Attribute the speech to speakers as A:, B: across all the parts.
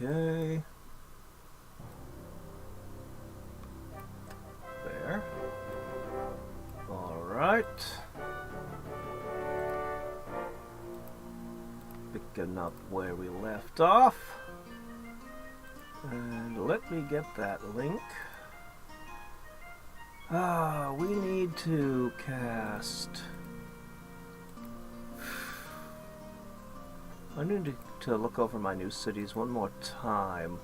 A: Okay. There. Alright. Picking up where we left off. And let me get that link. We need to cast... I need to look over my new cities one more time.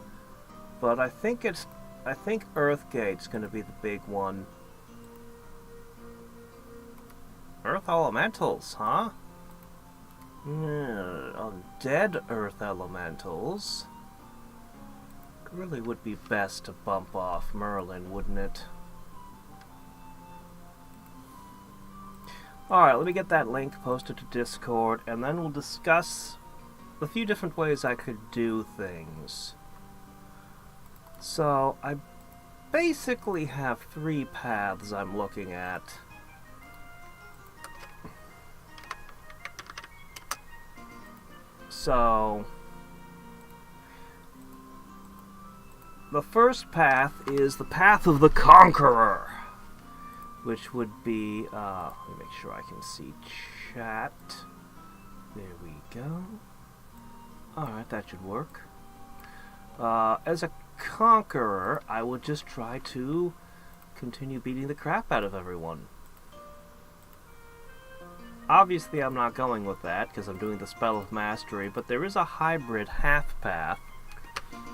A: But I think Earthgate's gonna be the big one. Earth Elementals, huh? Undead Earth Elementals. Really would be best to bump off Merlin, wouldn't it? Alright, let me get that link posted to Discord, and then we'll discuss a few different ways I could do things. So, I basically have 3 paths I'm looking at. So, the first path is the path of the Conqueror, which would be, let me make sure I can see chat. There we go. Alright, that should work. As a Conqueror, I would just try to continue beating the crap out of everyone. Obviously, I'm not going with that, because I'm doing the Spell of Mastery, but there is a hybrid half path,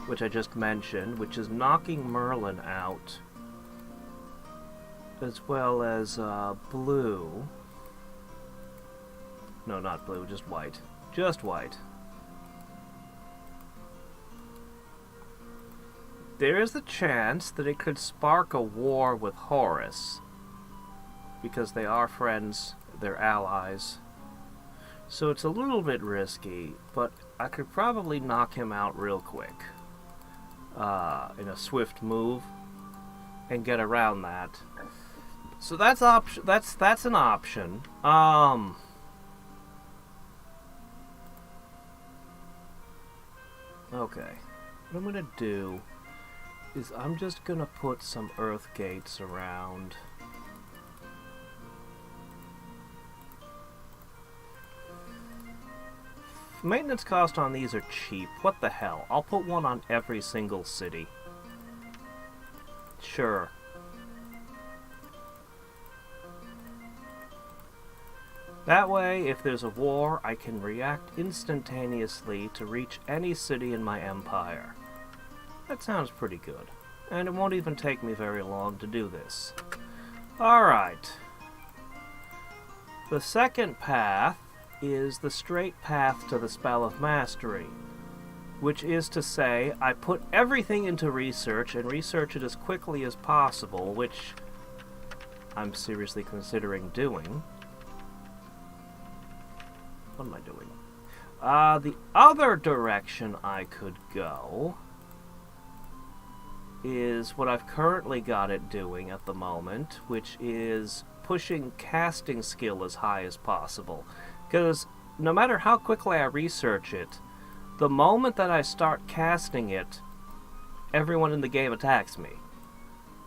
A: which I just mentioned, which is knocking Merlin out, as well as blue. No, not blue, just white. Just white. There is the chance that it could spark a war with Horus, because they are friends, they're allies. So it's a little bit risky, but I could probably knock him out real quick. In a swift move, and get around that. So that's an option. Okay. What I'm gonna do is I'm just gonna put some earth gates around. Maintenance cost on these are cheap. What the hell? I'll put one on every single city. Sure. That way, if there's a war, I can react instantaneously to reach any city in my empire. That sounds pretty good. And it won't even take me very long to do this. Alright. The second path is the straight path to the Spell of Mastery, which is to say, I put everything into research and research it as quickly as possible, which I'm seriously considering doing. What am I doing? The other direction I could go is what I've currently got it doing at the moment, which is pushing casting skill as high as possible. Because no matter how quickly I research it, the moment that I start casting it, everyone in the game attacks me.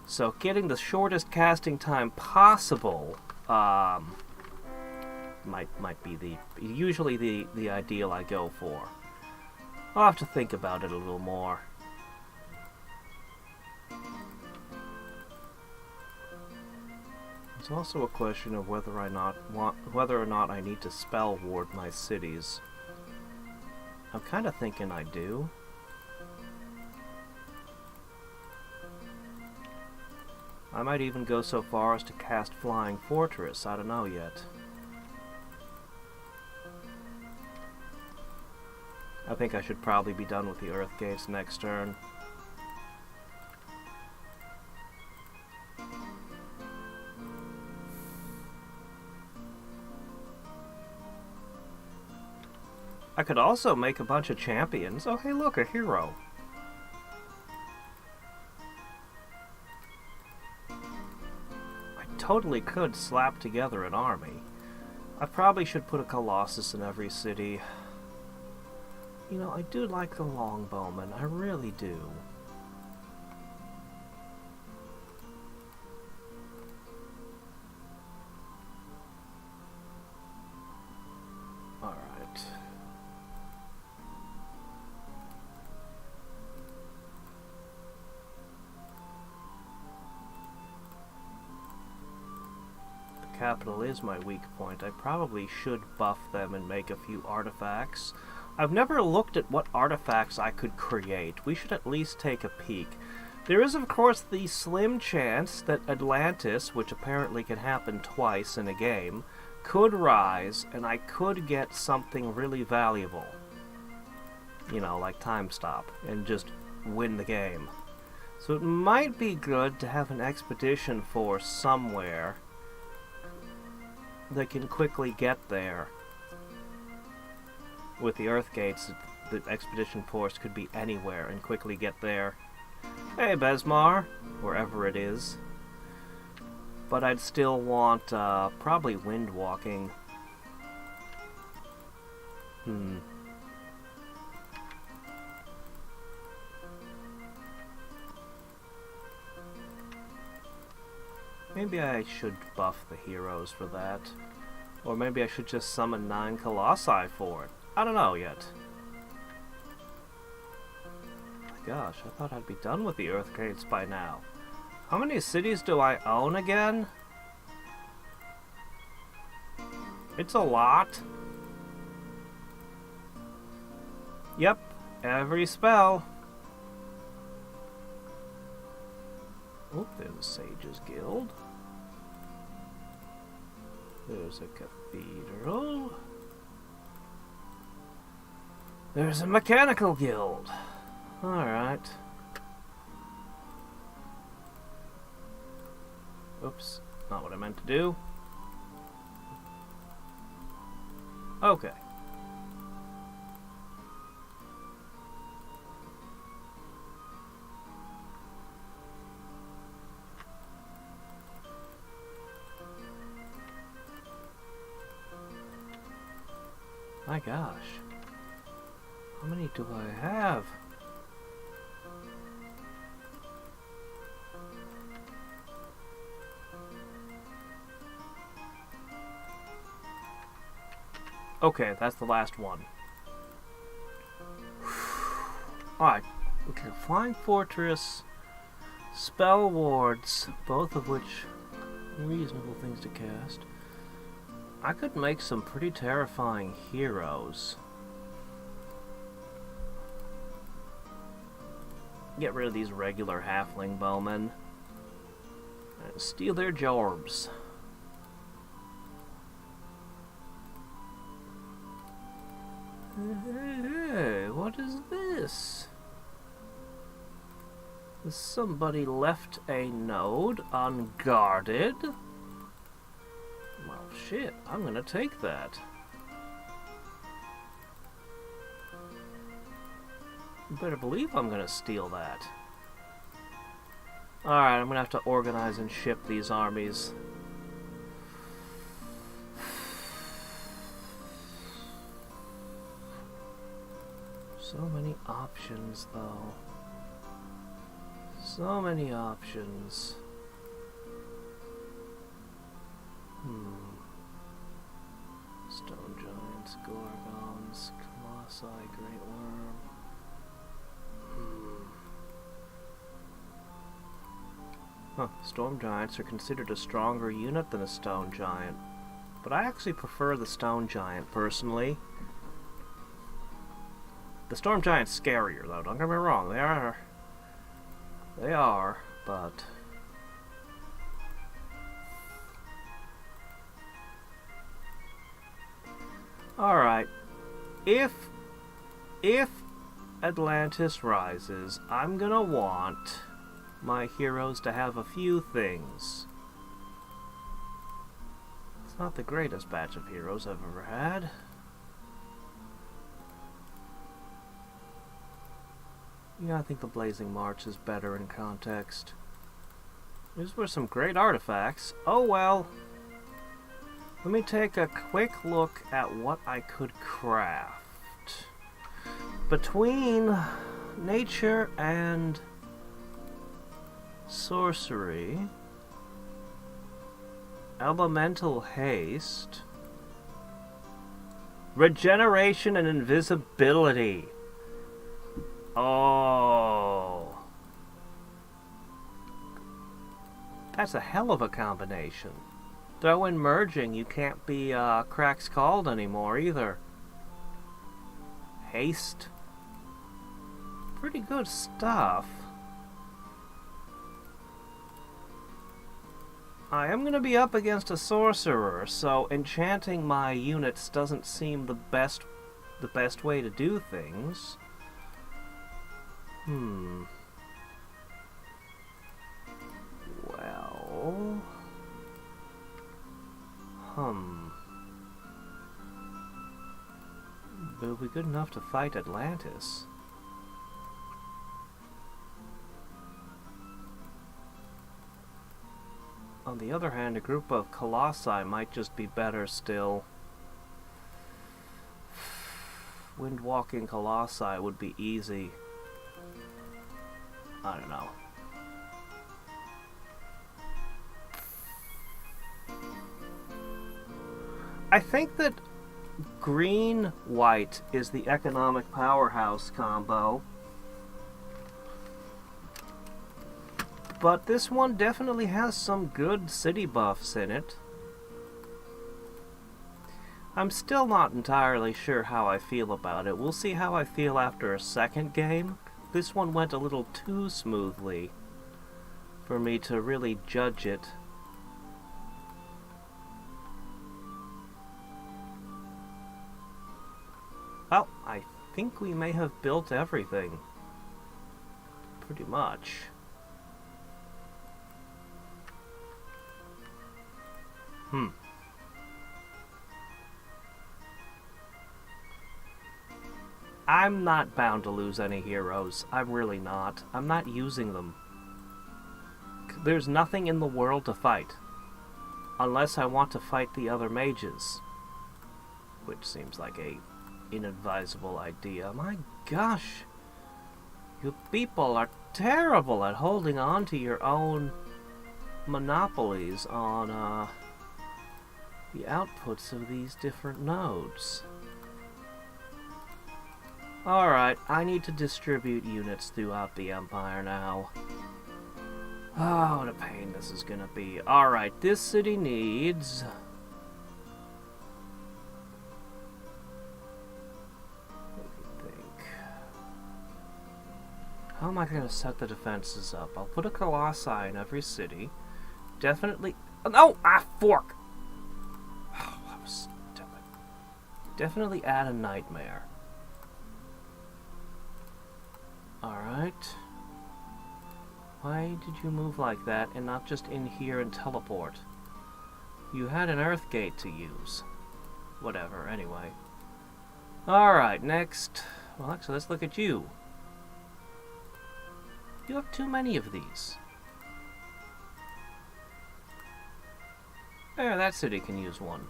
A: So getting the shortest casting time possible might be usually the ideal I go for. I'll have to think about it a little more. It's also a question of whether or not I need to spell ward my cities. I'm kind of thinking I do. I might even go so far as to cast Flying Fortress. I don't know yet. I think I should probably be done with the Earth Gates next turn. I could also make a bunch of champions. Oh, hey, look, a hero. I totally could slap together an army. I probably should put a Colossus in every city. You know, I do like the longbowmen. I really do. Alright. The capital is my weak point. I probably should buff them and make a few artifacts. I've never looked at what artifacts I could create. We should at least take a peek. There is, of course, the slim chance that Atlantis, which apparently can happen twice in a game, could rise, and I could get something really valuable. You know, like Time Stop, and just win the game. So it might be good to have an expedition force somewhere that can quickly get there. With the Earth Gates, the expedition force could be anywhere and quickly get there. Hey, Besmar, wherever it is. But I'd still want, probably wind walking. Maybe I should buff the heroes for that. Or maybe I should just summon 9 Colossi for it. I don't know yet. My gosh, I thought I'd be done with the Earth Gates by now. How many cities do I own again? It's a lot. Yep, every spell. Oh, there's a Sage's Guild. There's a cathedral. There's a mechanical guild. Alright. Oops, not what I meant to do. Okay. My gosh. How many do I have? Okay, that's the last one. Alright. Okay, Flying Fortress, Spell Wards, both of which are reasonable things to cast. I could make some pretty terrifying heroes. Get rid of these regular halfling bowmen. And steal their jorbs. Hey, what is this? Has somebody left a node unguarded? Well, shit, I'm gonna take that. You better believe I'm gonna steal that. Alright, I'm gonna have to organize and ship these armies. So many options, though. So many options. Stone Giants, Gorgons, Colossi, Great Worm. Huh, Storm Giants are considered a stronger unit than a Stone Giant. But I actually prefer the Stone Giant, personally. The Storm Giant's scarier, though, don't get me wrong. They are, but... Alright. If Atlantis rises, I'm gonna want my heroes to have a few things. It's not the greatest batch of heroes I've ever had. Yeah, I think the Blazing March is better in context. These were some great artifacts. Oh well. Let me take a quick look at what I could craft. between nature and sorcery, elemental haste, regeneration and invisibility. Oh, that's a hell of a combination. Throw in merging, you can't be Crack's Called anymore either. Haste. Pretty good stuff. I am going to be up against a sorcerer, so enchanting my units doesn't seem the best way to do things. Well... But it'll be good enough to fight Atlantis. On the other hand, a group of colossi might just be better still. Windwalking colossi would be easy. I don't know. I think that green-white is the economic powerhouse combo. But this one definitely has some good city buffs in it. I'm still not entirely sure how I feel about it. We'll see how I feel after a second game. This one went a little too smoothly for me to really judge it. Well, I think we may have built everything. Pretty much. I'm not bound to lose any heroes. I'm really not. I'm not using them. There's nothing in the world to fight. Unless I want to fight the other mages. Which seems like a inadvisable idea. My gosh! You people are terrible at holding on to your own monopolies on, the outputs of these different nodes. Alright, I need to distribute units throughout the Empire now. Oh, what a pain this is gonna be. Alright, this city needs... How am I going to set the defenses up? I'll put a colossi in every city. Definitely... Oh! Ah, fork! Oh, that was stupid. Definitely add a nightmare. Alright. Why did you move like that and not just in here and teleport? You had an earth gate to use. Whatever, anyway. Alright, next... Well, actually, let's look at you. You have too many of these. There, that city can use one.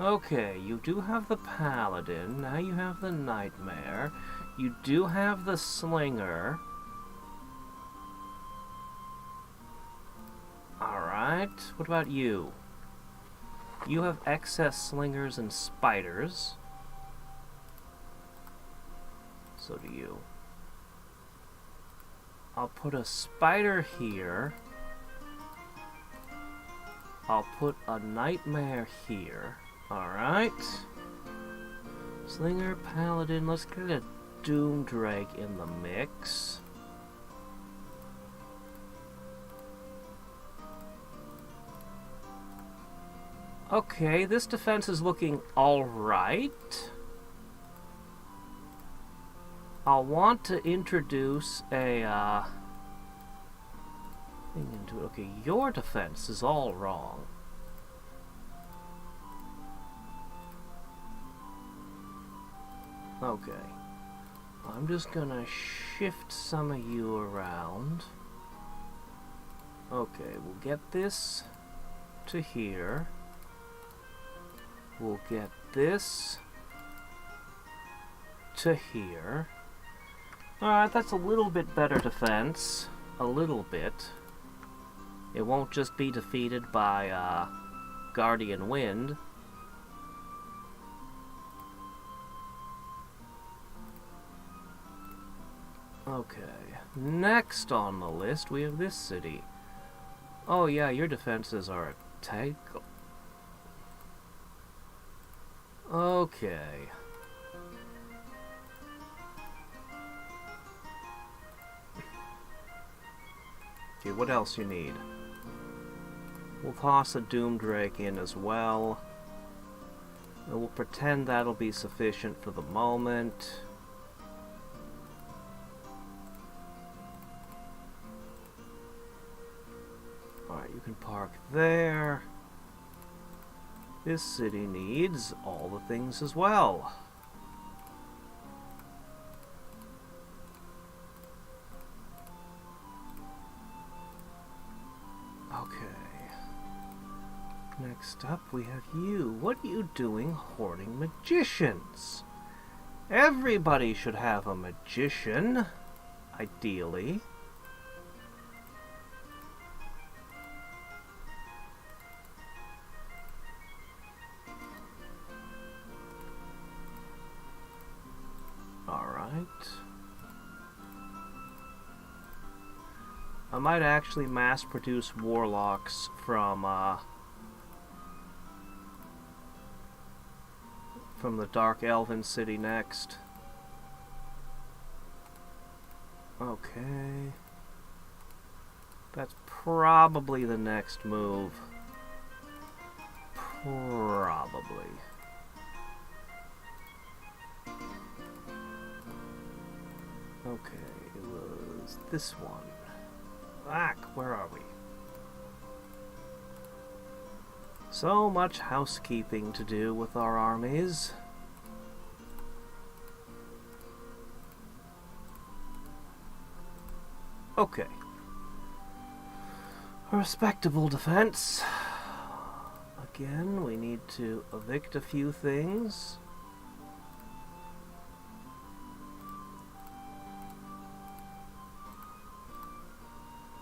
A: Okay, you do have the paladin. Now you have the nightmare. You do have the slinger. Alright, what about you? You have excess slingers and spiders. So do you. I'll put a spider here. I'll put a nightmare here. Alright. Slinger, paladin. Let's get a doom drake in the mix. Okay, this defense is looking alright. I'll want to introduce a, thing into it. Okay, your defense is all wrong. Okay. I'm just gonna shift some of you around. Okay, we'll get this to here. We'll get this to here. Alright, that's a little bit better defense. A little bit. It won't just be defeated by Guardian Wind. Okay, next on the list we have this city. Oh yeah, your defenses are a tank. Okay. Okay, what else you need? We'll toss a Doomdrake in as well. And we'll pretend that'll be sufficient for the moment. Alright, you can park there. This city needs all the things as well. Okay. Next up we have you. What are you doing hoarding magicians? Everybody should have a magician, ideally. I might actually mass-produce warlocks from the Dark Elven City next. Okay. That's probably the next move. Probably. Okay, it was this one. Back, where are we? So much housekeeping to do with our armies. Okay. A respectable defense. Again, we need to evict a few things.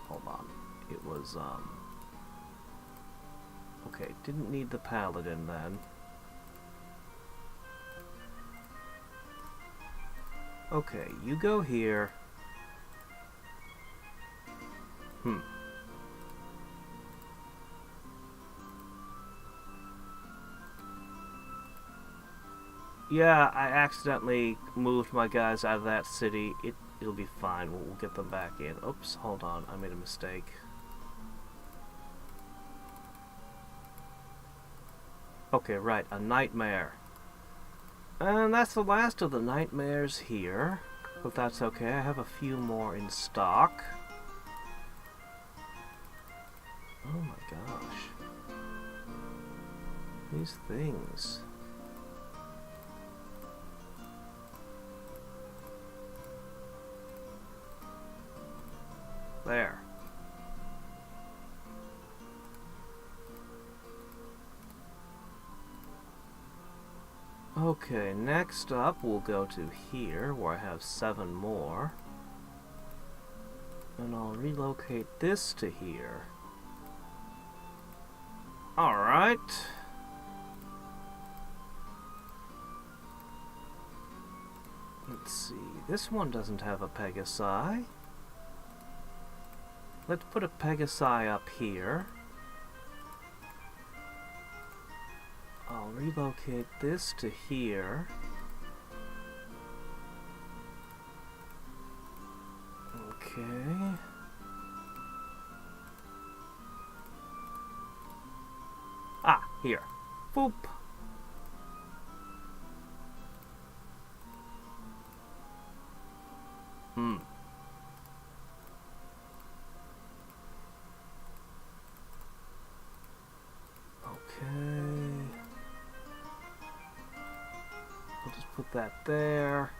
A: Hold on. It was, okay, didn't need the paladin then. Okay, you go here. Yeah, I accidentally moved my guys out of that city. It'll be fine. We'll get them back in. Oops, hold on. I made a mistake. Okay, right. A nightmare. And that's the last of the nightmares here. But that's okay. I have a few more in stock. Oh my gosh. These things. There. Okay, next up we'll go to here, where I have 7 more. And I'll relocate this to here. Alright. Let's see, this one doesn't have a Pegasi. Let's put a Pegasi up here. I'll relocate this to here. Okay. Ah, here. Boop. Put that there.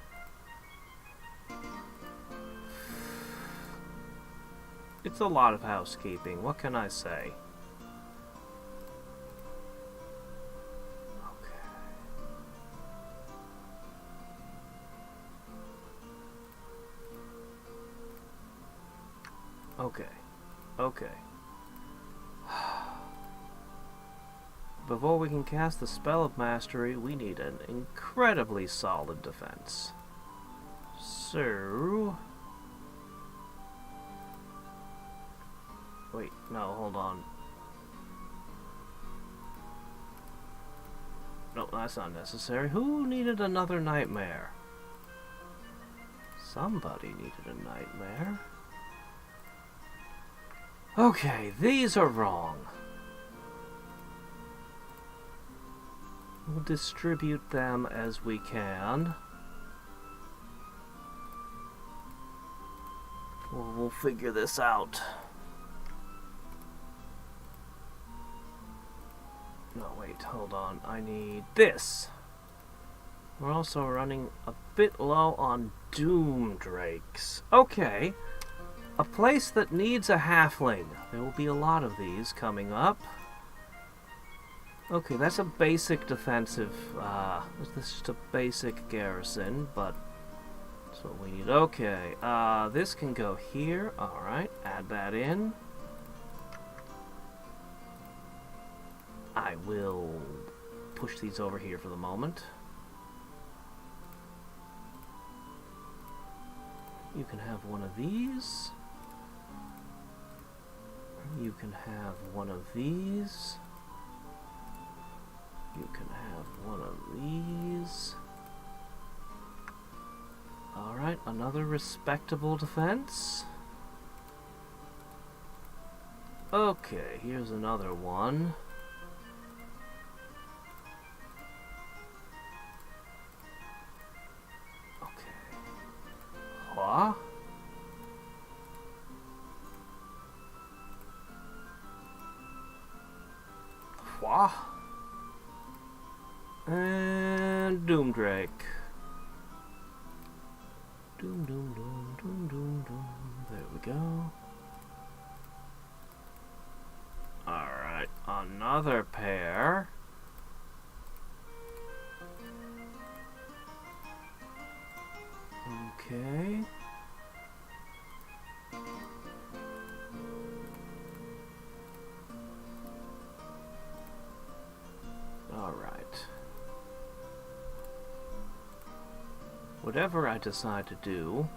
A: It's a lot of housekeeping, what can I say? Okay. Okay. Okay. Before we can cast the spell of mastery, we need an incredibly solid defense. So... Wait, no, hold on. No, that's not necessary. Who needed another nightmare? Somebody needed a nightmare. Okay, these are wrong. We'll distribute them as we can. We'll figure this out. No, wait, hold on. I need this. We're also running a bit low on Doom Drakes. Okay. A place that needs a halfling. There will be a lot of these coming up. Okay, that's a basic defensive, this is just a basic garrison, but that's what we need. Okay, this can go here. Alright, add that in. I will push these over here for the moment. You can have one of these. You can have one of these. You can have one of these. Alright, another respectable defense. Okay, here's another one. Okay. What? What? And Doomdrake. Doom, doom, doom, doom, doom, doom. There we go. Alright, another pair. Okay. Alright. Whatever I decide to do,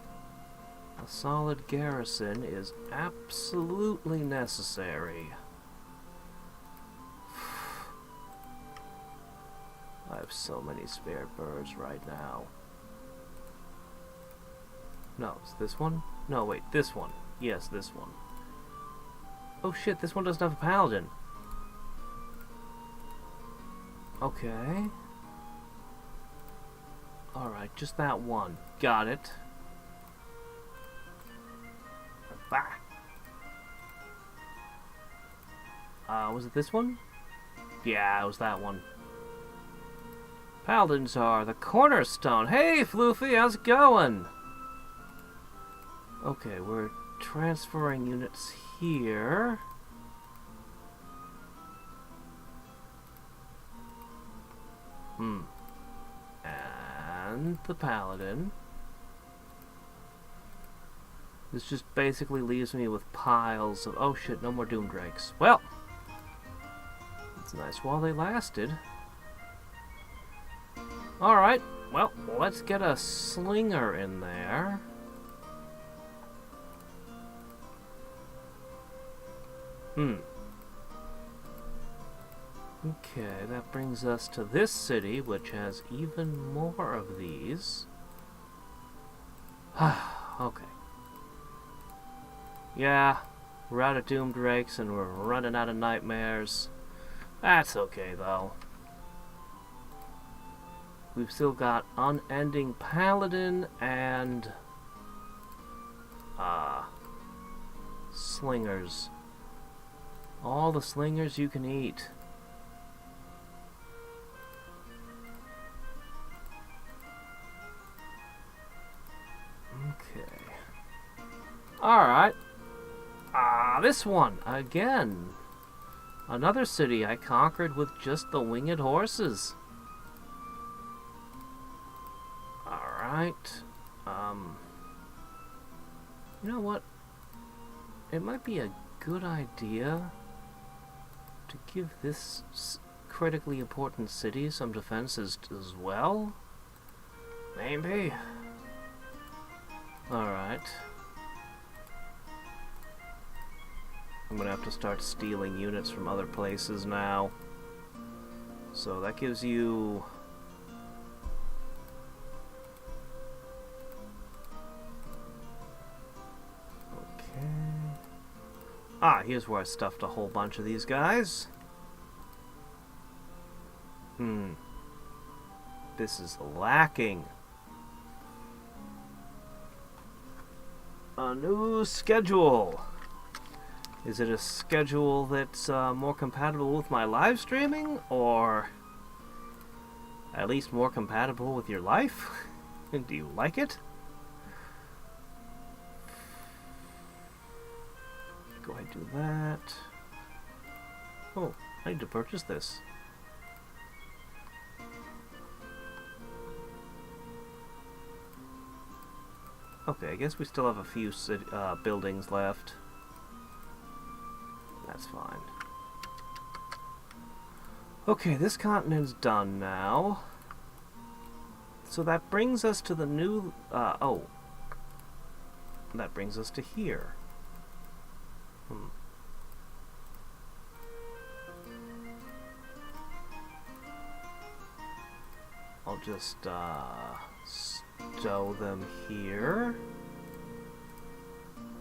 A: a solid garrison is absolutely necessary. I have so many spare birds right now. No, it's this one? No, wait, this one. Yes, this one. Oh shit, this one doesn't have a paladin. Okay. Alright, just that one. Got it. Bah. Was it this one? Yeah, it was that one. Paladins are the cornerstone. Hey, Floofy, how's it going? Okay, we're transferring units here. And the paladin. This just basically leaves me with piles of... Oh shit, no more Doomdrakes. Well, it's nice while they lasted. Alright, well, let's get a slinger in there. Okay, that brings us to this city, which has even more of these. Okay. Yeah, we're out of Doomdrakes and we're running out of nightmares. That's okay, though. We've still got Unending Paladin and... slingers. All the slingers you can eat. Okay. Alright. This one, again. Another city I conquered with just the winged horses. Alright. You know what? it might be a good idea to give this critically important city some defenses as well. Maybe. Alright. I'm gonna have to start stealing units from other places now. So that gives you... Okay. Ah, here's where I stuffed a whole bunch of these guys. This is lacking. A new schedule. Is it a schedule that's more compatible with my live streaming, or at least more compatible with your life? Do you like it? Go ahead and do that. Oh, I need to purchase this. Okay, I guess we still have a few buildings left. That's fine. Okay, this continent's done now. So that brings us to the new... oh. That brings us to here. I'll just, stow them here.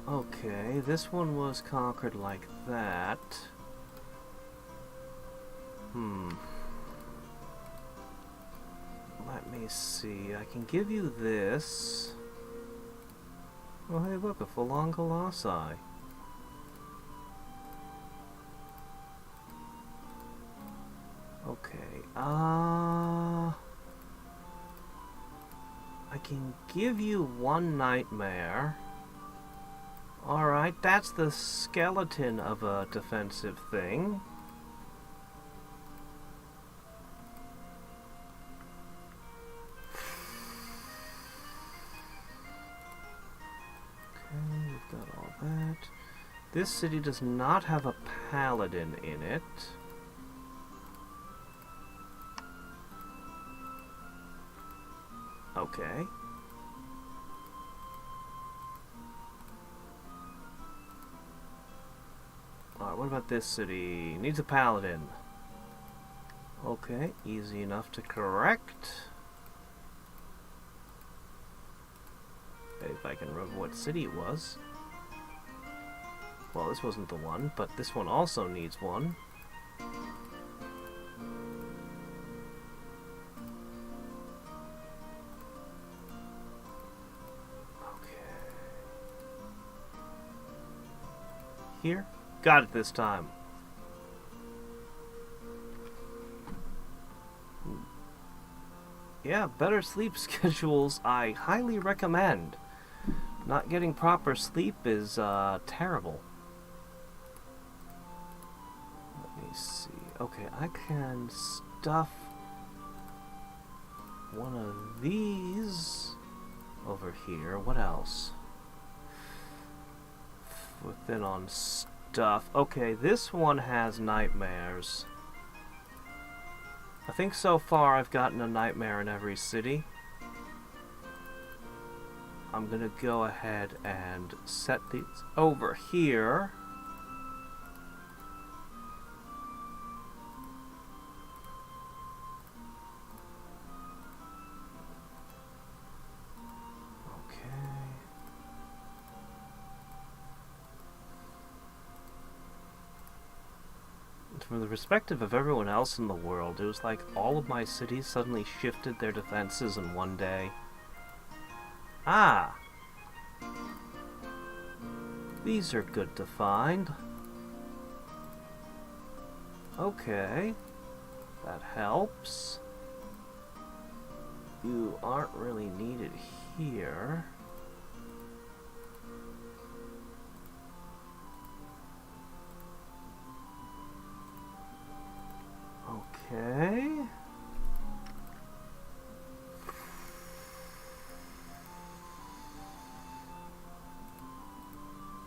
A: Okay, this one was conquered like that. Let me see. I can give you this. Oh, hey, look, a full-on Colossi. Okay, I can give you one nightmare. Alright, that's the skeleton of a defensive thing. Okay, we've got all that. This city does not have a paladin in it. Okay. Alright, what about this city? Needs a paladin. Okay, easy enough to correct. If I can remember what city it was. Well, this wasn't the one, but this one also needs one. Here? Got it this time. Yeah, better sleep schedules I highly recommend. Not getting proper sleep is terrible. Let me see. Okay, I can stuff one of these over here. What else? Within on stuff. Okay, this one has nightmares. I think so far I've gotten a nightmare in every city. I'm gonna go ahead and set these over here. From the perspective of everyone else in the world, it was like all of my cities suddenly shifted their defenses in one day. Ah! These are good to find. Okay. That helps. You aren't really needed here. Okay.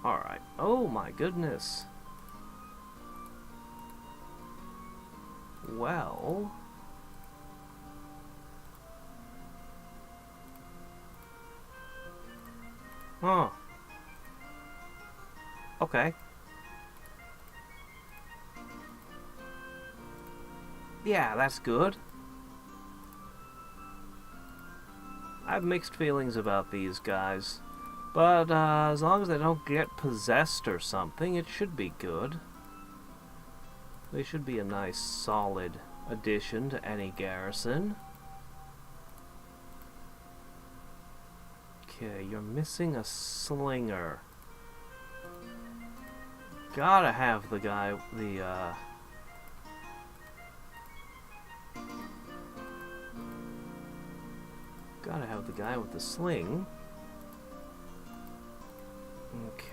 A: Alright. Oh my goodness. Well... Huh. Okay. Yeah, that's good. I have mixed feelings about these guys. But as long as they don't get possessed or something, it should be good. They should be a nice, solid addition to any garrison. Okay, you're missing a slinger. Gotta have the guy, gotta have the guy with the sling. Okay.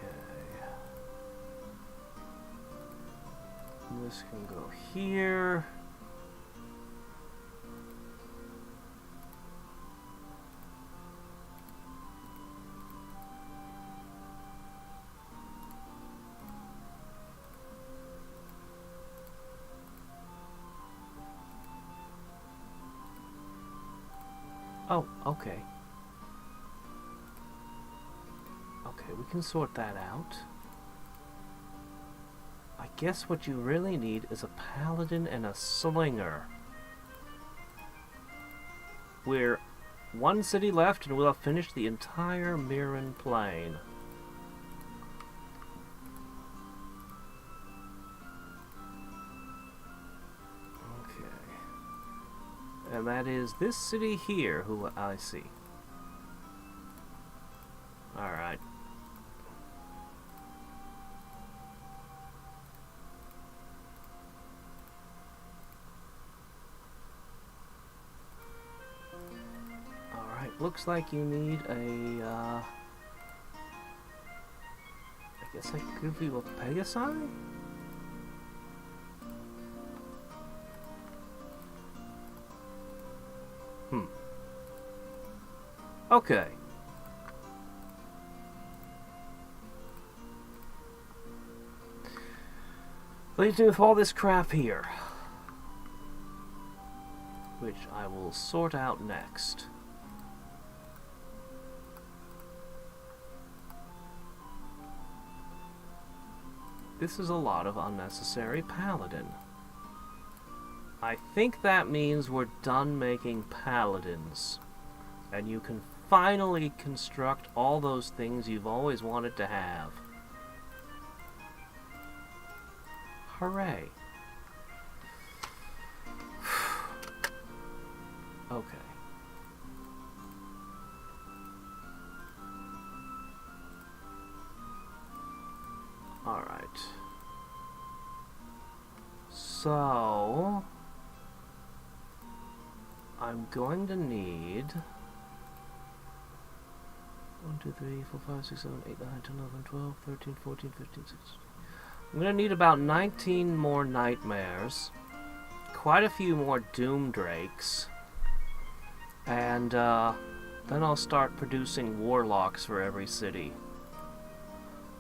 A: This can go here. Oh, okay. Okay, we can sort that out. I guess what you really need is a paladin and a slinger. We're one city left and we'll have finished the entire Mirren Plain. Okay. And that is this city here, who I see. Alright. Looks like you need a, I guess I could give you a Pegasi? Okay. Leaves me with all this crap here. Which I will sort out next. This is a lot of unnecessary paladin. I think that means we're done making paladins. And you can finally construct all those things you've always wanted to have. Hooray. Okay. Alright. So... I'm going to need... 1, 2, 3, 4, 5, 6, 7, 8, 9, 10, 11, 12, 13, 14, 15, 16... I'm going to need about 19 more nightmares. Quite a few more doom drakes. And, then I'll start producing warlocks for every city.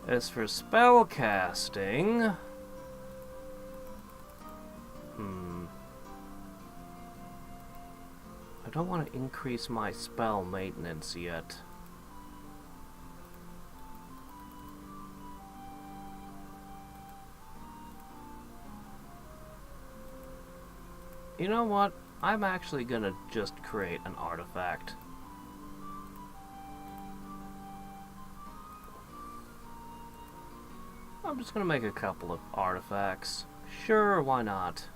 A: As for spell casting... I don't want to increase my spell maintenance yet. You know what? I'm actually gonna just create an artifact. I'm just gonna make a couple of artifacts. Sure, why not?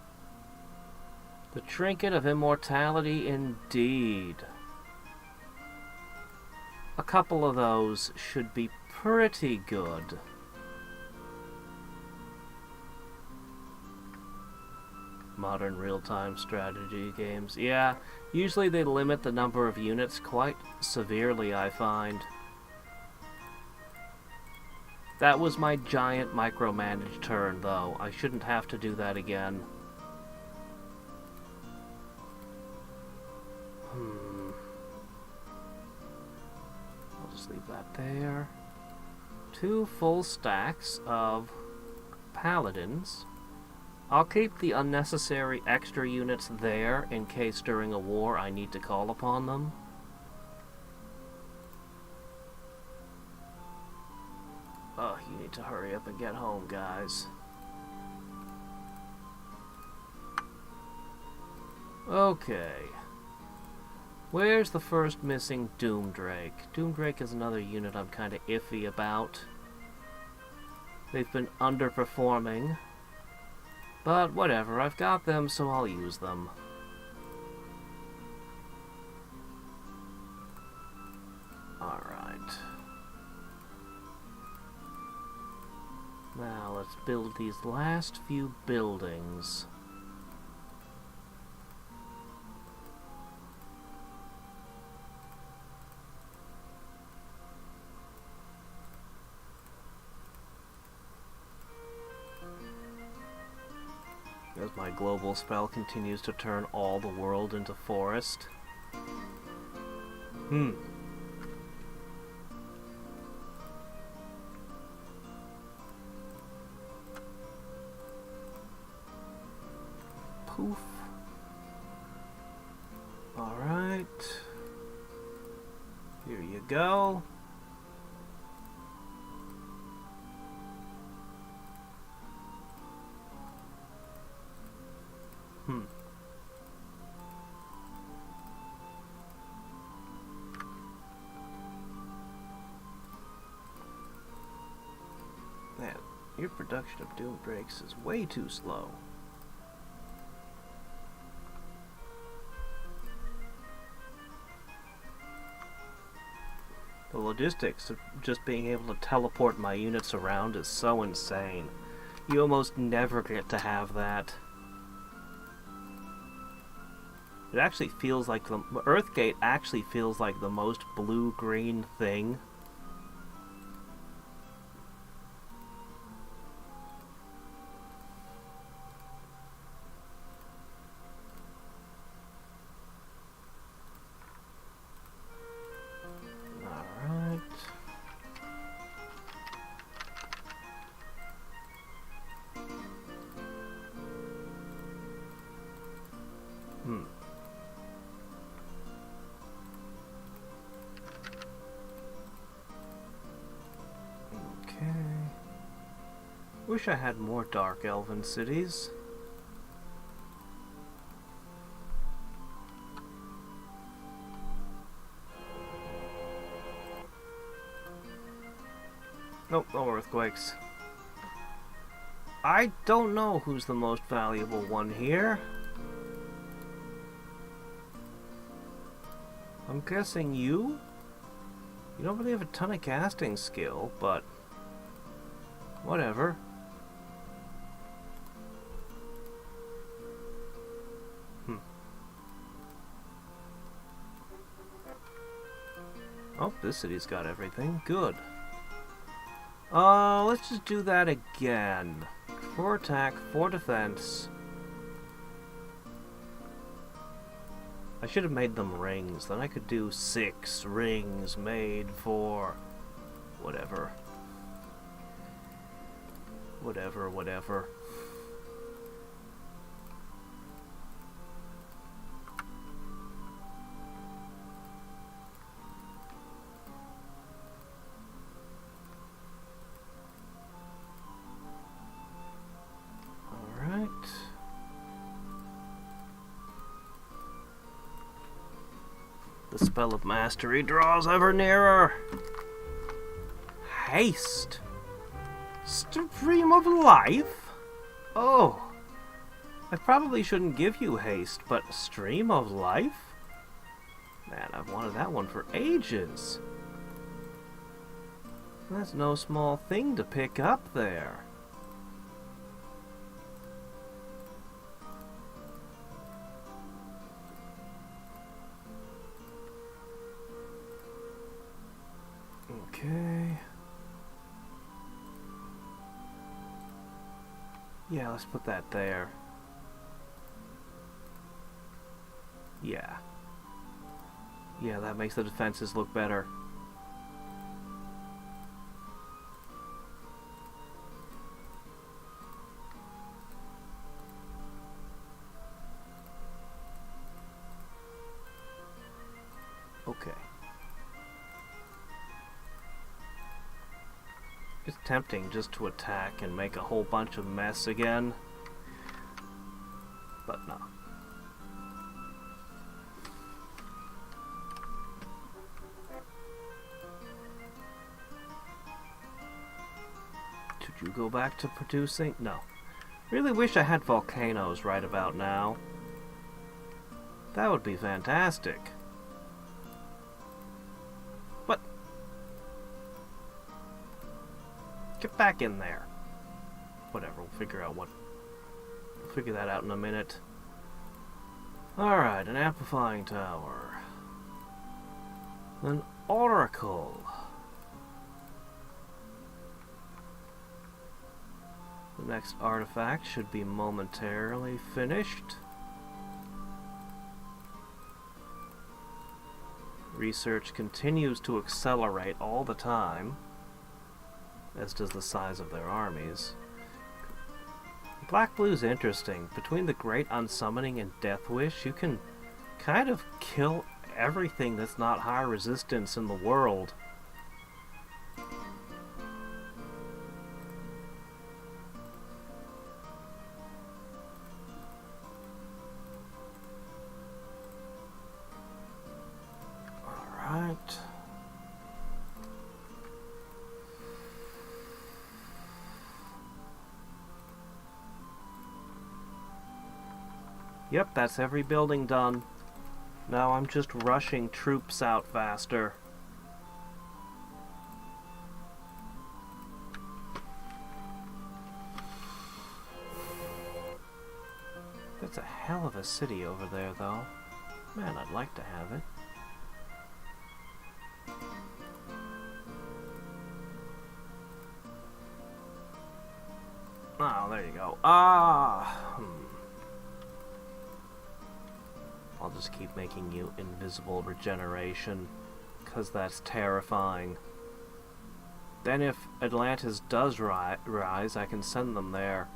A: The Trinket of Immortality, indeed. A couple of those should be pretty good. Modern real-time strategy games. Yeah, usually they limit the number of units quite severely, I find. That was my giant micromanaged turn, though. I shouldn't have to do that again. I'll just leave that there. 2 full stacks of paladins. I'll keep the unnecessary extra units there in case during a war I need to call upon them. Oh, you need to hurry up and get home, guys. Okay. Where's the first missing Doomdrake? Doomdrake is another unit I'm kind of iffy about. They've been underperforming. But whatever, I've got them, so I'll use them. Alright. Now let's build these last few buildings. As my global spell continues to turn all the world into forest. Poof. Alright. Here you go. Man, your production of Doombrakes is way too slow. The logistics of just being able to teleport my units around is so insane. You almost never get to have that. It actually feels like the Earthgate actually feels like the most blue-green thing. Alright. Wish I had more dark elven cities. Nope, no earthquakes. I don't know who's the most valuable one here. I'm guessing you? You don't really have a ton of casting skill, but whatever. Oh, this city's got everything. Good. Let's just do that again. 4 attack, 4 defense. I should have made them rings. Then I could do 6 rings made for whatever. Whatever. The spell of mastery draws ever nearer. Haste. Stream of life? Oh. I probably shouldn't give you haste, but stream of life? Man, I've wanted that one for ages. That's no small thing to pick up there. Okay. Yeah, let's put that there. Yeah. Yeah, that makes the defenses look better. Okay. It's tempting just to attack and make a whole bunch of mess again. But no. Should you go back to producing? No. Really wish I had volcanoes right about now. That would be fantastic. But get back in there. Whatever, we'll figure that out in a minute. Alright, an amplifying tower. An oracle. The next artifact should be momentarily finished. Research continues to accelerate all the time, as does the size of their armies. Black Blue's interesting. Between the Great Unsummoning and Death Wish, you can kind of kill everything that's not high resistance in the world. Alright. Yep, that's every building done. Now I'm just rushing troops out faster. That's a hell of a city over there, though. Man, I'd like to have it. Oh, there you go. I'll just keep making you invisible regeneration, because that's terrifying. Then if Atlantis does rise, I can send them there.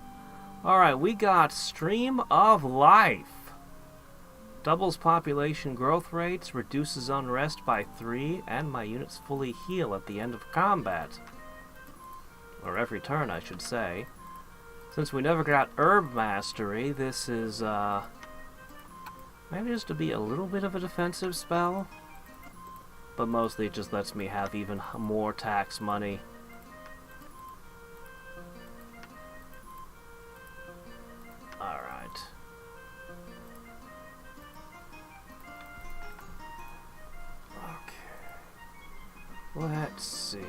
A: Alright, we got Stream of Life. Doubles population growth rates, reduces unrest by 3, and my units fully heal at the end of combat. Or every turn, I should say. Since we never got Herb Mastery, this is, manages to be a little bit of a defensive spell, but mostly it just lets me have even more tax money. Alright. Okay. Let's see.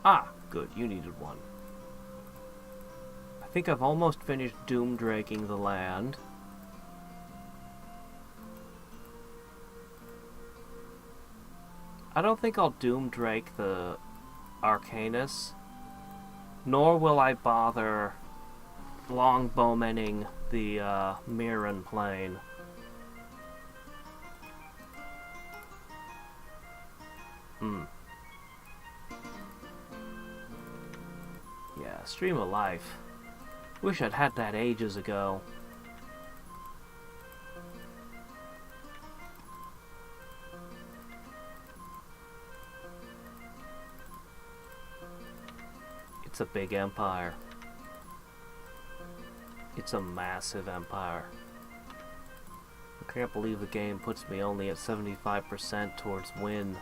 A: Ah, good, you needed one. I think I've almost finished doom draking the land. I don't think I'll doom drake the Arcanus, nor will I bother longbowmaning the Mirren Plain. Yeah, Stream of Life. Wish I'd had that ages ago. It's a big empire. It's a massive empire. I can't believe the game puts me only at 75% towards win.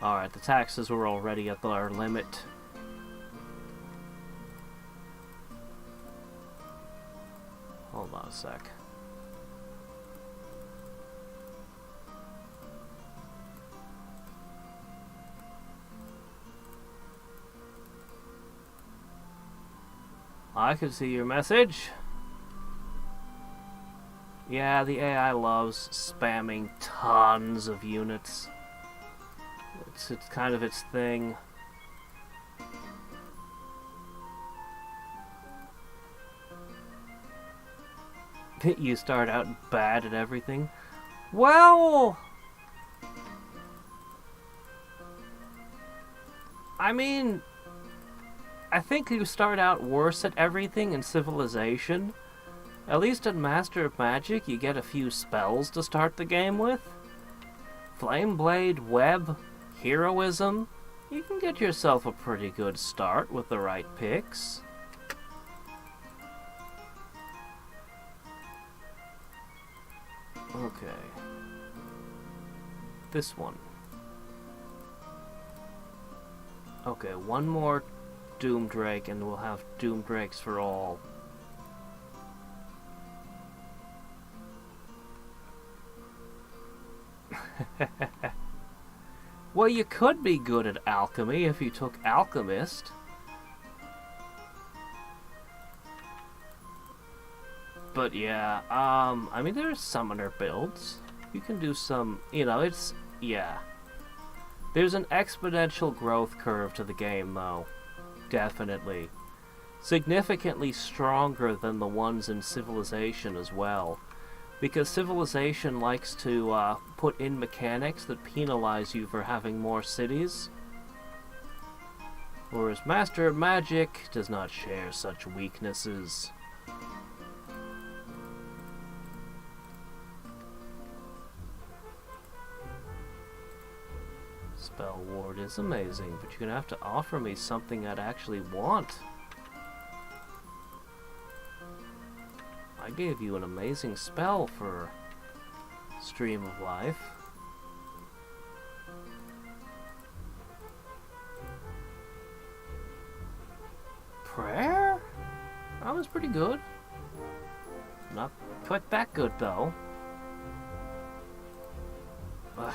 A: Alright, the taxes were already at our limit. Hold on a sec. I can see your message. Yeah, the AI loves spamming tons of units. It's kind of its thing. You start out bad at everything. Well, I mean, I think you start out worse at everything in Civilization, At least in Master of Magic, you get a few spells to start the game with. Flame Blade, Web, Heroism. You can get yourself a pretty good start with the right picks. Okay. This one. Okay, one more Doom Drake and we'll have Doom Drakes for all. Well, you could be good at alchemy if you took Alchemist. But yeah, I mean, there's summoner builds. You can do some, yeah. There's an exponential growth curve to the game, though. Definitely. Significantly stronger than the ones in Civilization as well. Because Civilization likes to put in mechanics that penalize you for having more cities. Whereas Master of Magic does not share such weaknesses. Spell Ward is amazing, but you're gonna have to offer me something I'd actually want. I gave you an amazing spell for Stream of Life. Prayer? That was pretty good. Not quite that good, though. Ugh.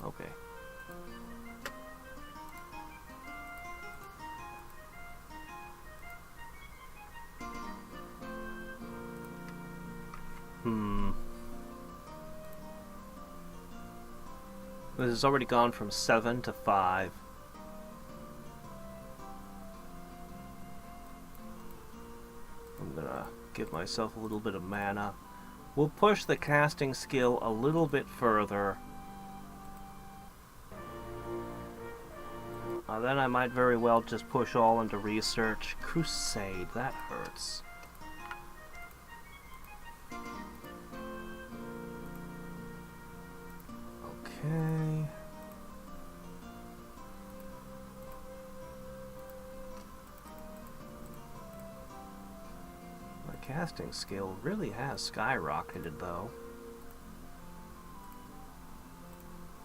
A: Okay. This has already gone from 7 to 5. I'm gonna give myself a little bit of mana. We'll push the casting skill a little bit further. Then I might very well just push all into research. Crusade, that hurts. Okay. My casting skill really has skyrocketed, though.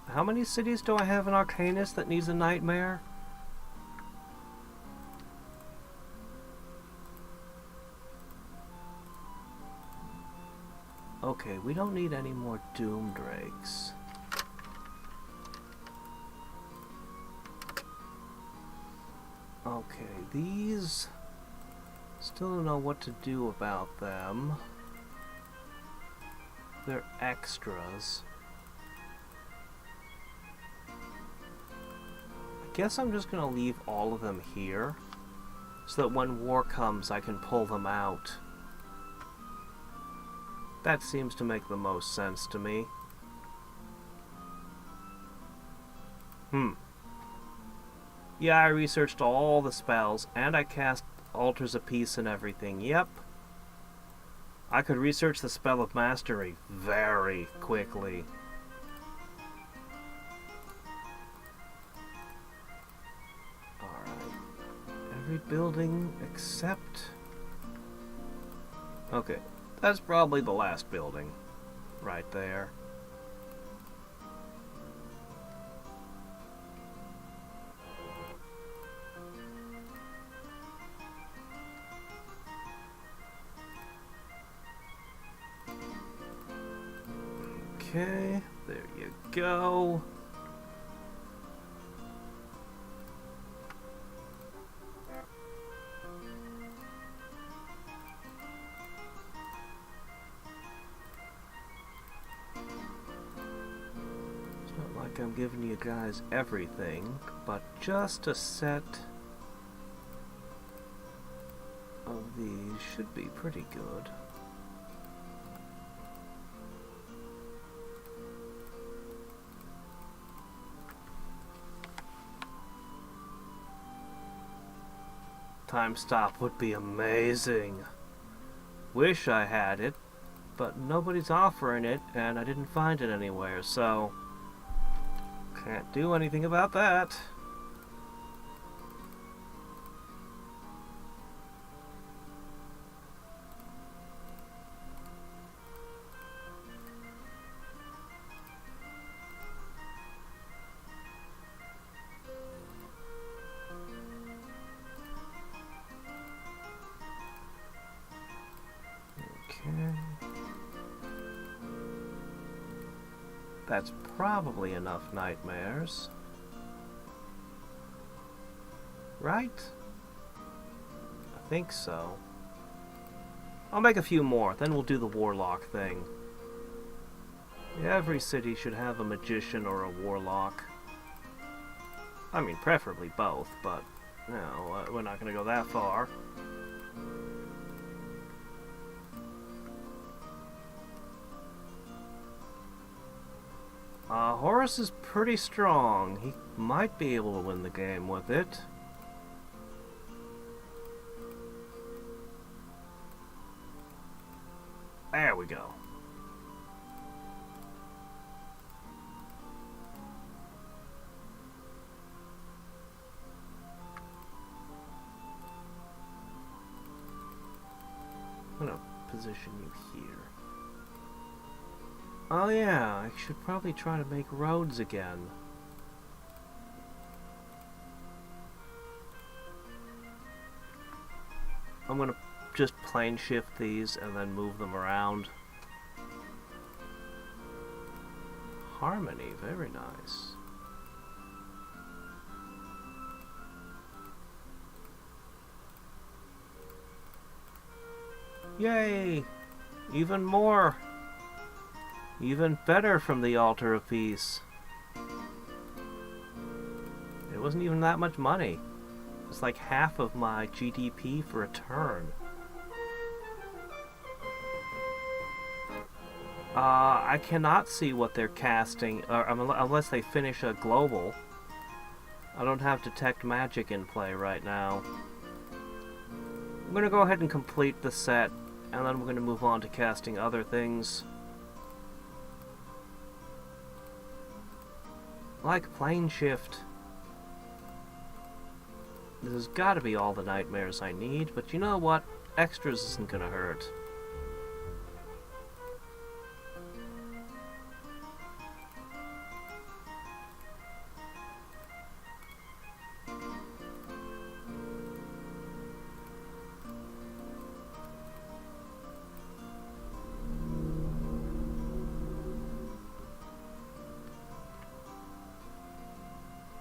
A: How many cities do I have in Arcanus that needs a nightmare? Okay, we don't need any more Doom Drakes. Okay, these... Still don't know what to do about them. They're extras. I guess I'm just gonna leave all of them here, so that when war comes I can pull them out. That seems to make the most sense to me. Yeah, I researched all the spells, and I cast Altars of Peace and everything. Yep. I could research the Spell of Mastery very quickly. Alright. Every building except... Okay. That's probably the last building. Right there. Okay, there you go. It's not like I'm giving you guys everything, but just a set of these should be pretty good. time stop would be amazing. Wish I had it, but nobody's offering it, and I didn't find it anywhere, so can't do anything about that. That's probably enough nightmares. Right? I think so. I'll make a few more, then we'll do the warlock thing. Every city should have a magician or a warlock. I mean, preferably both, but, no, we're not going to go that far. Horus is pretty strong. He might be able to win the game with it. There we go. I'm gonna position you here. Oh yeah, I should probably try to make roads again. I'm gonna just plane shift these and then move them around. Harmony, very nice. Yay! Even more! Even better from the Altar of Peace. It wasn't even that much money. It's like half of my GDP for a turn. I cannot see what they're casting, unless they finish a global. I don't have Detect Magic in play right now. I'm gonna go ahead and complete the set, and then we're gonna move on to casting other things. Like plane shift. This has got to be all the nightmares I need, but you know what? Extras isn't gonna hurt.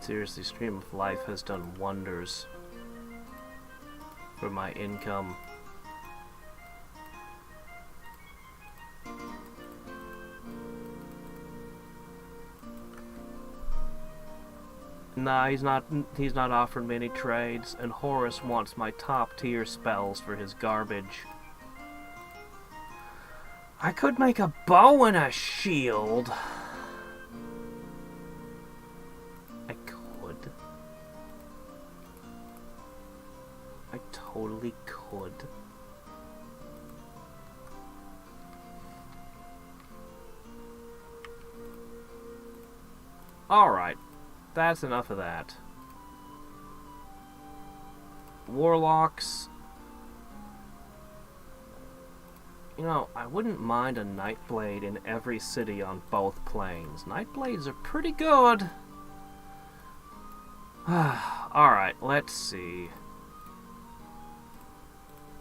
A: Seriously, Stream of Life has done wonders for my income. Nah, he's not offering me any trades, and Horus wants my top tier spells for his garbage. I could make a bow and a shield. I totally could. Alright, that's enough of that. Warlocks. You know, I wouldn't mind a Nightblade in every city on both planes. Nightblades are pretty good. Alright, let's see.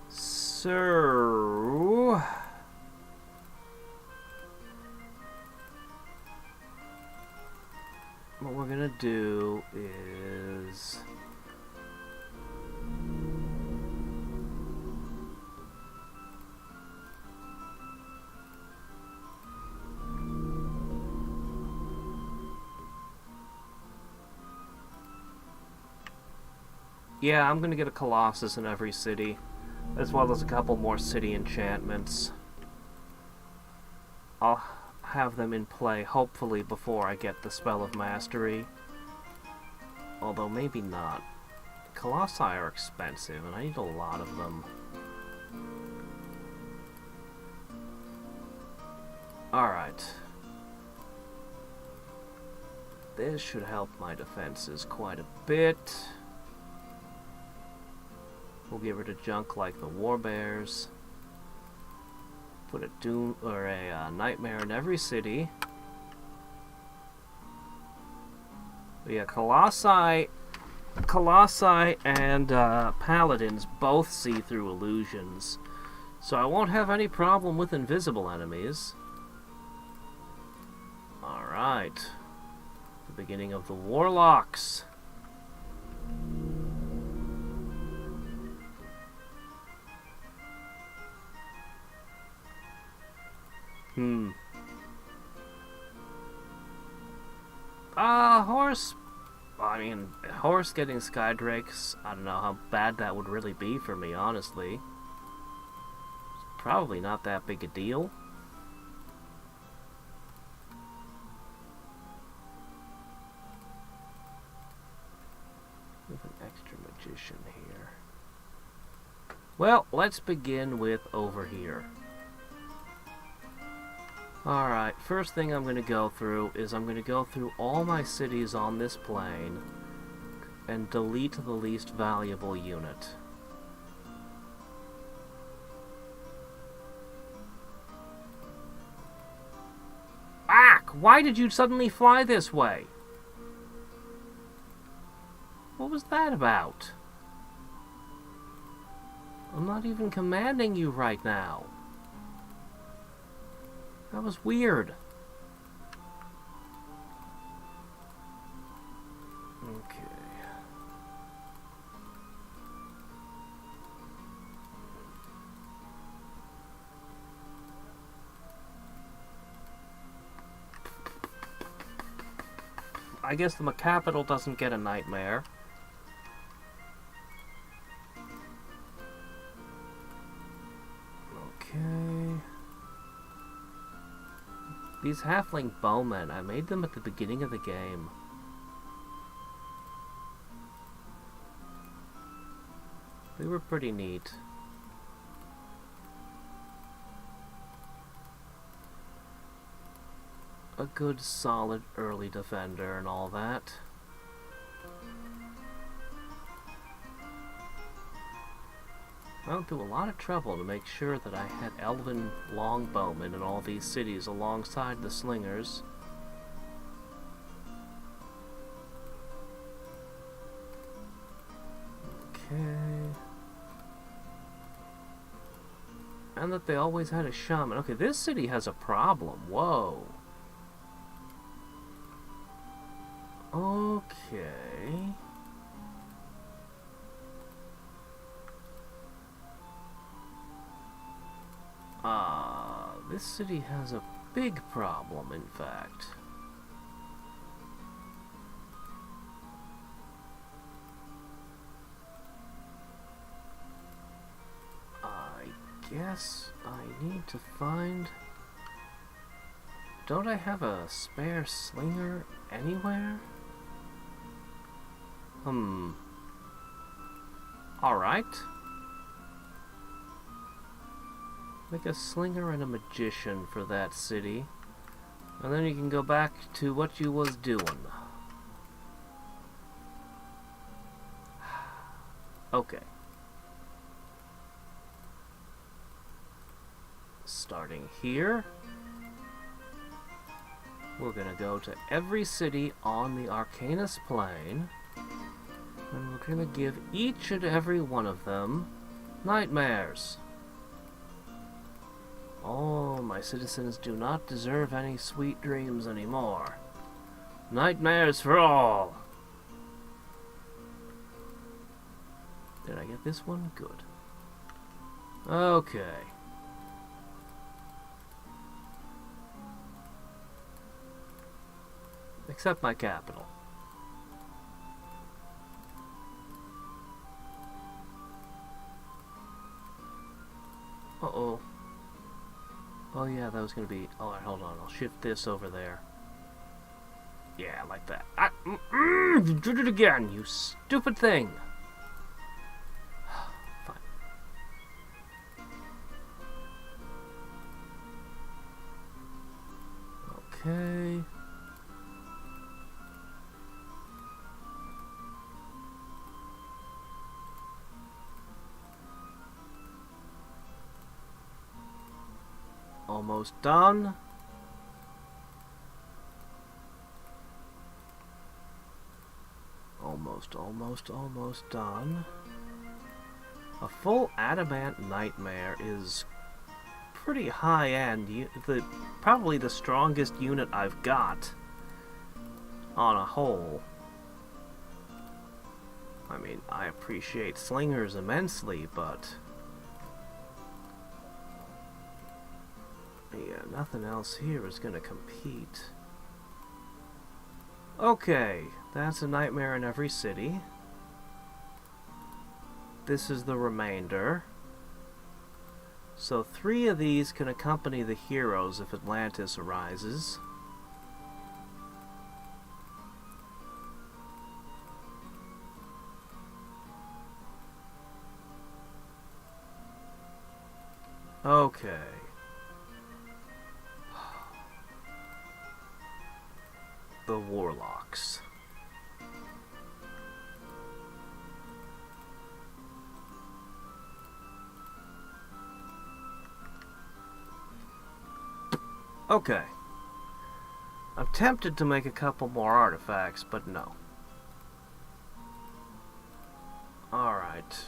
A: So, what we're gonna do is yeah, I'm gonna get a Colossus in every city, as well as a couple more city enchantments. I'll have them in play, hopefully, before I get the Spell of Mastery. Although, maybe not. Colossi are expensive, and I need a lot of them. Alright. This should help my defenses quite a bit. We'll get rid of junk like the warbears. Put a doom or a nightmare in every city. But yeah, Colossi and Paladins both see through illusions, so I won't have any problem with invisible enemies. Alright. The beginning of the Warlocks. Horse getting Hadriex, I don't know how bad that would really be for me, honestly. It's probably not that big a deal. We have an extra magician here. Well, let's begin with over here. Alright, first thing I'm going to go through is I'm going to go through all my cities on this plane and delete the least valuable unit. Ack! Why did you suddenly fly this way? What was that about? I'm not even commanding you right now. That was weird. Okay. I guess the capital doesn't get a nightmare. Okay. These halfling bowmen, I made them at the beginning of the game. They were pretty neat. A good solid early defender and all that. I went through a lot of trouble to make sure that I had elven longbowmen in all these cities alongside the slingers. Okay. And that they always had a shaman. Okay, this city has a problem. Whoa. Okay. This city has a big problem, in fact. I guess I need to find... Don't I have a spare slinger anywhere? Alright. Make a slinger and a magician for that city. And then you can go back to what you was doing. Okay. Starting here. We're gonna go to every city on the Arcanus plane. And we're gonna give each and every one of them nightmares. Oh, my citizens do not deserve any sweet dreams anymore. Nightmares for all! Did I get this one? Good. Okay. Except my capital. Uh-oh. Oh yeah, that was gonna be... Alright, hold on. I'll shift this over there. Yeah, like that. You did it again, you stupid thing! Okay. Almost done. Almost done. A full adamant nightmare is pretty high end. Probably the strongest unit I've got on a whole. I mean, I appreciate slingers immensely, but yeah, nothing else here is gonna compete. Okay, that's a nightmare in every city. This is the remainder. So 3 of these can accompany the heroes if Atlantis arises. Okay. The Warlocks. Okay. I'm tempted to make a couple more artifacts, but no. Alright.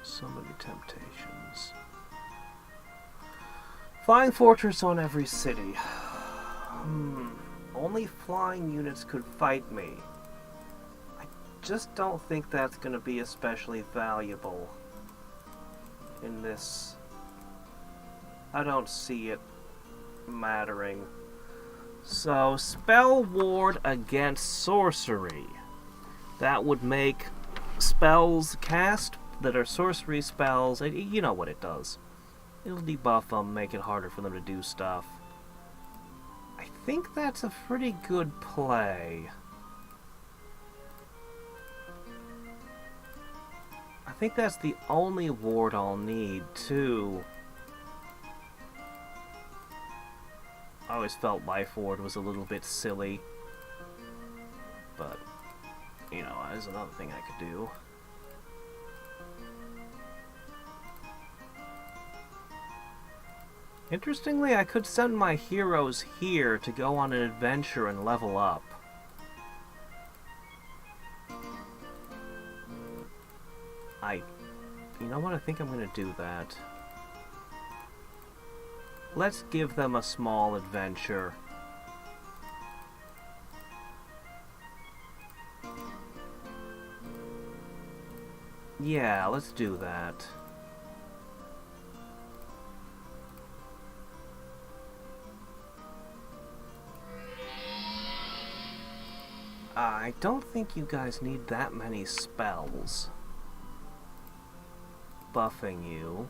A: So many temptations. Flying fortress on every city. Only flying units could fight me. I just don't think that's going to be especially valuable in this. I don't see it mattering. So, spell ward against sorcery. That would make spells cast that are sorcery spells, you know what it does. It'll debuff them, make it harder for them to do stuff. I think that's a pretty good play. I think that's the only ward I'll need, too. I always felt Life Ward was a little bit silly. But, you know, there's another thing I could do. Interestingly, I could send my heroes here to go on an adventure and level up. You know what? I think I'm going to do that. Let's give them a small adventure. Yeah, let's do that. I don't think you guys need that many spells buffing you.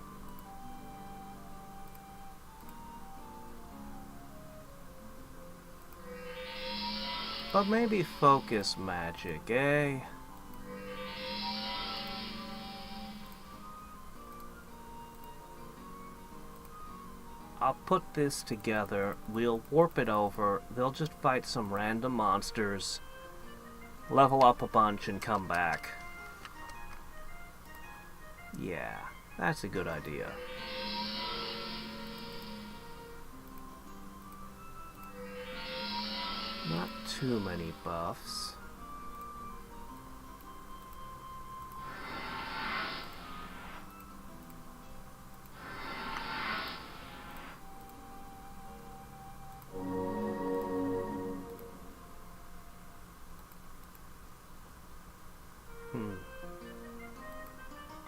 A: But maybe focus magic, eh? I'll put this together, we'll warp it over, they'll just fight some random monsters, level up a bunch, and come back. Yeah, that's a good idea. Not too many buffs.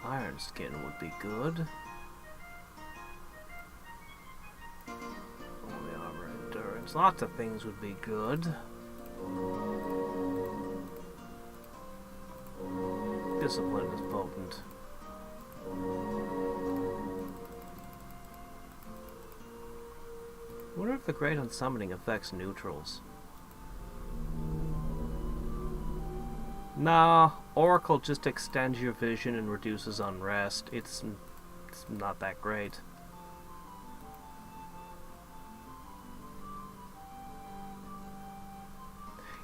A: Iron Skin would be good. Only armor endurance. Lots of things would be good. Discipline is potent. I wonder if the Great Unsummoning affects neutrals. Nah, Oracle just extends your vision and reduces unrest. It's not that great.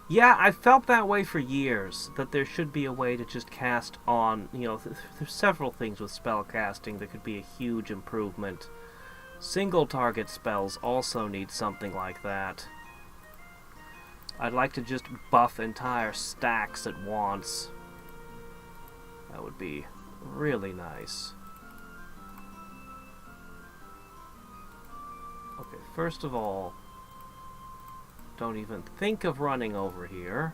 A: Yeah, I felt that way for years, that there should be a way to just cast on, you know, there's several things with spell casting that could be a huge improvement. Single target spells also need something like that. I'd like to just buff entire stacks at once. That would be really nice. Okay, first of all, don't even think of running over here.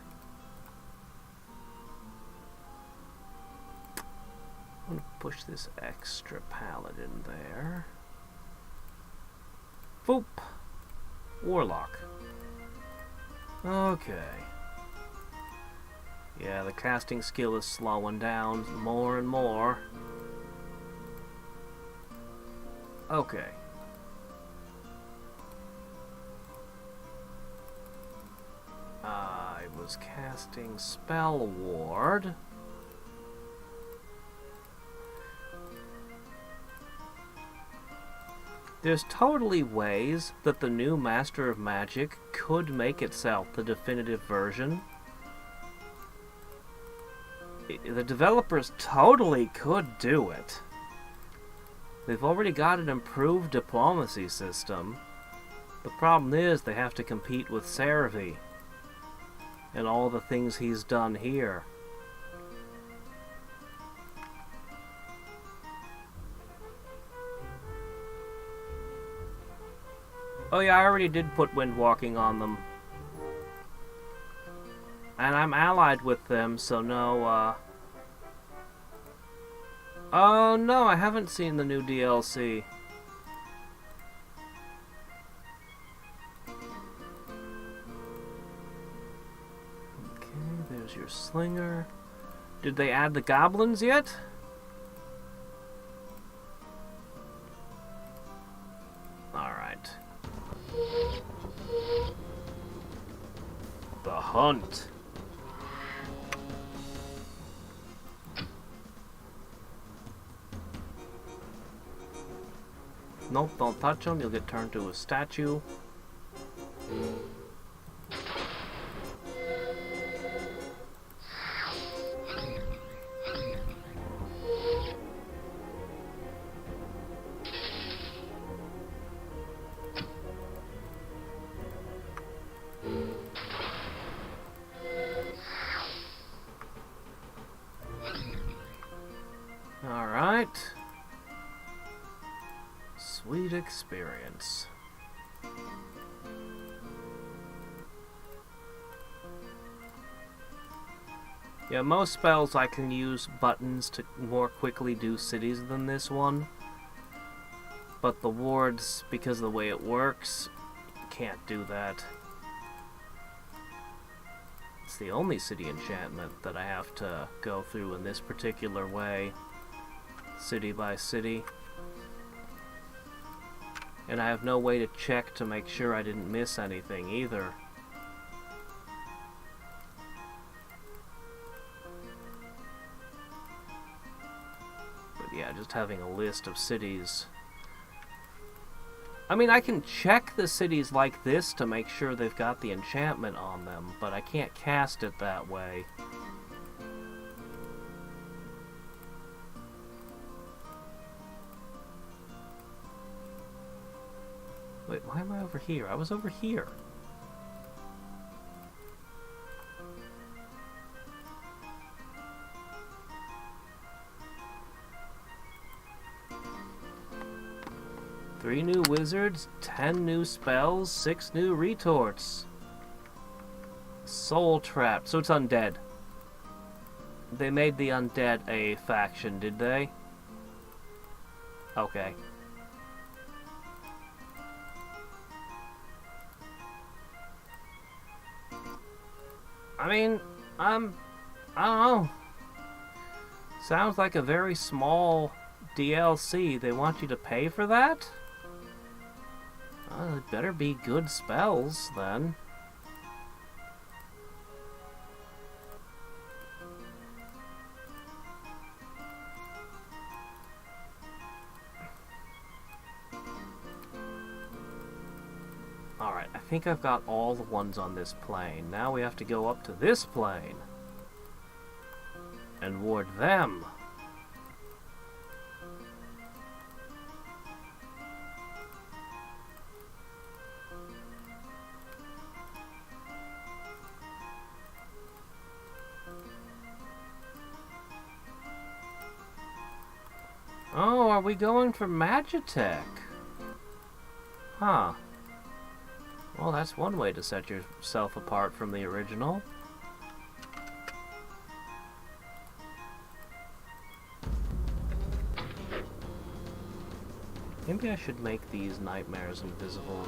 A: I'm gonna push this extra pallet in there. Boop! Warlock. Okay. Yeah, the casting skill is slowing down more and more. Okay. I was casting Spell Ward. There's totally ways that the new Master of Magic could make itself the definitive version. The developers totally could do it. They've already got an improved diplomacy system. The problem is they have to compete with Cervi and all the things he's done here. Oh yeah, I already did put Windwalking on them. And I'm allied with them, so no, Oh no, I haven't seen the new DLC. Okay, there's your slinger. Did they add the goblins yet? Alright. The hunt. Nope, don't touch him, you'll get turned to a statue. Alright. Sweet experience. Yeah, most spells I can use buttons to more quickly do cities than this one. But the wards, because of the way it works, can't do that. It's the only city enchantment that I have to go through in this particular way. City by city. And I have no way to check to make sure I didn't miss anything either. But yeah, just having a list of cities. I mean, I can check the cities like this to make sure they've got the enchantment on them, but I can't cast it that way. Wait, why am I over here? I was over here. Three new wizards, 10 new spells, 6 new retorts. Soul Trap. So it's undead. They made the undead a faction, did they? Okay. I mean, I don't know. Sounds like a very small DLC. They want you to pay for that? It better be good spells, then. Alright, I think I've got all the ones on this plane. Now we have to go up to this plane and ward them. Oh, are we going for Magitech? Huh. Well, that's one way to set yourself apart from the original. Maybe I should make these nightmares invisible.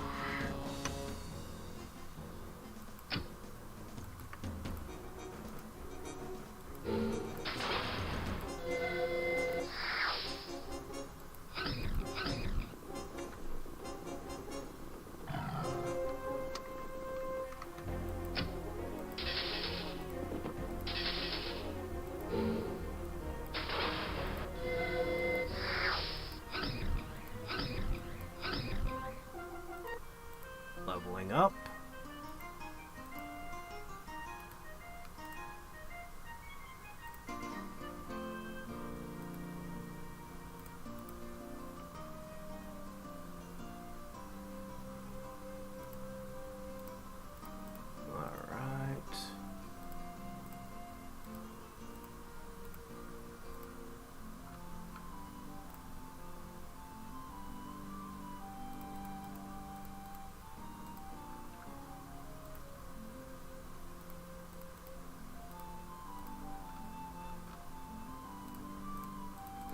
A: Leveling up.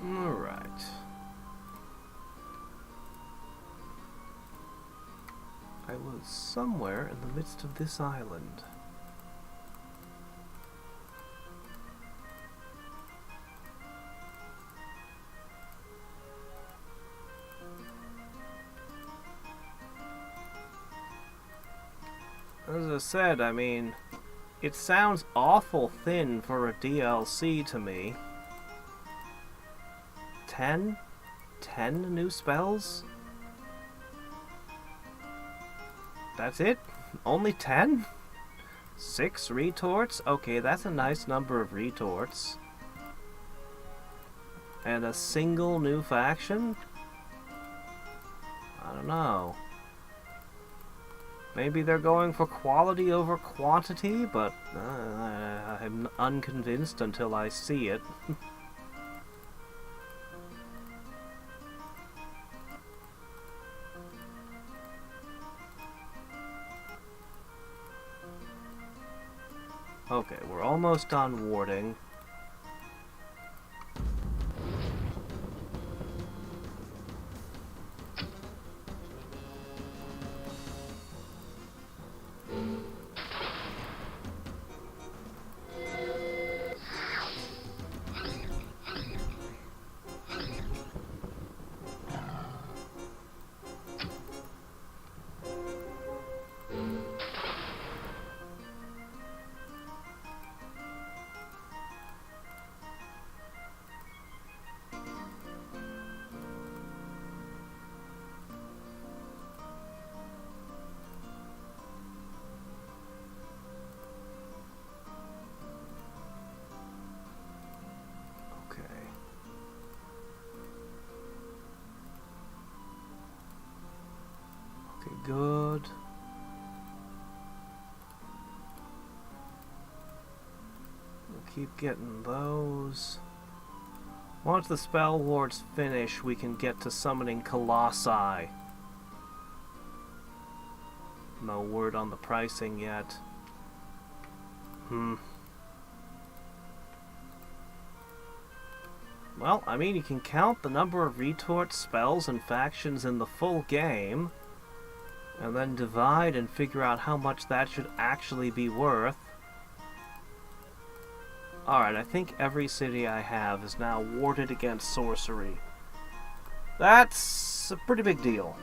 A: Alright. I was somewhere in the midst of this island. As I said, I mean, it sounds awful thin for a DLC to me. 10 new spells? That's it? Only 10? 6 retorts? Okay, that's a nice number of retorts. And a single new faction? I don't know. Maybe they're going for quality over quantity, but I'm unconvinced until I see it. Okay, we're almost done warding. Good. We'll keep getting those. Once the spell wards finish, we can get to summoning Colossi. No word on the pricing yet. Well, I mean, you can count the number of retorts, spells, and factions in the full game, and then divide and figure out how much that should actually be worth. Alright, I think every city I have is now warded against sorcery. That's a pretty big deal.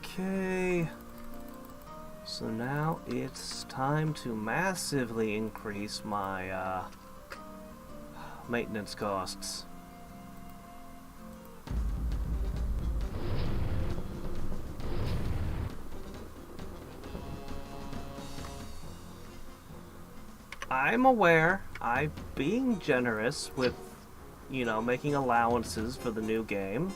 A: Okay. So now it's time to massively increase my maintenance costs. I'm aware. I'm being generous with, you know, making allowances for the new game.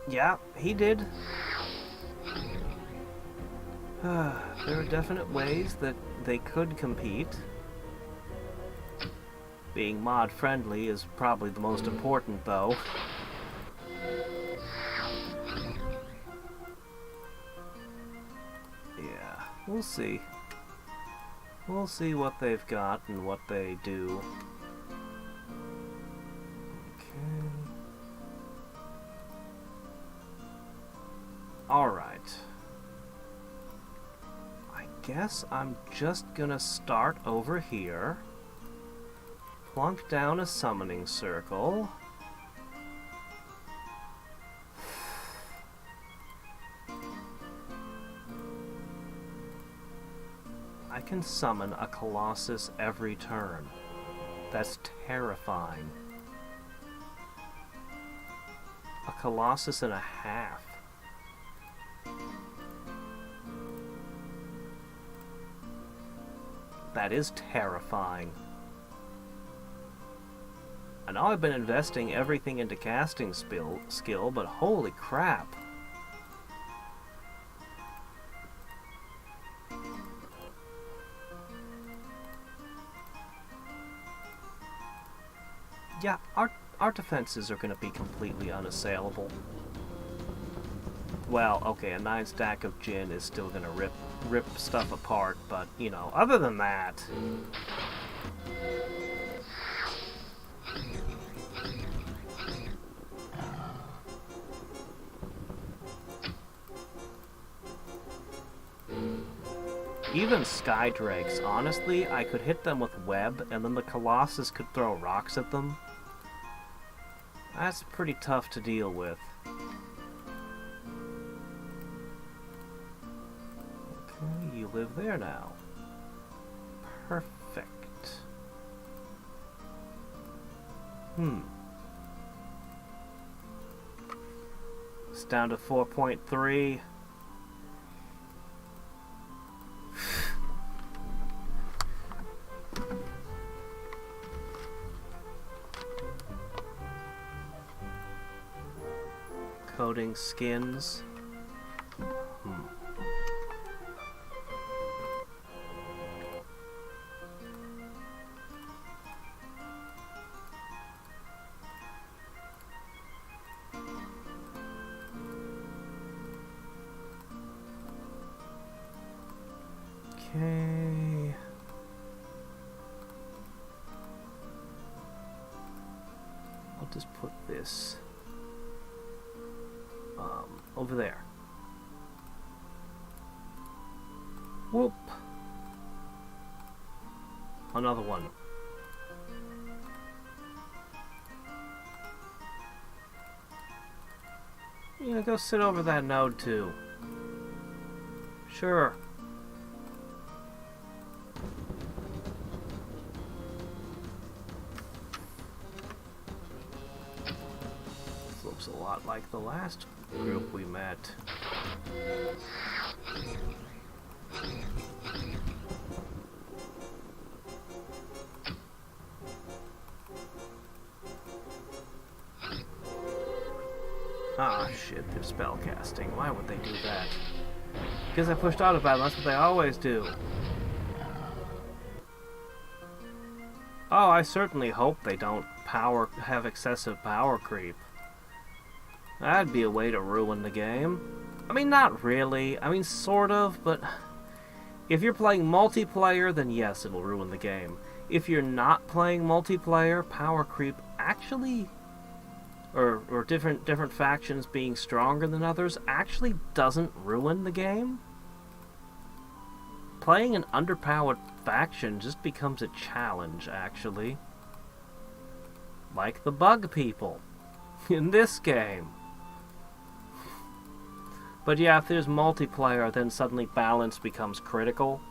A: Yeah, he did. There are definite ways that they could compete. Being mod-friendly is probably the most important, though. Yeah, we'll see. We'll see what they've got and what they do. Okay. Alright. I guess I'm just gonna start over here. Plunk down a summoning circle. I can summon a Colossus every turn. That's terrifying. A Colossus and a half. That is terrifying. I know I've been investing everything into casting skill, but holy crap. Yeah, our defenses are going to be completely unassailable. Well, okay, a 9 stack of Jin is still going to rip stuff apart, but, you know, other than that... Even Hadriex, honestly, I could hit them with web, and then the Colossus could throw rocks at them. That's pretty tough to deal with. Okay, you live there now. Perfect. It's down to 4.3. Coding skins. Okay. I'll just put this over there. Whoop. Another one. Yeah, go sit over that node too. Sure. This looks a lot like the last group we met. Ah, shit, they're spellcasting. Why would they do that? Because I pushed auto battle, that's what they always do. Oh, I certainly hope they don't have excessive power creep. That'd be a way to ruin the game. I mean, not really. I mean, sort of, but... If you're playing multiplayer, then yes, it'll ruin the game. If you're not playing multiplayer, power creep actually... Or different factions being stronger than others actually doesn't ruin the game. Playing an underpowered faction just becomes a challenge, actually. Like the bug people in this game. But yeah, if there's multiplayer, then suddenly balance becomes critical.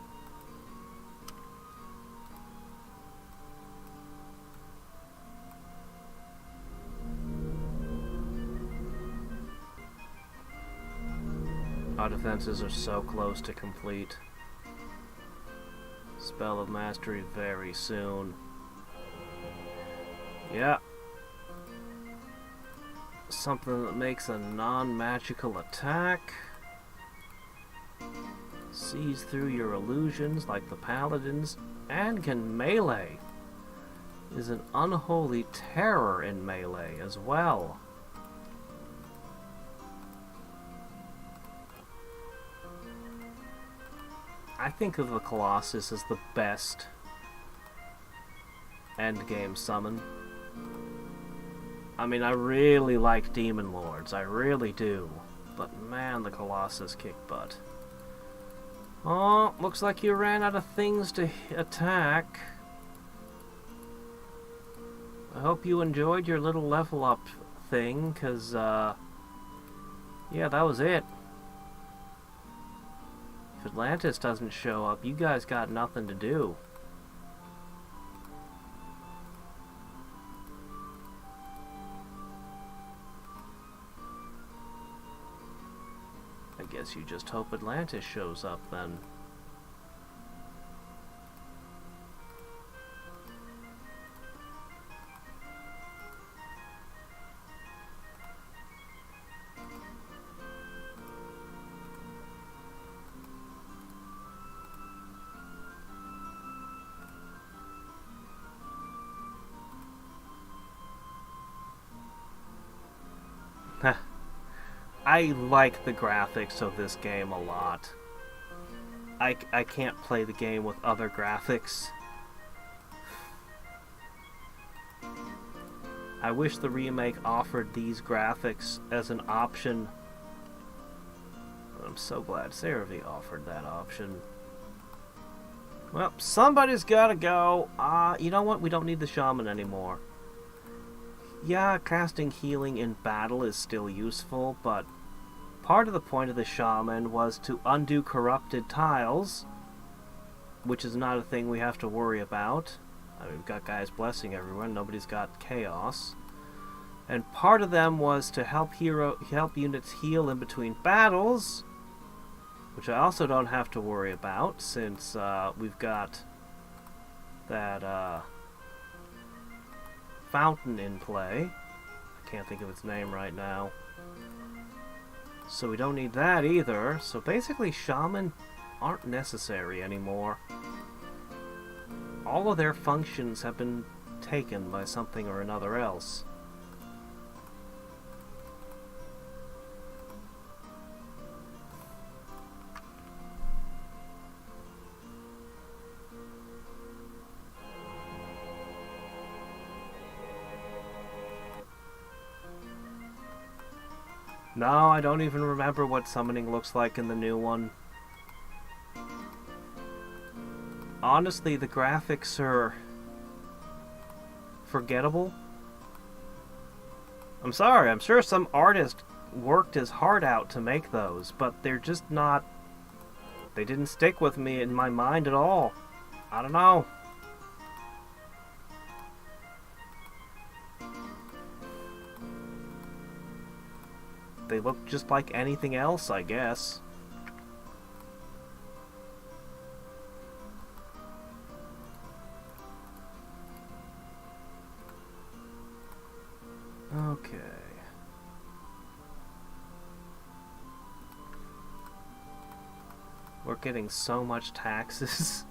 A: Our defenses are so close to complete. Spell of Mastery very soon. Yeah. Something that makes a non-magical attack. Sees through your illusions like the paladins, and can melee. Is an unholy terror in melee as well. I think of the Colossus as the best endgame summon. I mean, I really like Demon Lords, I really do. But man, the Colossus kicked butt. Oh, looks like you ran out of things to attack. I hope you enjoyed your little level up thing, cause, yeah, that was it. If Atlantis doesn't show up, you guys got nothing to do. I guess you just hope Atlantis shows up then. I like the graphics of this game a lot. I can't play the game with other graphics. I wish the remake offered these graphics as an option. I'm so glad CeraVe offered that option. Well, somebody's gotta go. You know what? We don't need the shaman anymore. Yeah, casting healing in battle is still useful, but part of the point of the shaman was to undo corrupted tiles, which is not a thing we have to worry about. I mean, we've got guys blessing everyone, nobody's got chaos. And part of them was to help units heal in between battles, which I also don't have to worry about, since we've got that fountain in play. I can't think of its name right now. So we don't need that either. So basically, shaman aren't necessary anymore. All of their functions have been taken by something or another else. No, I don't even remember what summoning looks like in the new one. Honestly, the graphics are forgettable. I'm sorry, I'm sure some artist worked his heart out to make those, but they're just not... They didn't stick with me in my mind at all. I don't know. They look just like anything else, I guess. Okay. We're getting so much taxes.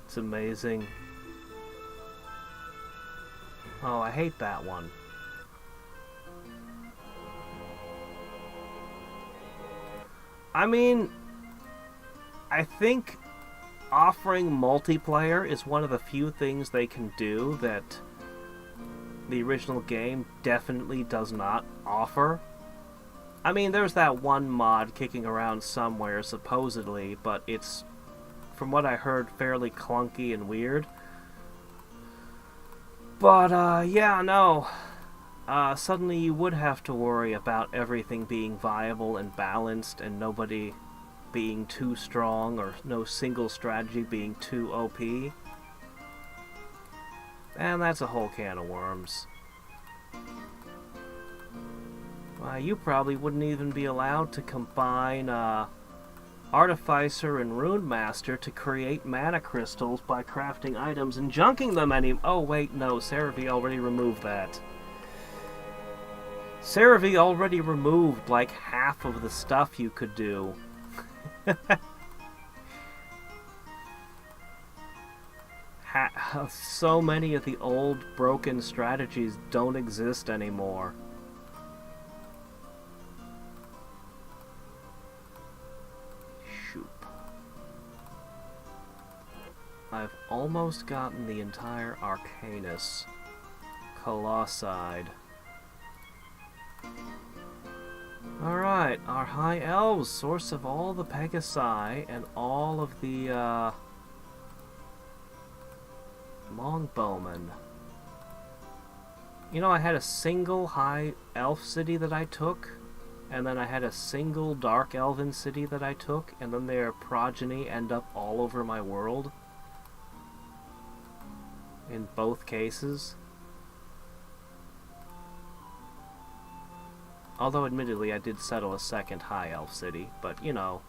A: It's amazing. Oh, I hate that one. I mean, I think offering multiplayer is one of the few things they can do that the original game definitely does not offer. I mean, there's that one mod kicking around somewhere, supposedly, but it's, from what I heard, fairly clunky and weird. But, yeah, no. Suddenly you would have to worry about everything being viable and balanced and nobody being too strong or no single strategy being too OP. And that's a whole can of worms. You probably wouldn't even be allowed to combine Artificer and Rune Master to create mana crystals by crafting items and junking them Oh wait, no, CeraVe already removed that. CeraVe already removed like half of the stuff you could do. So many of the old broken strategies don't exist anymore. Shoop. I've almost gotten the entire Arcanus Colosside. Alright, our High Elves, source of all the Pegasi and all of the, Longbowmen. You know, I had a single High Elf city that I took, and then I had a single Dark Elven city that I took, and then their progeny end up all over my world. In both cases. Although, admittedly, I did settle a second High Elf city, but, you know.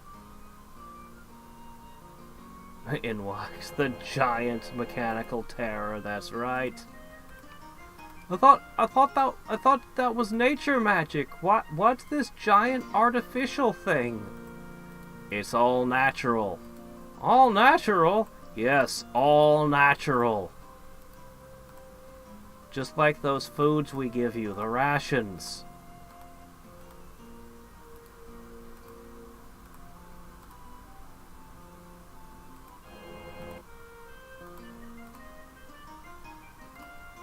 A: In walks the giant mechanical terror, that's right. I thought that was nature magic. What's this giant artificial thing? It's all natural. All natural? Yes, all natural. Just like those foods we give you, the rations.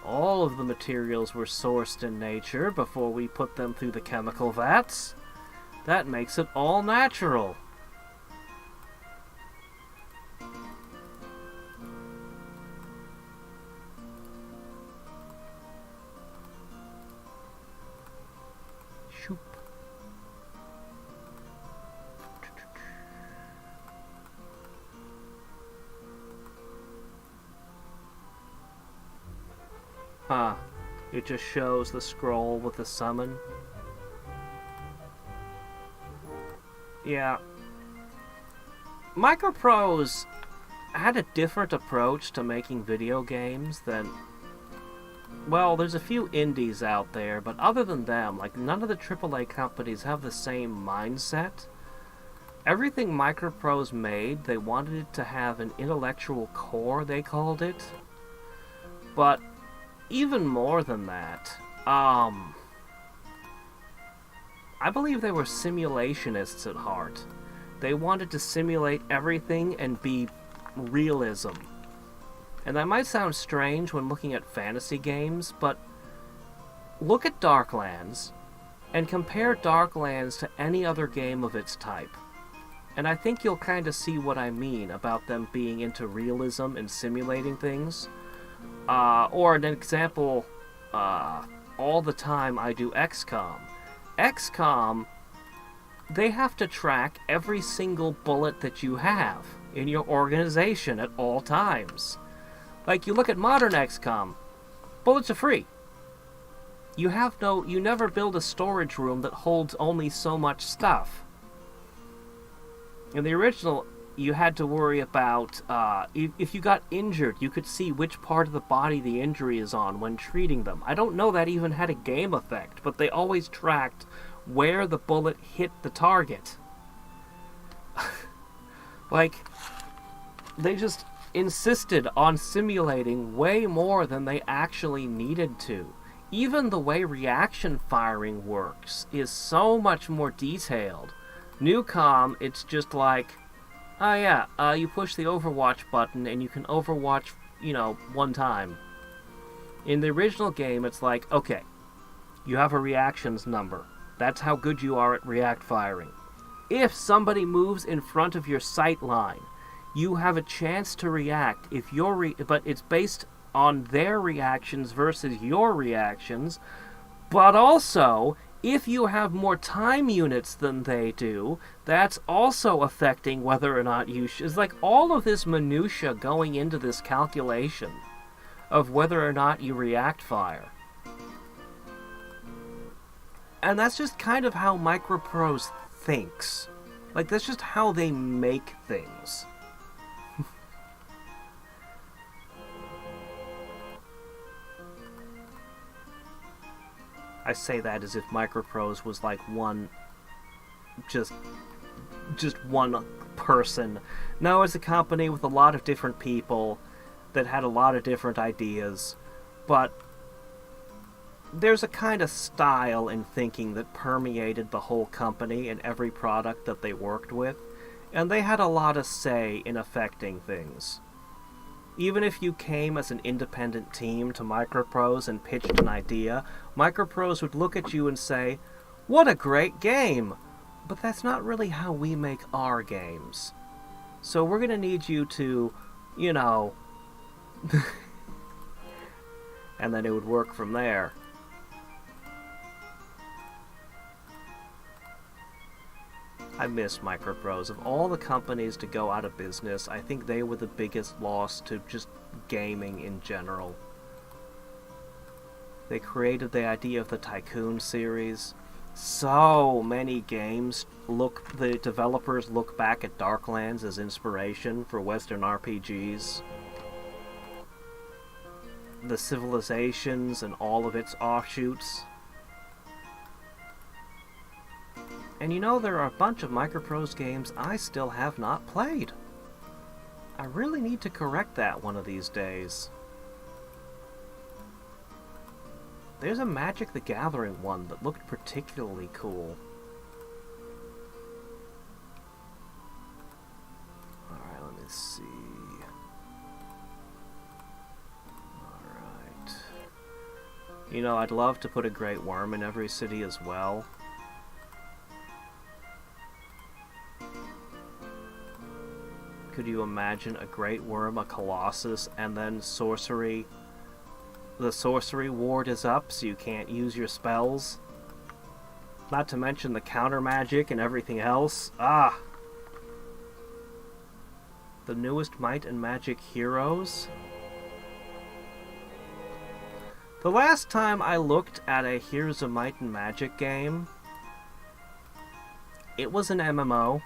A: All of the materials were sourced in nature before we put them through the chemical vats. That makes it all natural. Shoop. Huh. It just shows the scroll with the summon. Yeah. Microprose had a different approach to making video games than... Well, there's a few indies out there, but other than them, like, none of the AAA companies have the same mindset. Everything Microprose made, they wanted it to have an intellectual core, they called it. But even more than that, I believe they were simulationists at heart. They wanted to simulate everything and be realism. And that might sound strange when looking at fantasy games, but look at Darklands and compare Darklands to any other game of its type. And I think you'll kind of see what I mean about them being into realism and simulating things. Or an example, all the time I do XCOM. XCOM, they have to track every single bullet that you have in your organization at all times. Like, you look at modern XCOM, bullets are free. You never build a storage room that holds only so much stuff. In the original, you had to worry about, if you got injured, you could see which part of the body the injury is on when treating them. I don't know that even had a game effect, but they always tracked where the bullet hit the target. Like, they just insisted on simulating way more than they actually needed to. Even the way reaction firing works is so much more detailed. Newcom, it's just like, oh yeah, you push the Overwatch button and you can Overwatch, one time. In the original game, it's like, okay, you have a reactions number. That's how good you are at react firing. If somebody moves in front of your sight line, you have a chance to react. But it's based on their reactions versus your reactions. But also, if you have more time units than they do, that's also affecting whether or not you should. It's like all of this minutia going into this calculation of whether or not you react fire. And that's just kind of how Microprose thinks. Like, that's just how they make things. I say that as if Microprose was like one... just one person. No, it's a company with a lot of different people that had a lot of different ideas, but there's a kind of style in thinking that permeated the whole company and every product that they worked with, and they had a lot of say in affecting things. Even if you came as an independent team to Microprose and pitched an idea, Microprose would look at you and say, "What a great game! But that's not really how we make our games. So we're gonna need you to, you know..." And then it would work from there. I miss Microprose. Of all the companies to go out of business, I think they were the biggest loss to just gaming in general. They created the idea of the Tycoon series. So many games the developers look back at Darklands as inspiration for Western RPGs. The Civilizations and all of its offshoots. And you know, there are a bunch of Microprose games I still have not played. I really need to correct that one of these days. There's a Magic the Gathering one that looked particularly cool. Alright, let me see. Alright. You know, I'd love to put a Great Worm in every city as well. Could you imagine a Great Worm, a Colossus, and then sorcery? The sorcery ward is up, so you can't use your spells. Not to mention the counter magic and everything else. Ah! The newest Might and Magic heroes. The last time I looked at a Heroes of Might and Magic game, it was an MMO.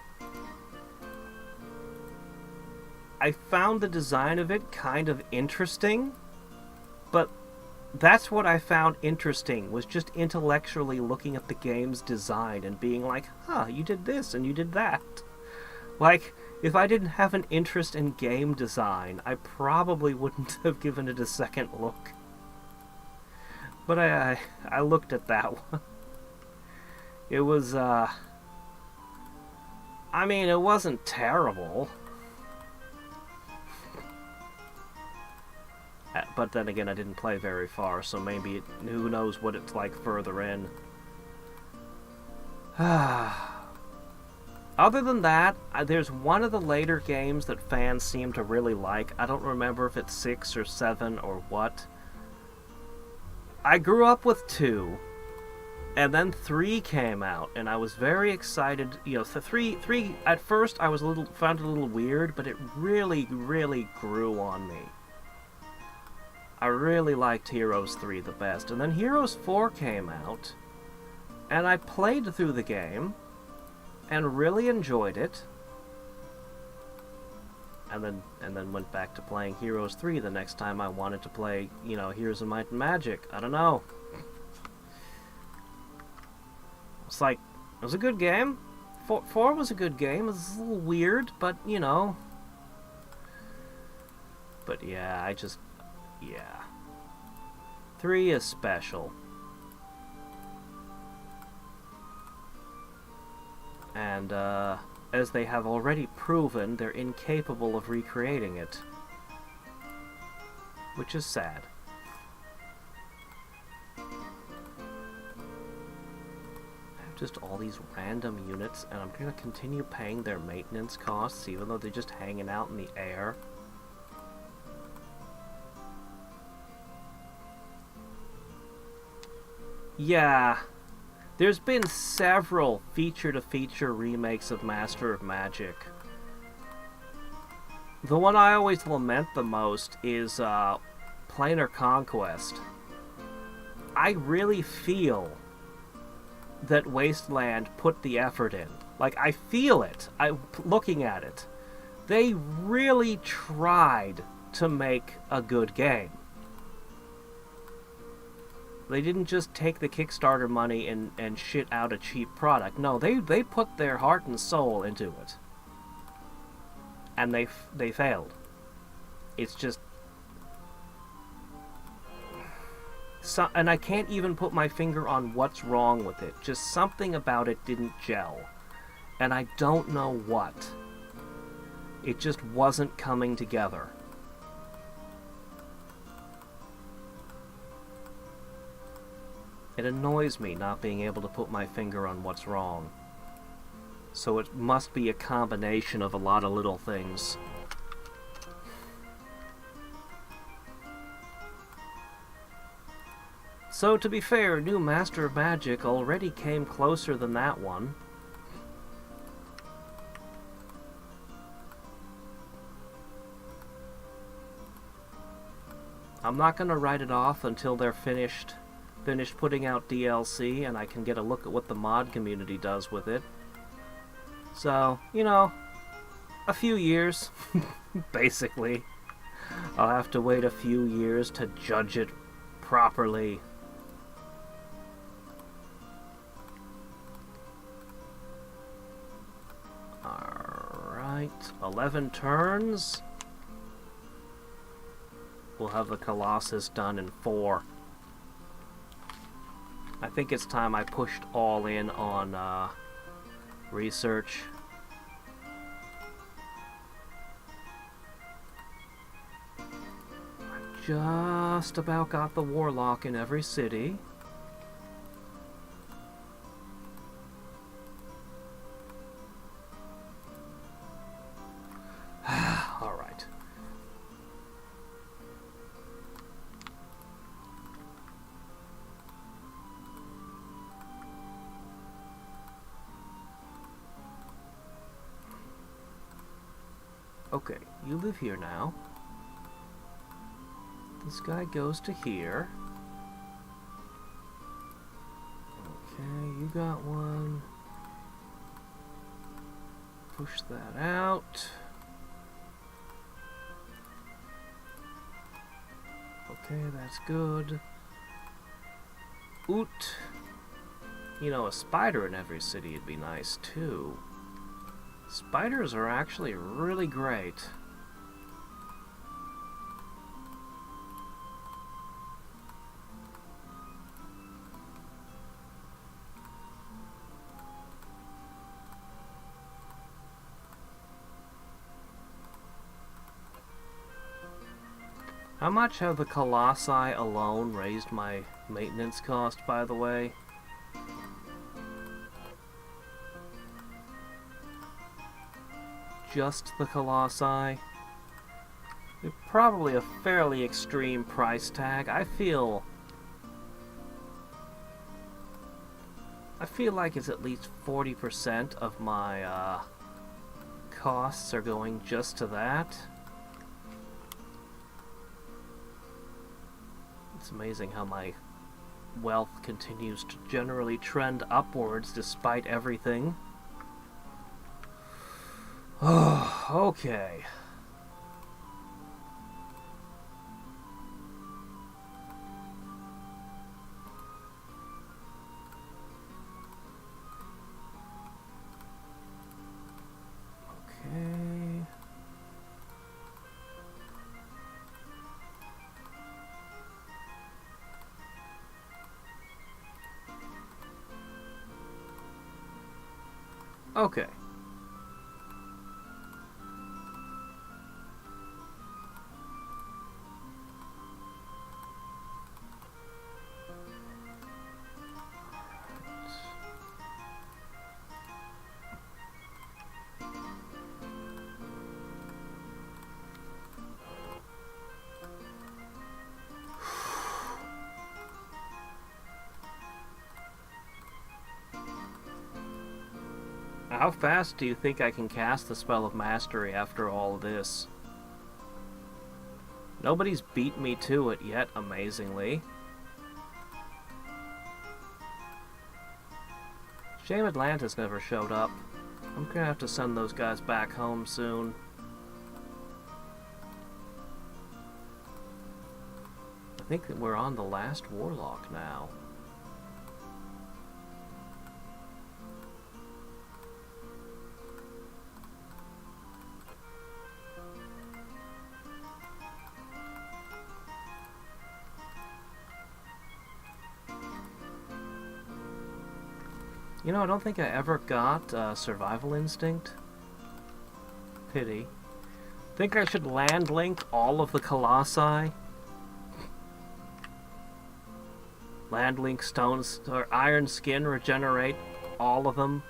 A: I found the design of it kind of interesting, but that's what I found interesting, was just intellectually looking at the game's design and being like, huh, you did this and you did that. Like, if I didn't have an interest in game design, I probably wouldn't have given it a second look. But I looked at that one. It was, I mean, it wasn't terrible. But then again, I didn't play very far, so maybe who knows what it's like further in. Other than that, there's one of the later games that fans seem to really like. I don't remember if it's 6 or 7 or what. I grew up with 2, and then 3 came out, and I was very excited. You know, the 3 at first I was found it a little weird, but it really, really grew on me. I really liked Heroes 3 the best. And then Heroes 4 came out, and I played through the game, and really enjoyed it. And then went back to playing Heroes 3 the next time I wanted to play, you know, Heroes of Might and Magic. I don't know. It's like, it was a good game. 4 was a good game. It was a little weird, but, you know. But yeah, yeah. 3 is special. And, as they have already proven, they're incapable of recreating it. Which is sad. I have just all these random units, and I'm gonna continue paying their maintenance costs, even though they're just hanging out in the air. Yeah, there's been several feature-to-feature remakes of Master of Magic. The one I always lament the most is Planar Conquest. I really feel that Wasteland put the effort in. Like, I feel it. Looking at it. They really tried to make a good game. They didn't just take the Kickstarter money and shit out a cheap product. No, they put their heart and soul into it. And they failed. It's just... and I can't even put my finger on what's wrong with it. Just something about it didn't gel. And I don't know what. It just wasn't coming together. It annoys me not being able to put my finger on what's wrong. So it must be a combination of a lot of little things. So to be fair, new Master of Magic already came closer than that one. I'm not going to write it off until they're finished putting out DLC and I can get a look at what the mod community does with it. So, you know, a few years, basically. I'll have to wait a few years to judge it properly. Alright, 11 turns. We'll have the Colossus done in 4. I think it's time I pushed all in on research. I just about got the Warlock in every city. Alright. Okay, you live here now. This guy goes to here. Okay, you got one. Push that out. Okay, that's good. Oot. You know, a spider in every city would be nice, too. Spiders are actually really great. How much have the Colossi alone raised my maintenance cost, by the way? Just the Colossi? Probably a fairly extreme price tag. I feel like it's at least 40% of my costs are going just to that. It's amazing how my wealth continues to generally trend upwards despite everything. Oh, okay. Okay. Okay. How fast do you think I can cast the Spell of Mastery after all of this? Nobody's beat me to it yet, amazingly. Shame Atlantis never showed up. I'm gonna have to send those guys back home soon. I think that we're on the last warlock now. You know, I don't think I ever got Survival Instinct. Pity. Think I should land link all of the Colossi? Land link stones or iron skin, regenerate all of them.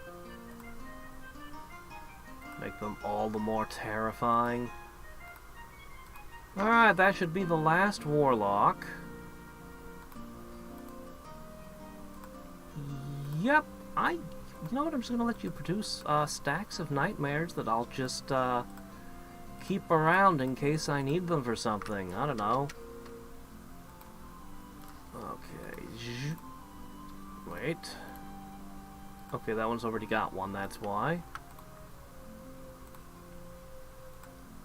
A: Make them all the more terrifying. Alright, that should be the last warlock. Yep. You know what, I'm just gonna let you produce stacks of nightmares that I'll just keep around in case I need them for something. I don't know. Okay. Wait. Okay, that one's already got one, that's why.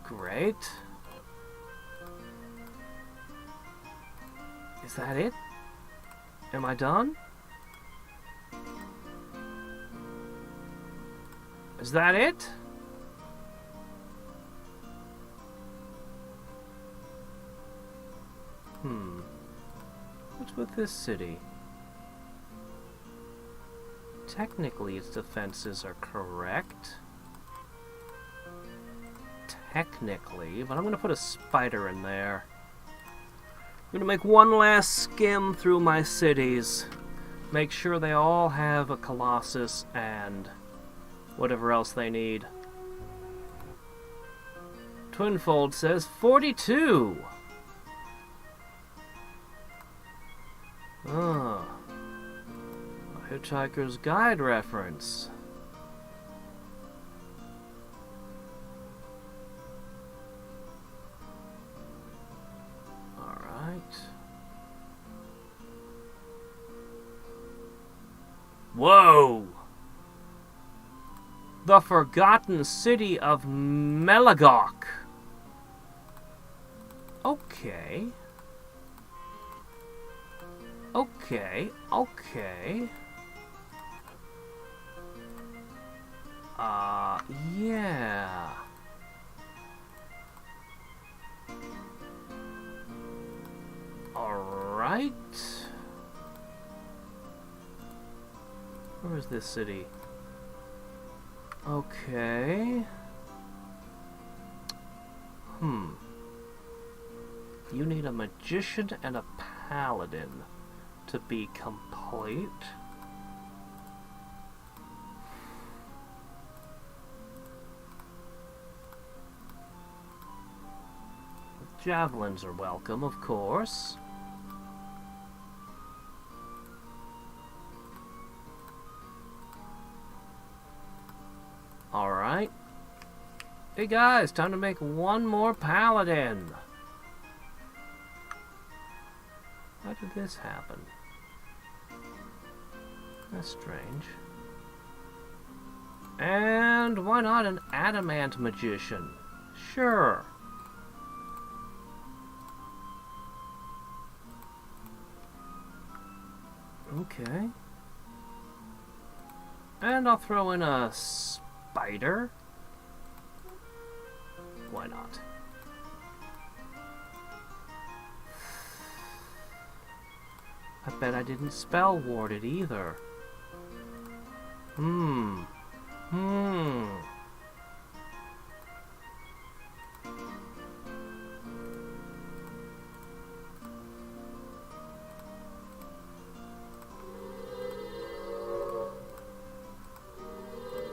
A: Great. Is that it? Am I done? Is that it? What's with this city? Technically, its defenses are correct. Technically, but I'm gonna put a spider in there. I'm gonna make one last skim through my cities. Make sure they all have a Colossus and whatever else they need. Twinfold says 42! Ah. A Hitchhiker's Guide reference. Alright. Whoa! The Forgotten City of Melagok. Okay. Okay. Yeah. Alright. Where is this city? Okay. You need a magician and a paladin to be complete. Javelins are welcome, of course. Alright. Hey guys, time to make one more paladin. How did this happen? That's strange. And why not an adamant magician? Sure. Okay. And I'll throw in a spider. Why not? I bet I didn't spell ward it either.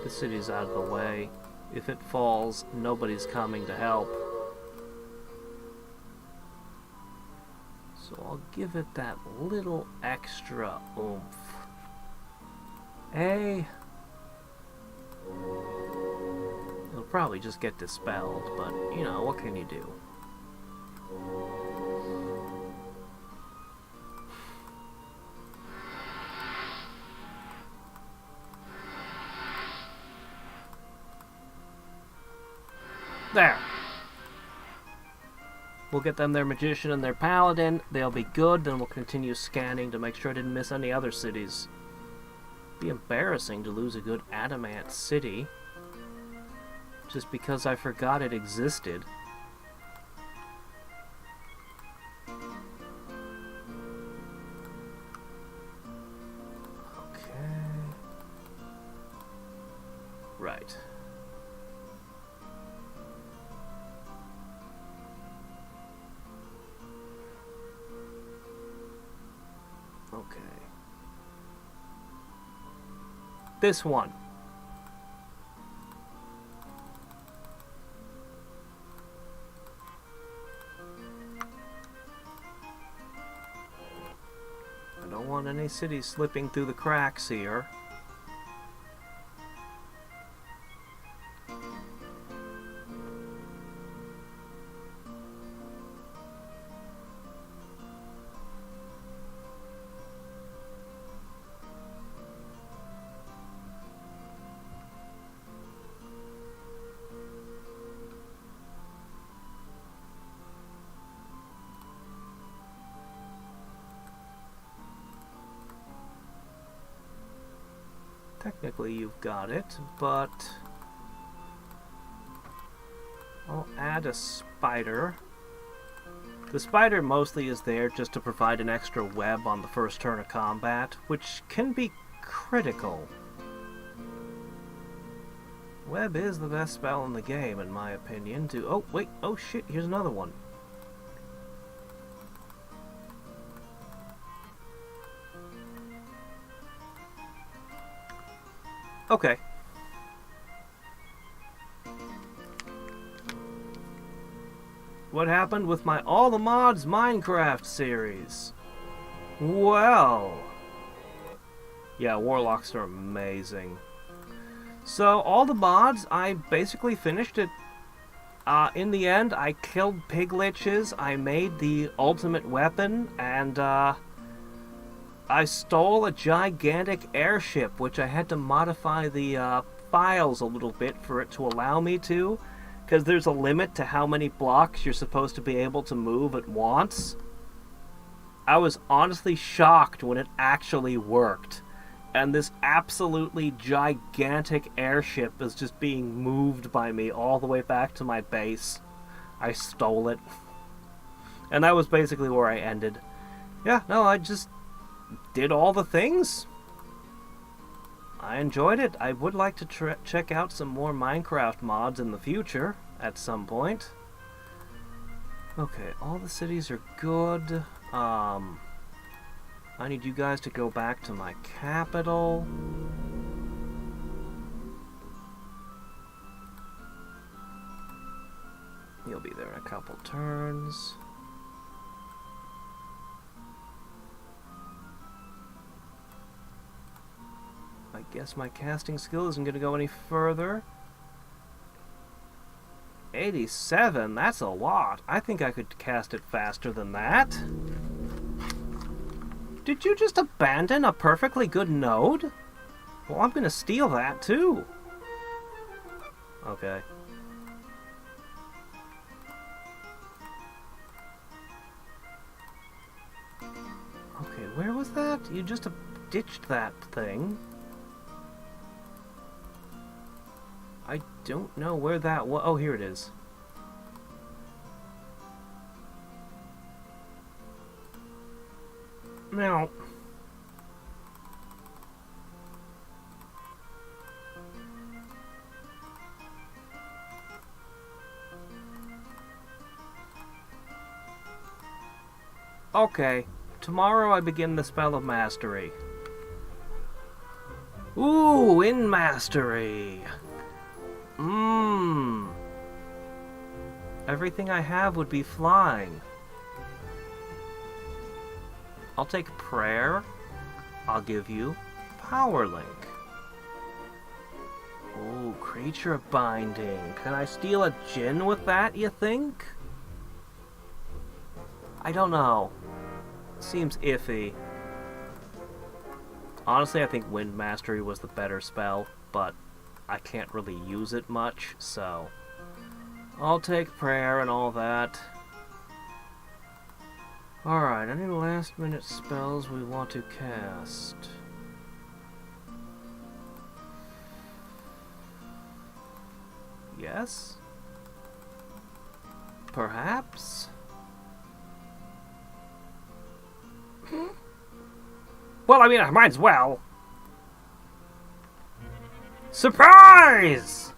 A: The city's out of the way. If it falls, nobody's coming to help. So I'll give it that little extra oomph. Hey. It'll probably just get dispelled, but, you know, what can you do? There. We'll get them their magician and their paladin. They'll be good. Then we'll continue scanning to make sure I didn't miss any other cities. It'd be embarrassing to lose a good adamant city just because I forgot it existed. Okay. Right. Okay. This one. I don't want any cities slipping through the cracks here. Technically you've got it, but I'll add a spider. The spider mostly is there just to provide an extra web on the first turn of combat, which can be critical. Web is the best spell in the game, in my opinion, to... Oh, wait, oh shit, here's another one. Okay. What happened with my All the Mods Minecraft series? Well... Yeah, warlocks are amazing. So, all the mods, I basically finished it. In the end, I killed pig liches, I made the ultimate weapon, and, I stole a gigantic airship, which I had to modify the files a little bit for it to allow me to, because there's a limit to how many blocks you're supposed to be able to move at once. I was honestly shocked when it actually worked, and this absolutely gigantic airship is just being moved by me all the way back to my base. I stole it. And that was basically where I ended. Yeah, no, I just did all the things. I enjoyed it. I would like to check out some more Minecraft mods in the future at some point. Okay, all the cities are good. I need you guys to go back to my capital. You'll be there in a couple turns. I guess my casting skill isn't going to go any further. 87? That's a lot. I think I could cast it faster than that. Did you just abandon a perfectly good node? Well, I'm going to steal that too. Okay. Okay, where was that? You just ditched that thing. I don't know where that was. Oh, here it is. Now, okay, tomorrow I begin the spell of mastery. Ooh, in mastery. Everything I have would be flying. I'll take prayer. I'll give you power link. Ooh, creature binding. Can I steal a djinn with that, you think? I don't know. Seems iffy. Honestly, I think Wind Mastery was the better spell, but I can't really use it much, so... I'll take prayer and all that. Alright, any last minute spells we want to cast? Yes? Perhaps? Well, I mean, I might as well. Surprise!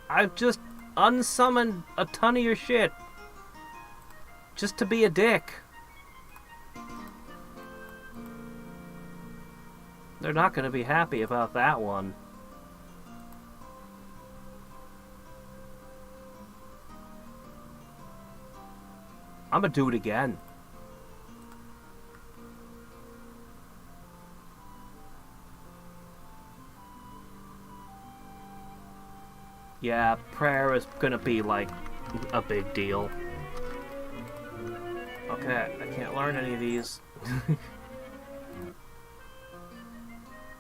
A: I've just unsummoned a ton of your shit. Just to be a dick. They're not going to be happy about that one. I'm going to do it again. Yeah, prayer is going to be, like, a big deal. Okay, I can't learn any of these.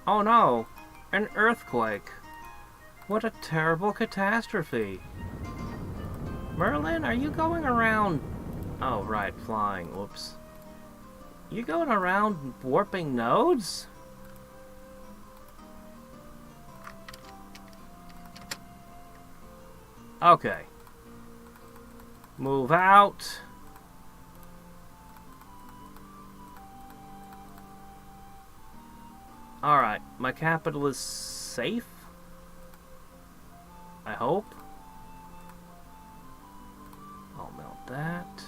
A: Oh no! An earthquake! What a terrible catastrophe! Merlin, are you going around... Oh, right, flying. Whoops. You going around warping nodes? Okay. Move out. Alright, my capital is safe? I hope. I'll melt that.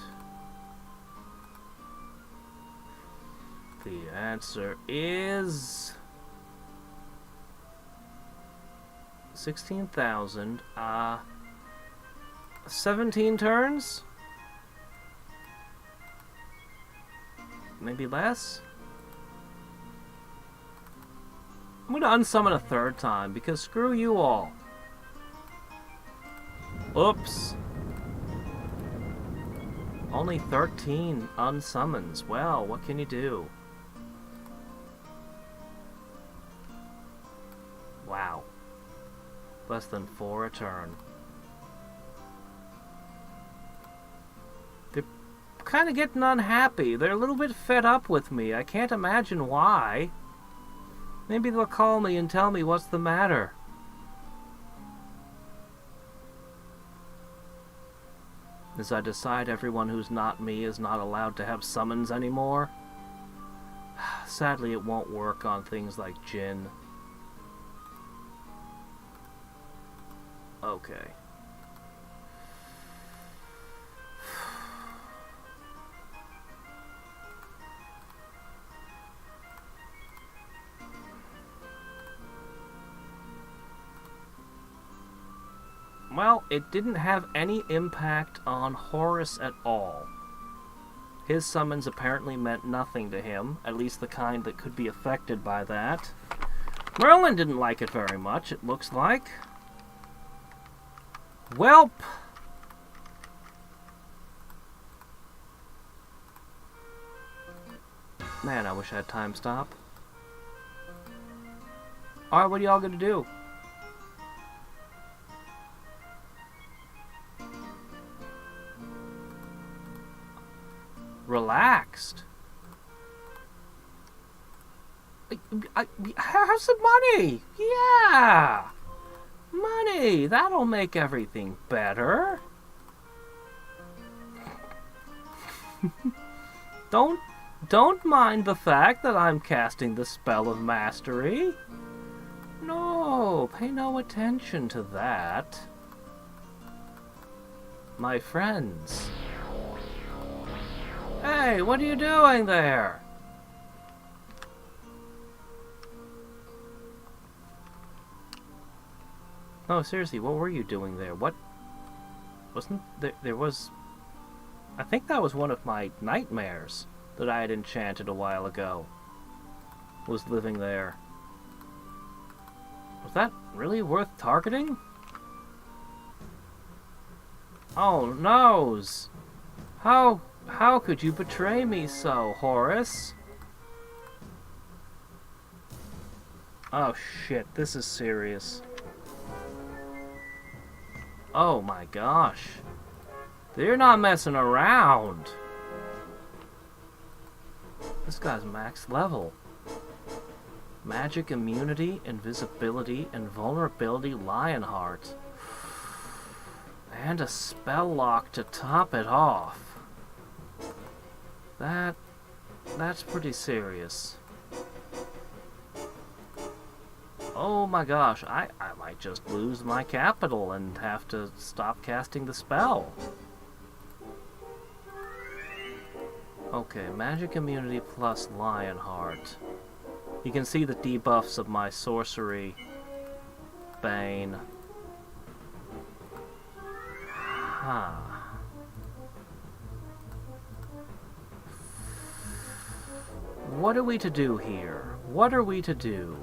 A: The answer is... 16,000. 17 turns? Maybe less? I'm gonna unsummon a third time, because screw you all. Oops. Only 13 unsummons. Well, what can you do? Wow. Less than 4 a turn. They're kind of getting unhappy. They're a little bit fed up with me. I can't imagine why. Maybe they'll call me and tell me what's the matter. As I decide everyone who's not me is not allowed to have summons anymore. Sadly, it won't work on things like Jinn. Okay. Well, it didn't have any impact on Horus at all. His summons apparently meant nothing to him, at least the kind that could be affected by that. Merlin didn't like it very much, it looks like. Welp! Man, I wish I had time stop. Alright, what are y'all gonna do? Relaxed. Have some money. Yeah, money. That'll make everything better. Don't mind the fact that I'm casting the spell of mastery. No, pay no attention to that. My friends. Hey, what are you doing there? No, seriously, what were you doing there? What? Wasn't there was... I think that was one of my nightmares that I had enchanted a while ago. Was living there. Was that really worth targeting? Oh, noes! How could you betray me so, Horus? Oh shit, this is serious. Oh my gosh. They're not messing around. This guy's max level. Magic immunity, invisibility, invulnerability, Lionheart. And a spell lock to top it off. That's pretty serious. Oh my gosh, I might just lose my capital and have to stop casting the spell. Okay, magic immunity plus Lionheart. You can see the debuffs of my sorcery, Bane. Huh. What are we to do here? What are we to do?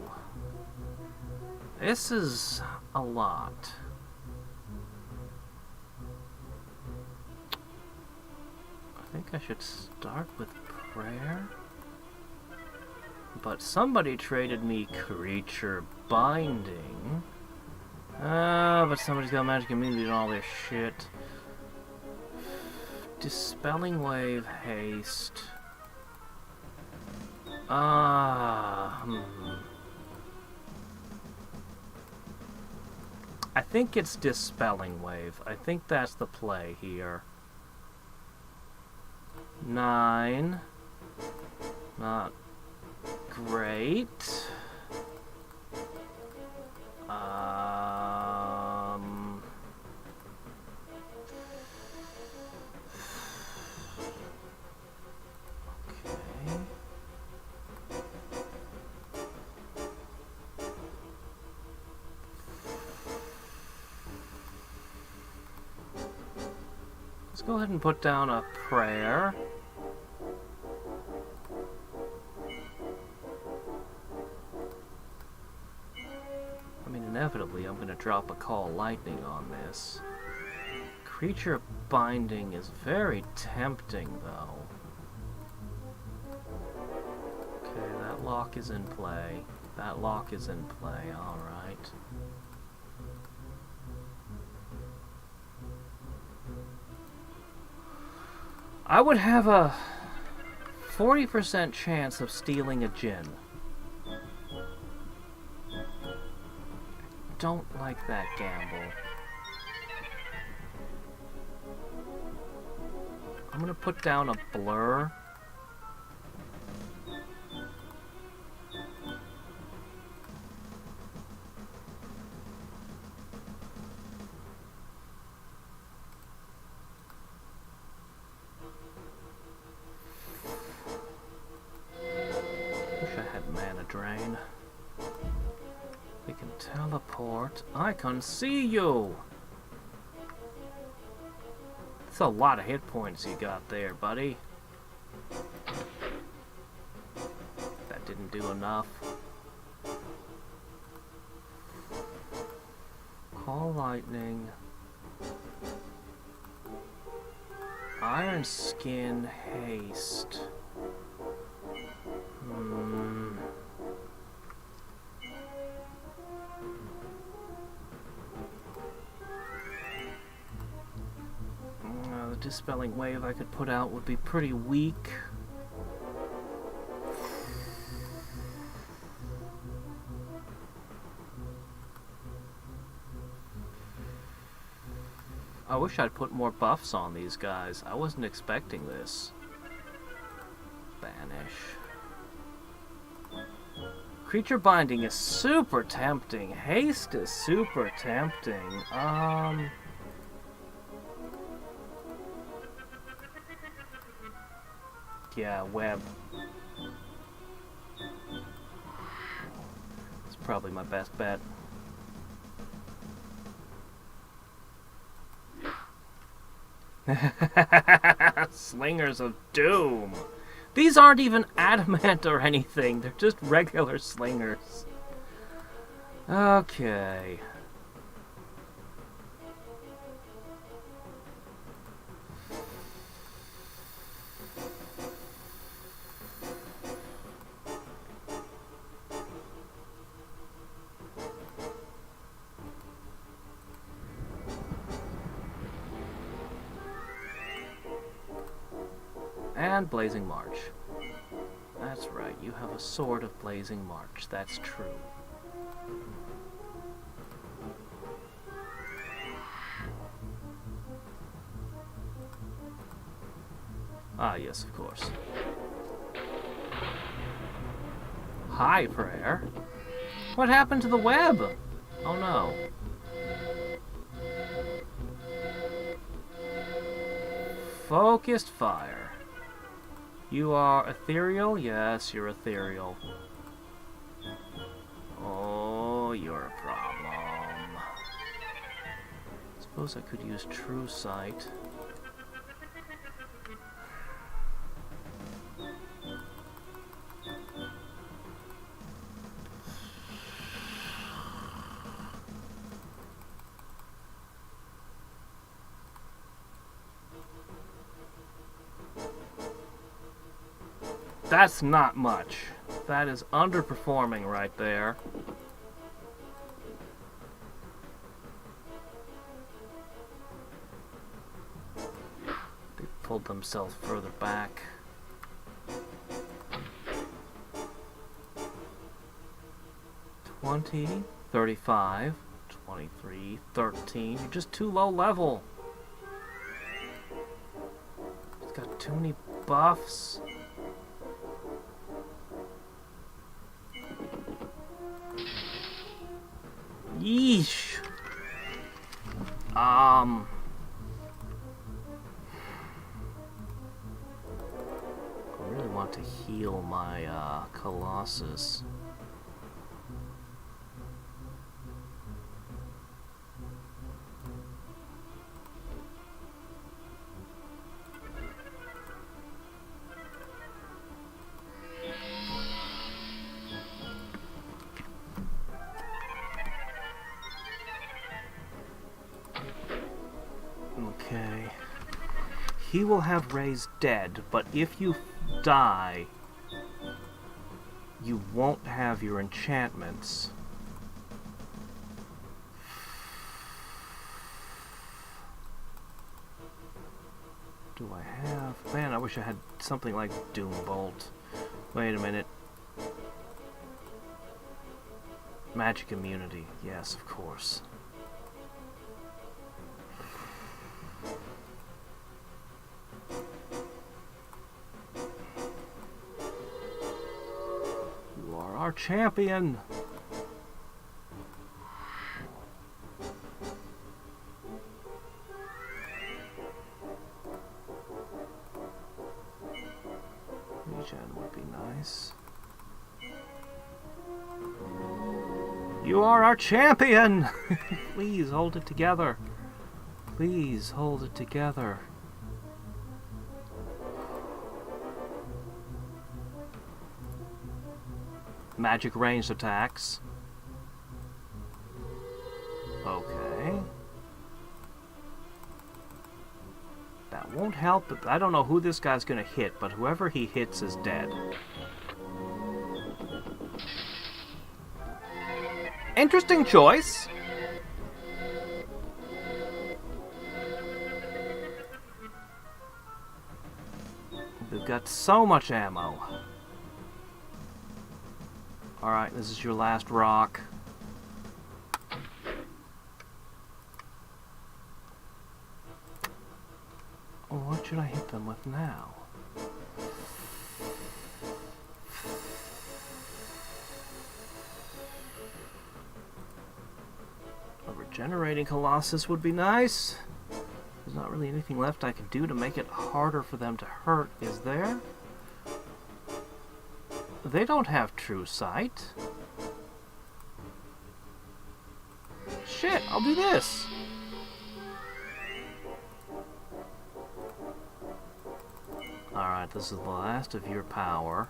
A: This is a lot. I think I should start with prayer. But somebody traded me creature binding. But somebody's got magic immunity and all this shit. Dispelling wave, haste. I think it's Dispelling Wave. I think that's the play here. 9. Not great. Okay. Let's go ahead and put down a prayer. I mean, inevitably, I'm going to drop a Call Lightning on this. Creature binding is very tempting, though. Okay, that lock is in play. That lock is in play, alright. I would have a 40% chance of stealing a Djinn. Don't like that gamble. I'm gonna put down a blur. Wish I had mana drain. We can teleport. I can see you! That's a lot of hit points you got there, buddy. That didn't do enough. Call Lightning. Iron Skin, Haste. The Dispelling Wave I could put out would be pretty weak. I wish I'd put more buffs on these guys. I wasn't expecting this. Banish. Creature Binding is super tempting. Haste is super tempting. Yeah, Web. It's probably my best bet. Slingers of Doom. These aren't even adamant or anything. They're just regular slingers. Okay. And Blazing March. That's right, you have a sword of Blazing March. That's true. Ah, yes, of course. Hi, prayer. What happened to the web? Oh no. Focused fire. You are ethereal? Yes, you're ethereal. Oh, you're a problem. Suppose I could use True Sight. That's not much. That is underperforming right there. They pulled themselves further back. $20, $35, $23, $13. You're just too low level. It's got too many buffs. Yeesh. I really want to heal my Colossus. Okay. He will have raised dead, but if you die, you won't have your enchantments. Do I have... Man, I wish I had something like Doombolt. Wait a minute. Magic immunity. Yes, of course. You are our champion! Regen would be nice. You are our champion! Please hold it together. Please hold it together. Magic ranged attacks. Okay. That won't help, but I don't know who this guy's gonna hit, but whoever he hits is dead. Interesting choice. They've got so much ammo. Alright, this is your last rock. Oh, what should I hit them with now? A regenerating Colossus would be nice. There's not really anything left I can do to make it harder for them to hurt, is there? They don't have True Sight. Shit, I'll do this. Alright, this is the last of your power.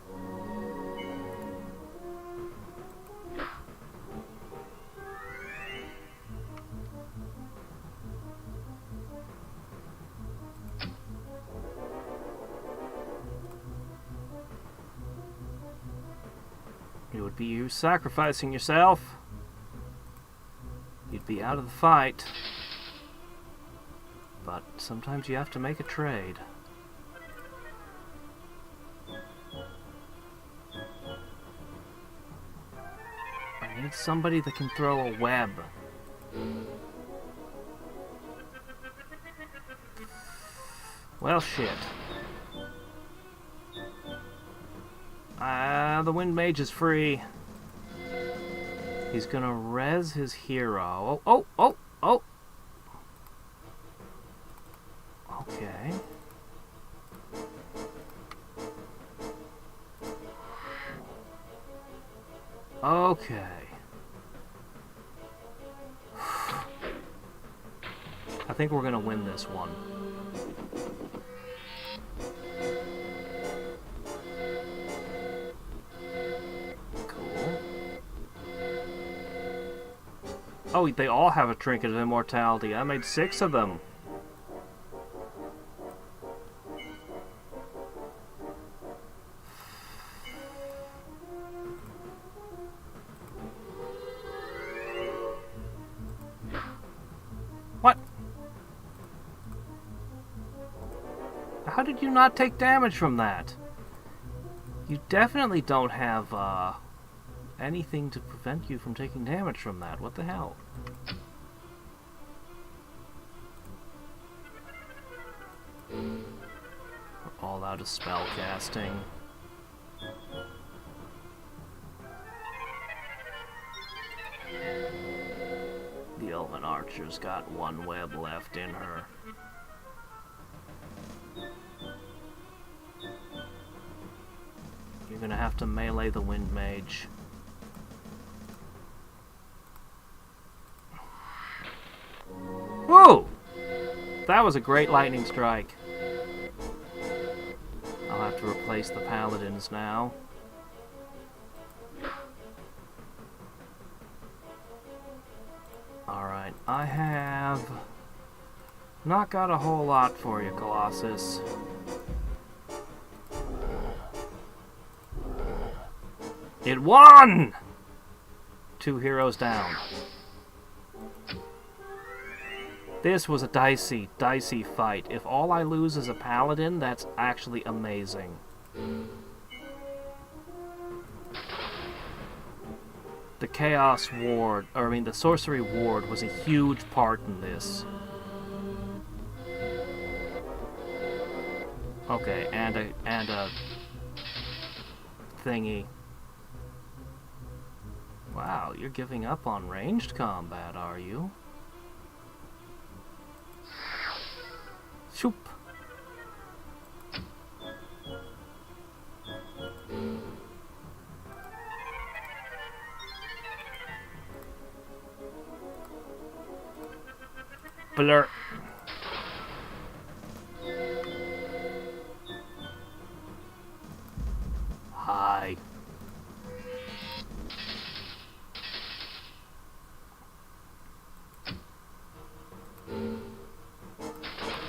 A: It would be you sacrificing yourself. You'd be out of the fight. But sometimes you have to make a trade. needed somebody that can throw a web. Well, shit. The Wind Mage is free. He's gonna res his hero. Oh, oh, oh, oh! Okay. Okay. I think we're gonna win this one. Cool. Oh, they all have a Trinket of Immortality. I made 6 of them. What? How did you not take damage from that? You definitely don't have, anything to prevent you from taking damage from that. What the hell? We're all out of spell casting. The Elven Archer's got 1 web left in her. You're gonna have to melee the Wind Mage. Whoa! That was a great lightning strike. I'll have to replace the paladins now. Alright, I have not got a whole lot for you, Colossus. It won! 2 heroes down. This was a dicey fight. If all I lose is a paladin, that's actually amazing. The Chaos Ward, or I mean the Sorcery Ward, was a huge part in this. Okay, and a thingy. Wow, you're giving up on ranged combat, are you? Shoop. Blur. Hi.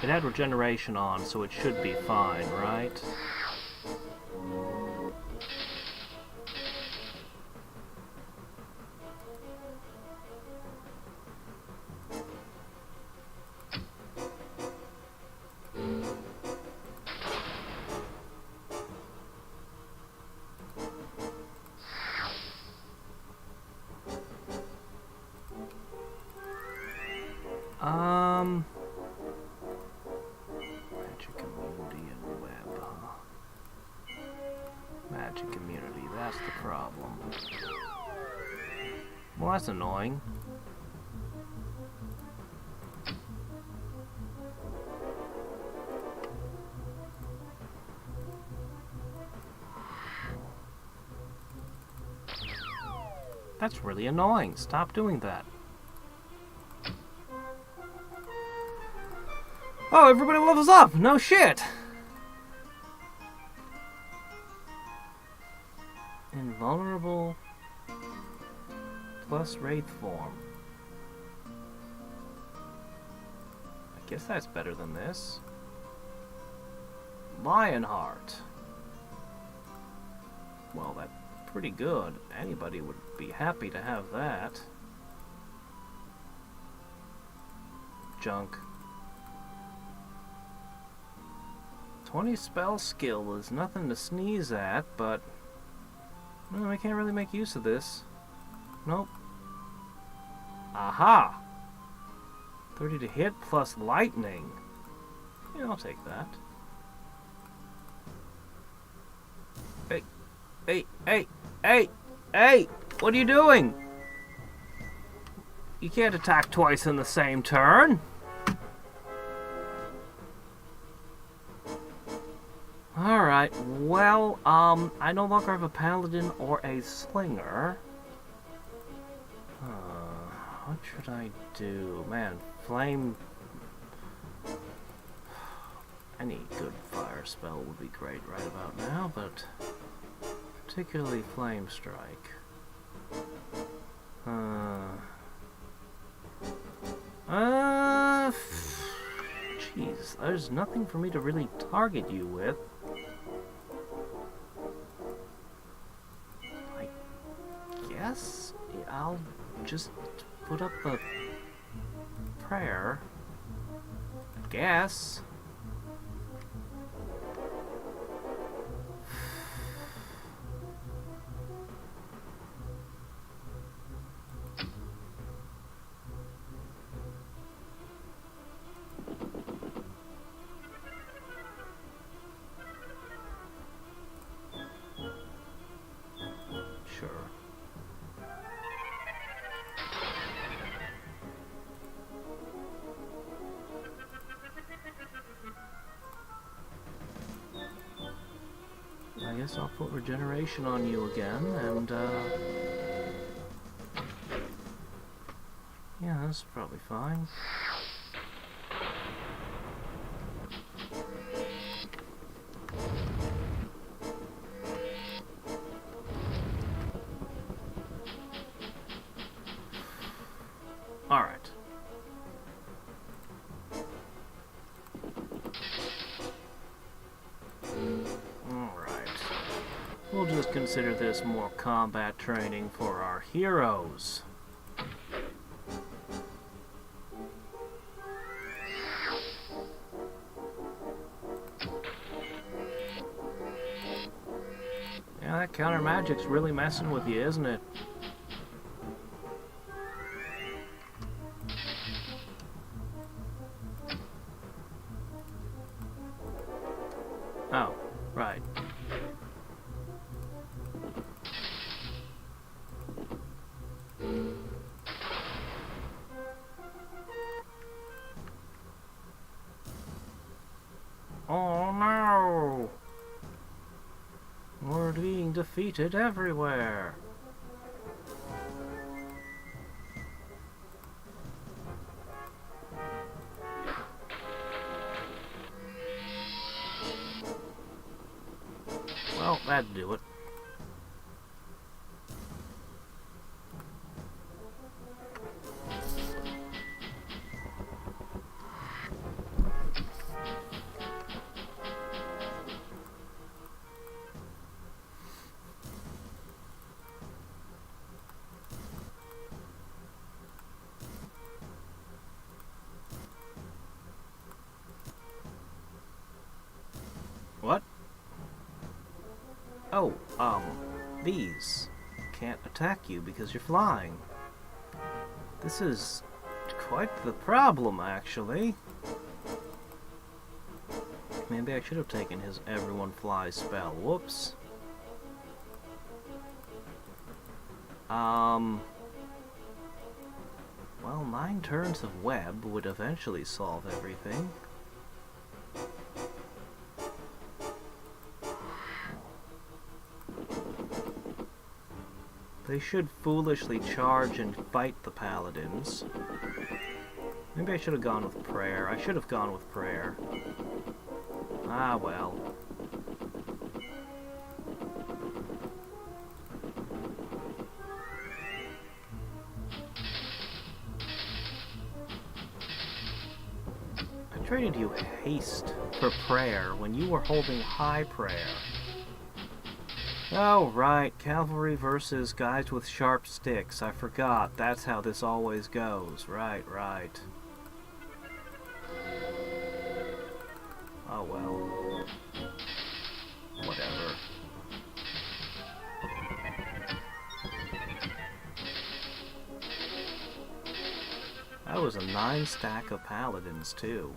A: It had regeneration on, so it should be fine, right? Magic immunity and web, huh? Magic immunity, that's the problem. Well, that's annoying. That's really annoying. Stop doing that. Oh, everybody levels up! No shit! Invulnerable plus Wraith form. I guess that's better than this. Lionheart. Well, that's pretty good. Anybody would be happy to have that. Junk. 20 spell skill is nothing to sneeze at, but well, I can't really make use of this. Nope. Aha! 30 to hit plus lightning. Yeah, I'll take that. Hey! Hey! Hey! Hey! Hey! What are you doing? You can't attack twice in the same turn. Alright, well, I no longer have a paladin or a slinger. What should I do? Man, flame... Any good fire spell would be great right about now, but... particularly flame strike. Jeez, there's nothing for me to really target you with. I guess I'll just put up a prayer. I guess. I guess I'll put regeneration on you again, and, yeah, that's probably fine. Alright. We'll just consider this more combat training for our heroes. Yeah, that counter magic's really messing with you, isn't it? Oh, right. Oh no! We're being defeated everywhere. Well, that'd do it. What? Oh, these can't attack you because you're flying. This is quite the problem, actually. Maybe I should have taken his Everyone Flies spell. Whoops. Well, 9 turns of web would eventually solve everything. They should foolishly charge and fight the paladins. Maybe I should have gone with prayer. I should have gone with prayer. Ah, well. I traded you haste for prayer when you were holding high prayer. Oh, right. Cavalry versus guys with sharp sticks. I forgot. That's how this always goes. Right, right. Oh, well. Whatever. was a 9 stack of paladins, too.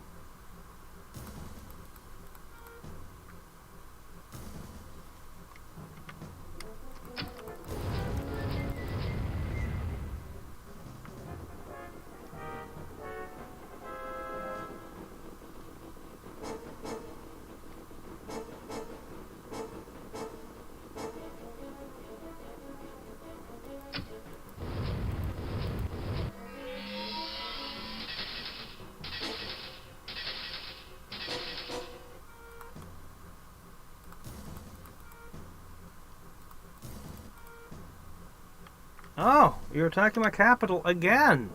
A: Oh, you're attacking my capital again!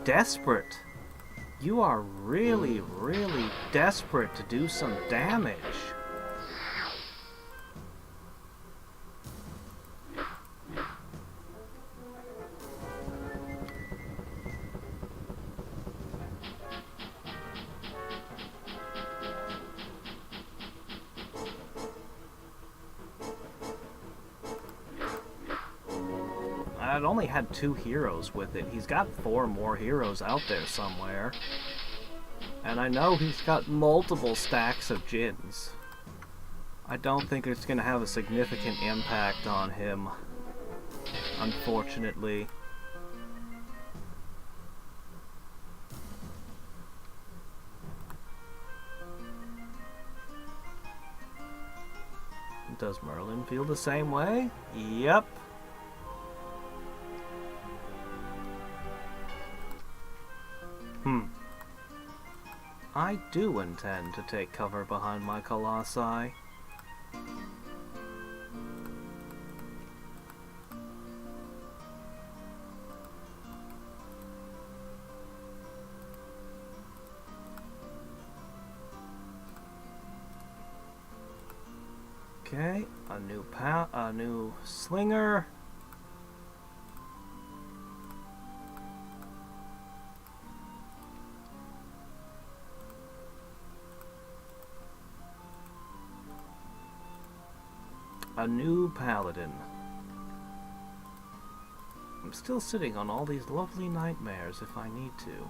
A: Desperate. You are really, really desperate to do some damage. I'd only had 2 heroes with it. He's got 4 more heroes out there somewhere. And I know he's got multiple stacks of Djinns. I don't think it's going to have a significant impact on him, unfortunately. Does Merlin feel the same way? Yep. I do intend to take cover behind my colossi. Okay, a new slinger. A new paladin. I'm still sitting on all these lovely nightmares if I need to.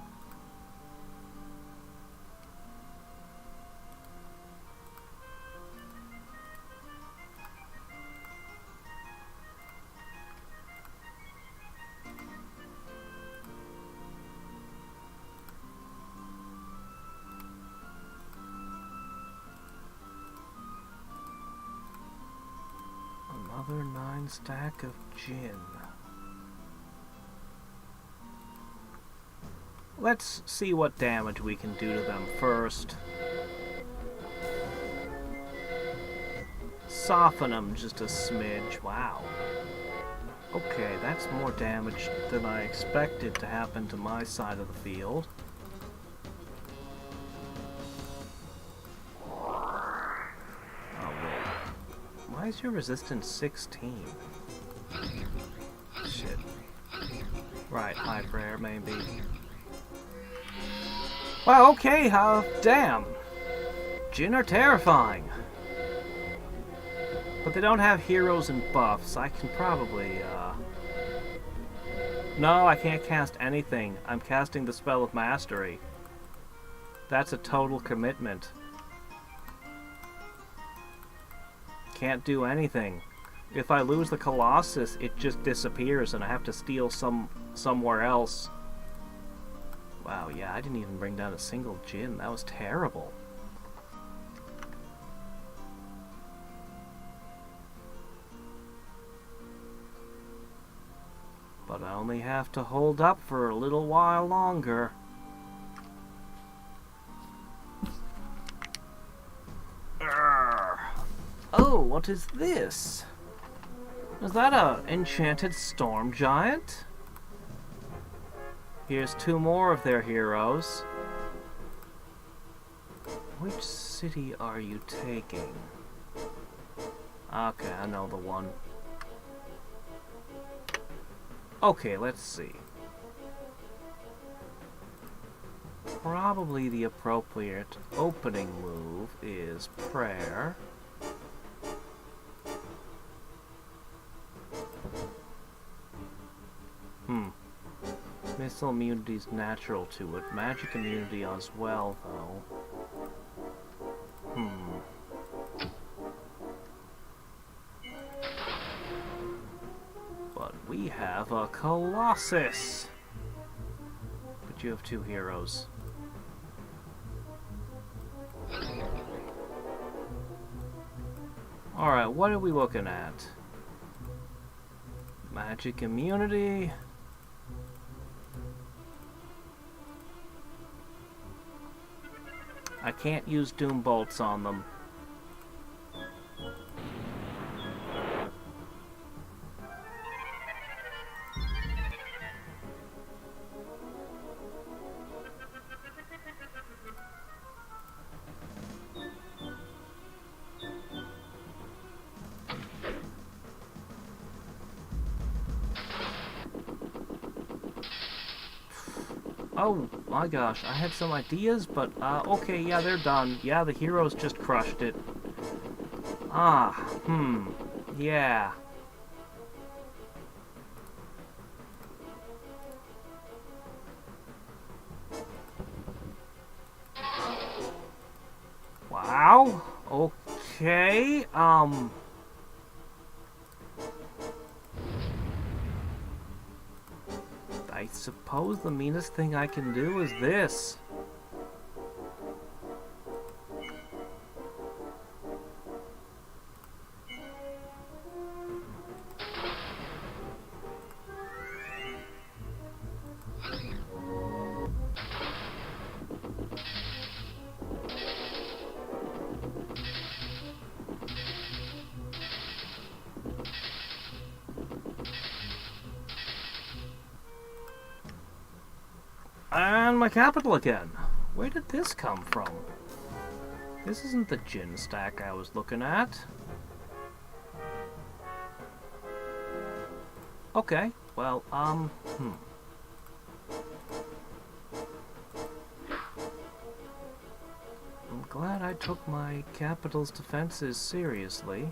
A: Another 9 stack of Djinn. Let's see what damage we can do to them first. Soften them just a smidge. Wow. Okay, that's more damage than I expected to happen to my side of the field. Why is your resistance 16? Shit. Right, high prayer, maybe. Wow, okay, damn. Djinn are terrifying. But they don't have heroes and buffs. I can probably, No, I can't cast anything. I'm casting the Spell of Mastery. That's a total commitment. Can't do anything. If I lose the Colossus, it just disappears and I have to steal somewhere else. Wow, yeah, I didn't even bring down a single Djinn. That was terrible. But I only have to hold up for a little while longer. Oh, what is this? Is that a enchanted storm giant? Here's 2 more of their heroes. Which city are you taking? Okay, I know the one. Okay, let's see. Probably the appropriate opening move is prayer. Lethal immunity's natural to it. Magic immunity as well, though. But we have a Colossus! But you have 2 heroes. Alright, what are we looking at? Magic immunity. I can't use Doom Bolts on them. Oh my gosh, I had some ideas, but okay, yeah, they're done. Yeah, the heroes just crushed it. Yeah. Wow, okay, I suppose the meanest thing I can do is this. And my capital again. Where did this come from? This isn't the gin stack I was looking at. Okay, well, I'm glad I took my capital's defenses seriously.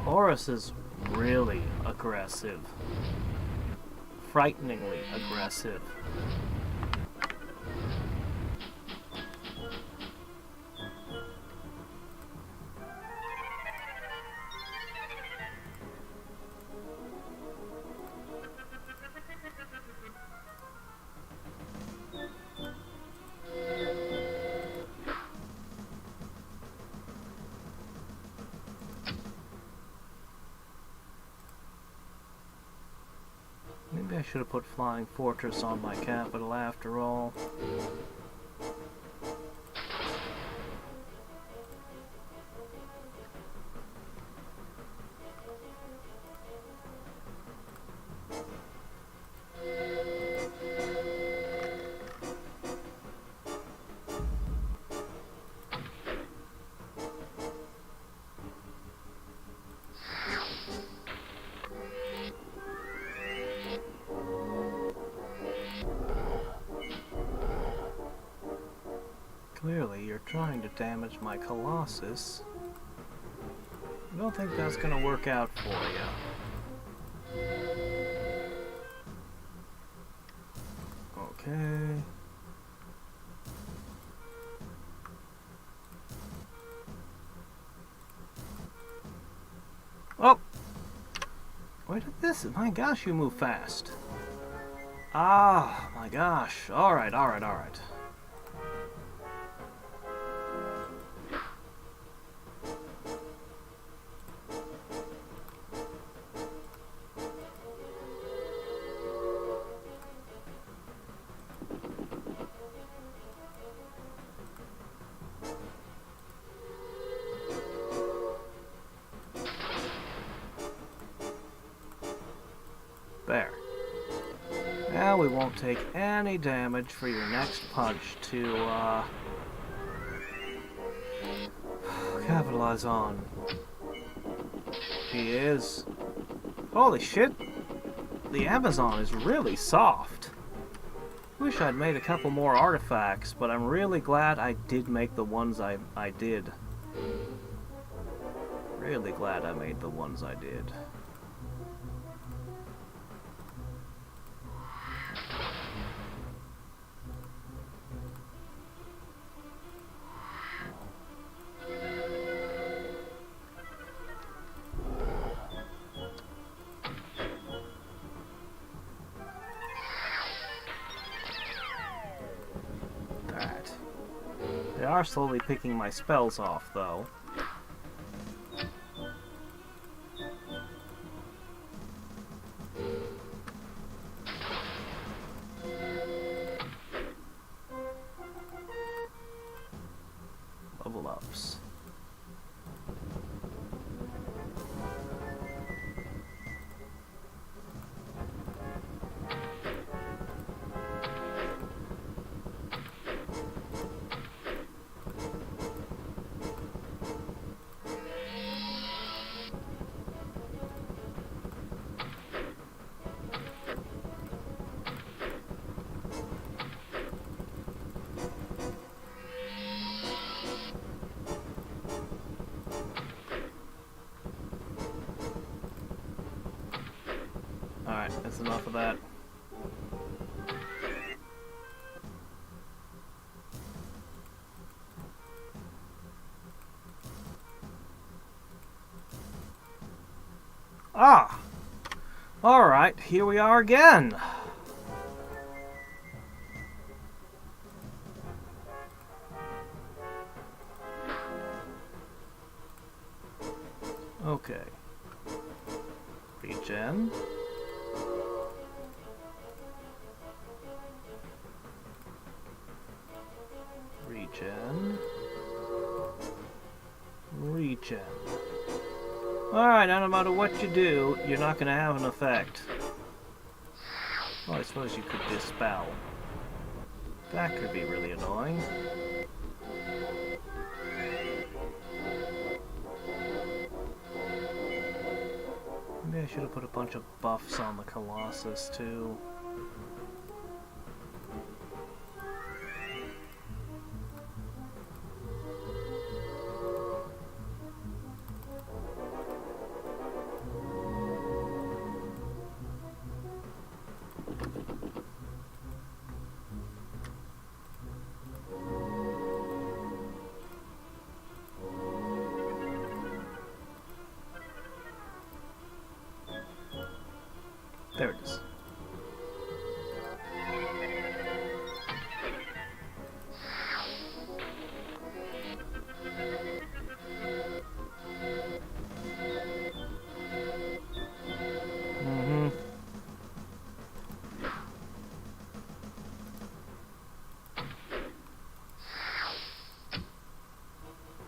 A: Horus is really aggressive. Frighteningly aggressive. Maybe I should have put Flying Fortress on my capital after all. Clearly, you're trying to damage my Colossus. I don't think that's gonna work out for you. Okay. Oh! Where did this? My gosh, you move fast. Ah, my gosh. Alright, alright, alright. Well, we won't take any damage for your next punch to, capitalize on. He is. Holy shit! The Amazon is really soft. Wish I'd made a couple more artifacts, but I'm really glad I did make the ones I did. Really glad I made the ones I did. They are slowly picking my spells off, though. Level ups. Alright, that's enough of that. Ah! Alright, here we are again! Okay. Regen. Regen. Regen. Alright, now no matter what you do, you're not going to have an effect. Well, I suppose you could dispel. That could be really annoying. Maybe I should have put a bunch of buffs on the Colossus, too. There it is.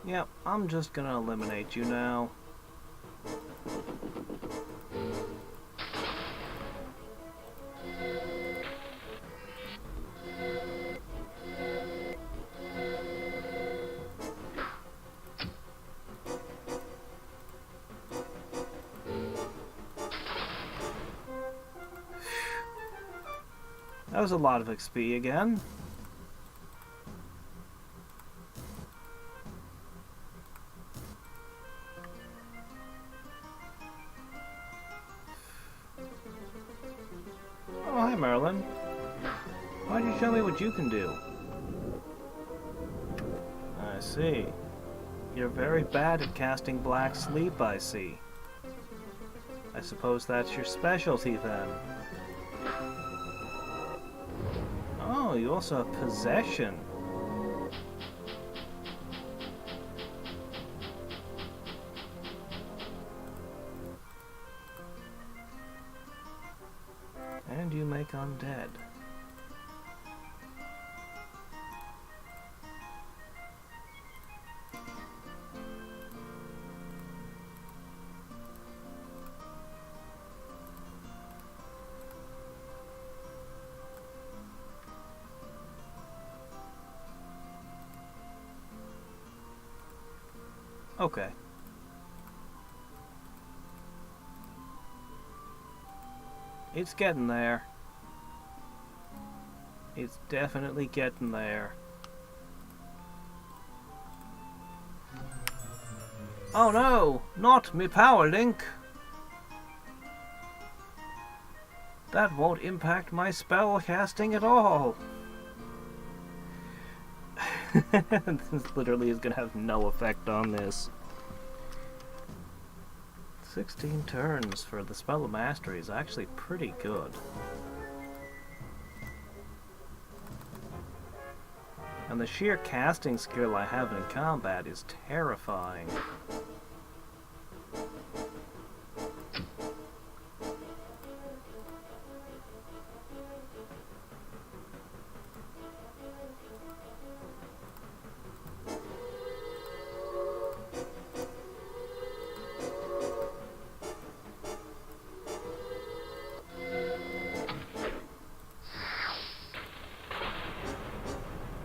A: Yep, I'm just gonna eliminate you now. That was a lot of XP again. Oh, hi Merlin. Why'd you show me what you can do? I see. You're very bad at casting Black Sleep, I see. I suppose that's your specialty then. Oh, you also have Possession. And you make undead. Okay. It's getting there. It's definitely getting there. Oh no! Not me power link! That won't impact my spell casting at all! This literally is gonna have no effect on this. 16 turns for the spell of mastery is actually pretty good. And the sheer casting skill I have in combat is terrifying.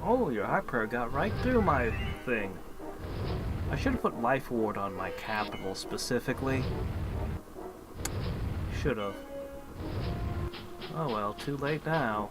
A: Oh, your hyper got right through my thing. I should have put life ward on my capital specifically. Should have. Oh well, too late now.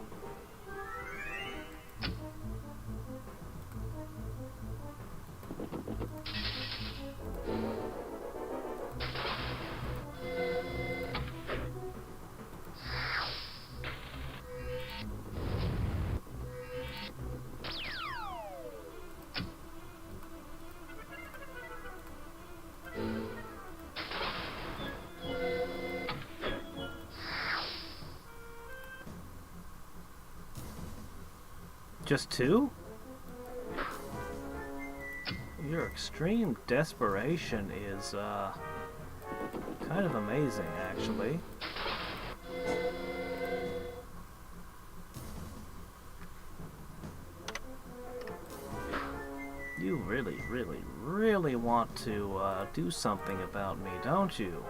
A: Just two? Your extreme desperation is, kind of amazing, actually. You really, really, really want to, do something about me, don't you?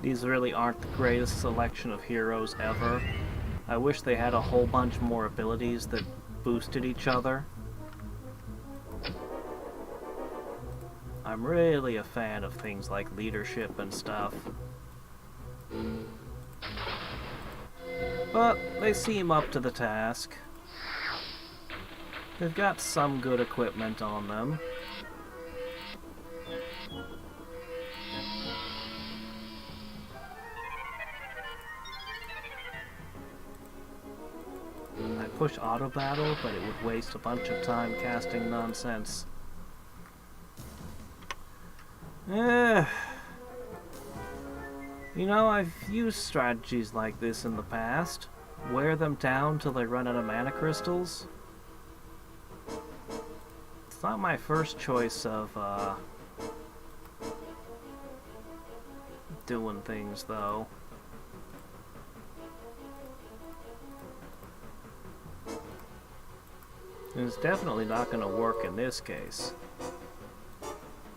A: These really aren't the greatest selection of heroes ever. I wish they had a whole bunch more abilities that boosted each other. I'm really a fan of things like leadership and stuff. But they seem up to the task. They've got some good equipment on them. Push auto battle, but it would waste a bunch of time casting nonsense. You know, I've used strategies like this in the past. Wear them down till they run out of mana crystals. It's not my first choice of, doing things, though. It's definitely not going to work in this case.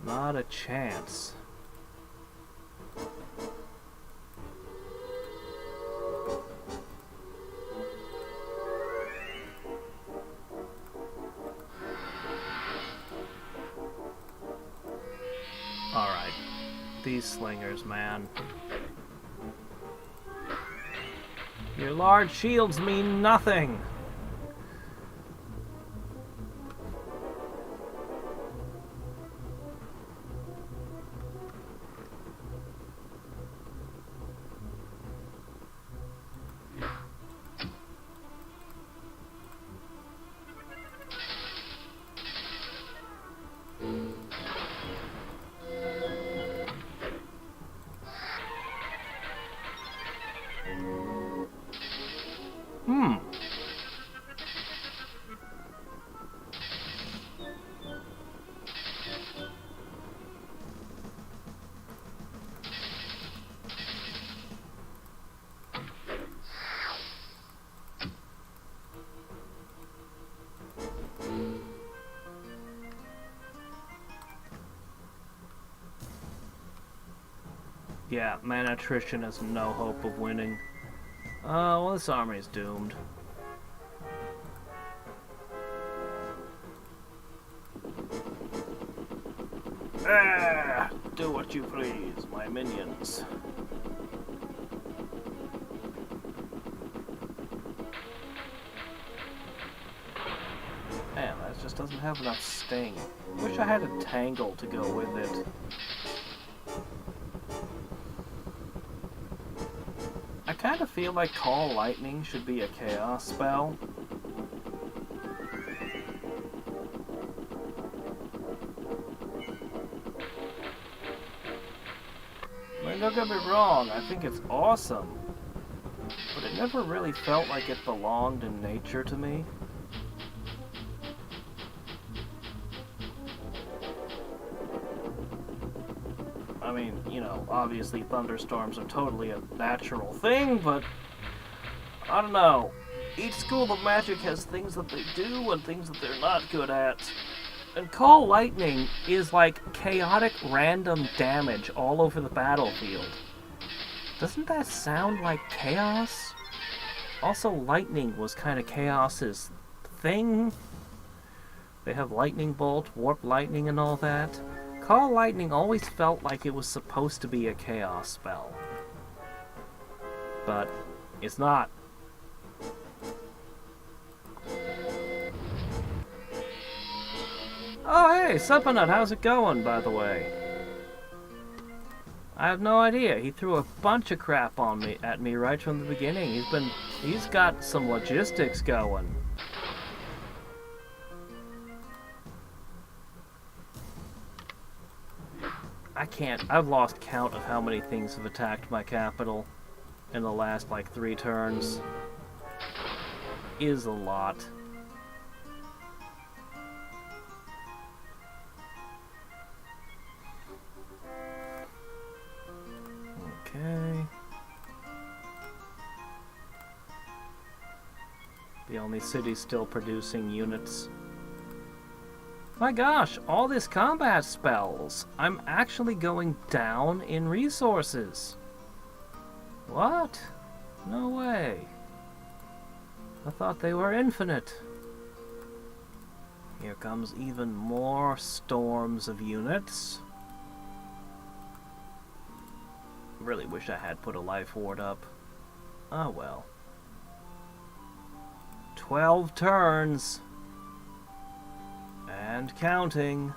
A: Not a chance. Alright. These slingers, man. Your large shields mean nothing! Yeah, mana attrition has no hope of winning. Well, this army is doomed. Ah, do what you please, my minions. Man, that just doesn't have enough sting. Wish I had a tangle to go with it. I kind of feel like Call Lightning should be a chaos spell. I mean, don't get me wrong, I think it's awesome. But it never really felt like it belonged in nature to me. I mean, you know, obviously thunderstorms are totally a natural thing, but I don't know. Each school of magic has things that they do and things that they're not good at. And Call Lightning is like chaotic random damage all over the battlefield. Doesn't that sound like chaos? Also, lightning was kind of Chaos's thing. They have Lightning Bolt, Warp Lightning, and all that. Call Lightning always felt like it was supposed to be a chaos spell. But it's not. Oh hey, Suppanut, how's it going, by the way? I have no idea. He threw a bunch of crap at me right from the beginning. He's got some logistics going. I've lost count of how many things have attacked my capital in the last, like, 3 turns. Is a lot. Okay. The only city still producing units. My gosh, all this combat spells! I'm actually going down in resources! What? No way. I thought they were infinite. Here comes even more storms of units. Really wish I had put a life ward up. Oh well. 12 turns! And counting.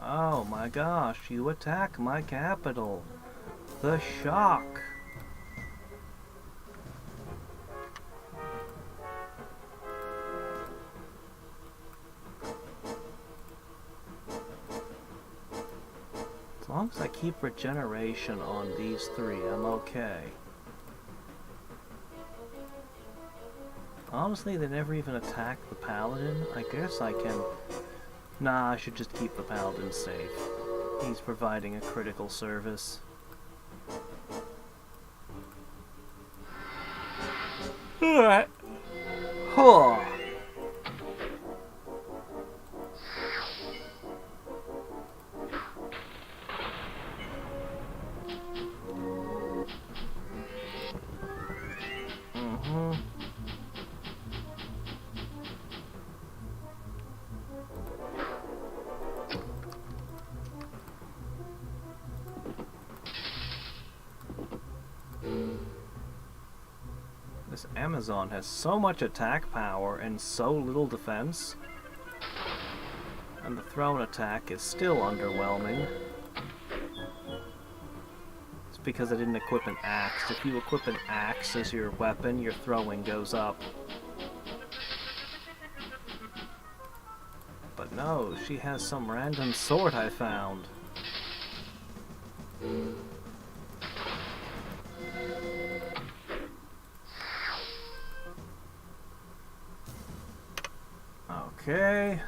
A: Oh my gosh, you attack my capital. The shock. As long as I keep regeneration on these 3, I'm okay. Honestly, they never even attack the paladin. I guess I can... Nah, I should just keep the paladin safe. He's providing a critical service. Alright. Huh. This Amazon has so much attack power and so little defense. And the thrown attack is still underwhelming. It's because I didn't equip an axe. If you equip an axe as your weapon, your throwing goes up. But no, she has some random sword I found. Okay.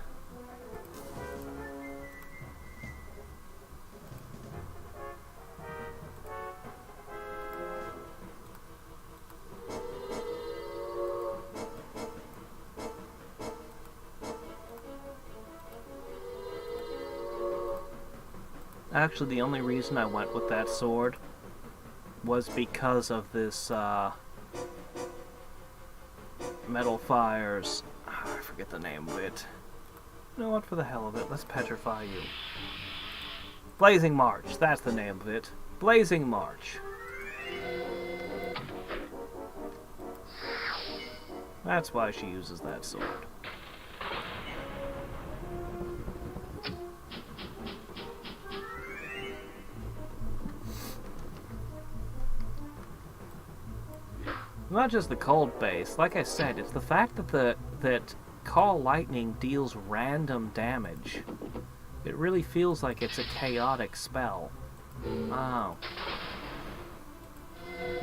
A: Actually, the only reason I went with that sword was because of this, Metal Fire's... I forget the name of it. You know what, for the hell of it, let's petrify you. Blazing March, that's the name of it. Blazing March. That's why she uses that sword. Not just the cold base. Like I said, it's the fact that that Call Lightning deals random damage. It really feels like it's a chaotic spell. Wow.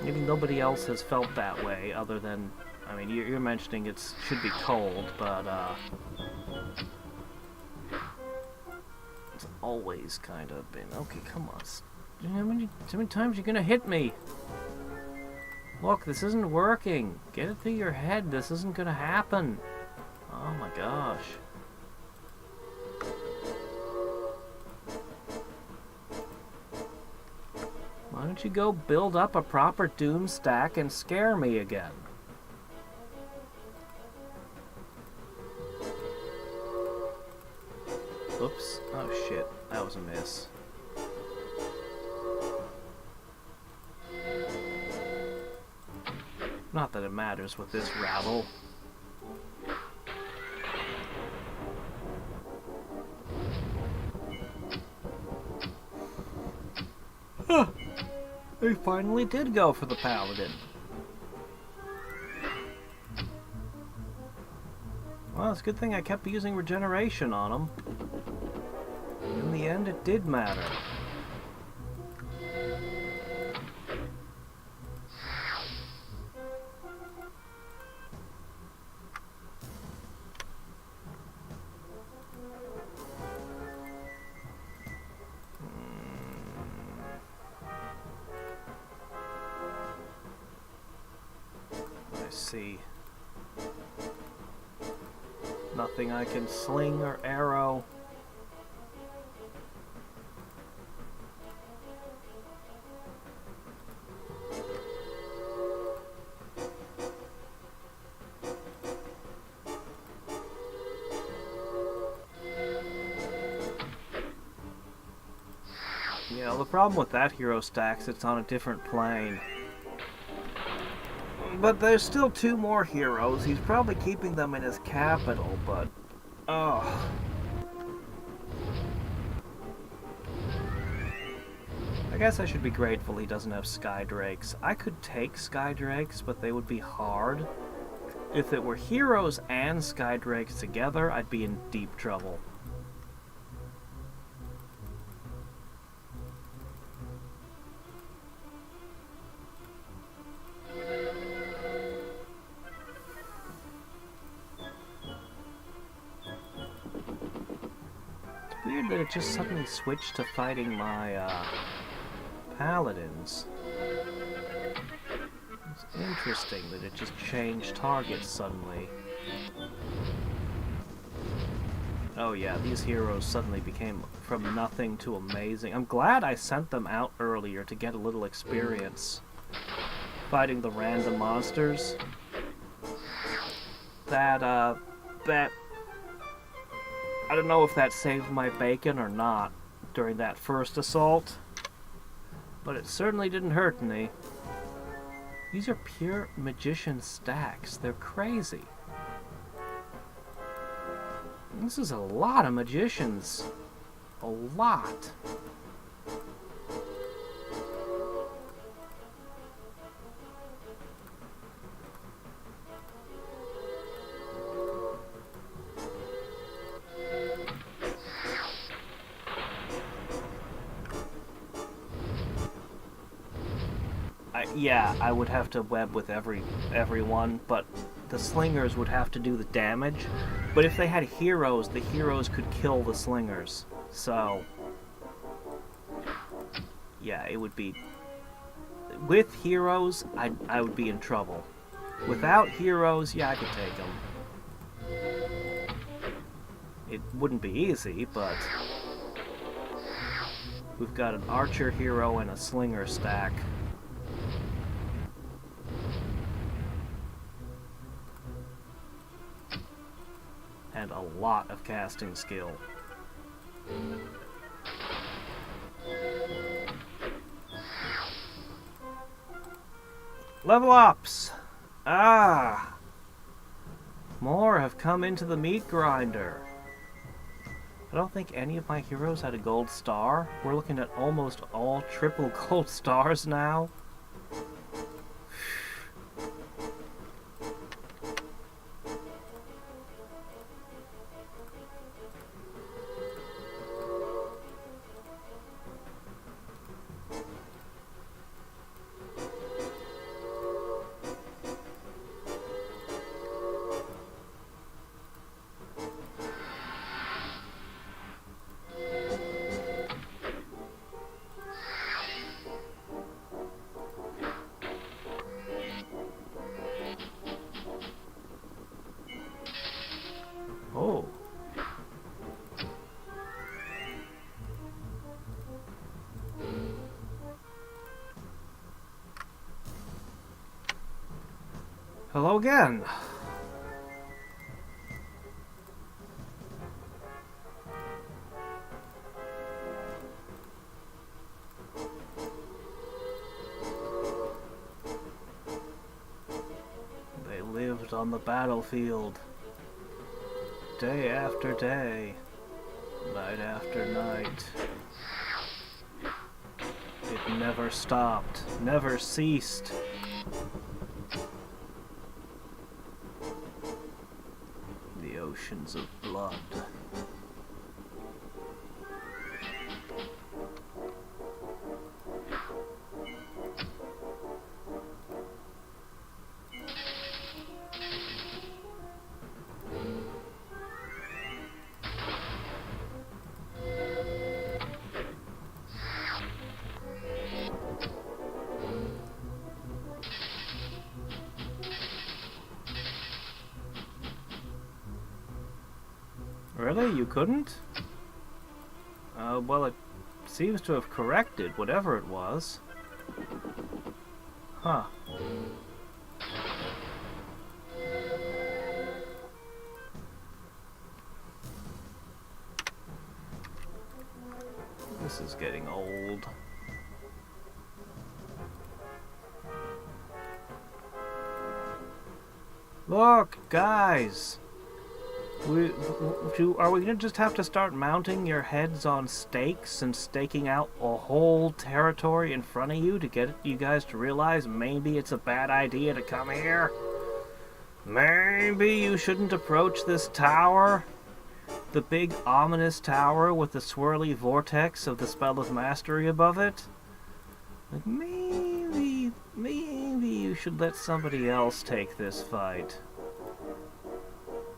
A: Maybe nobody else has felt that way, other than... I mean, you're mentioning it should be cold, but, it's always kind of been... Okay, come on. How many times are you gonna hit me? Look, this isn't working. Get it through your head. This isn't gonna happen. Oh my gosh. Why don't you go build up a proper Doom stack and scare me again? Oops. Oh shit. That was a miss. Not that it matters with this rabble. Huh. They finally did go for the paladin. Well, it's a good thing I kept using regeneration on him. In the end, it did matter. See. Nothing I can sling or arrow. Yeah, well, the problem with that hero stack's it's on a different plane. But there's still 2 more heroes. He's probably keeping them in his capital, but... Oh. I guess I should be grateful he doesn't have Skydrakes. I could take Skydrakes, but they would be hard. If it were heroes and Skydrakes together, I'd be in deep trouble. Weird that it just suddenly switched to fighting my, paladins. It's interesting that it just changed targets suddenly. Oh yeah, these heroes suddenly became from nothing to amazing. I'm glad I sent them out earlier to get a little experience fighting the random monsters. That I don't know if that saved my bacon or not during that first assault, but it certainly didn't hurt any. These are pure magician stacks. They're crazy. This is a lot of magicians. A lot. Yeah, I would have to web with everyone, but the slingers would have to do the damage. But if they had heroes, the heroes could kill the slingers. So, yeah, it would be... With heroes, I would be in trouble. Without heroes, yeah, I could take them. It wouldn't be easy, but... We've got an archer hero and a slinger stack. And a lot of casting skill. Level ups! Ah! More have come into the meat grinder. I don't think any of my heroes had a gold star. We're looking at almost all triple gold stars now. Oh. Hello again. They lived on the battlefield. Day after day, night after night. It never stopped, never ceased. The oceans of blood. Really? You couldn't? Well, it seems to have corrected whatever it was. Huh. This is getting old. Look, guys! Are we gonna just have to start mounting your heads on stakes and staking out a whole territory in front of you to get you guys to realize maybe it's a bad idea to come here? Maybe you shouldn't approach this tower? The big ominous tower with the swirly vortex of the spell of mastery above it? Like maybe you should let somebody else take this fight.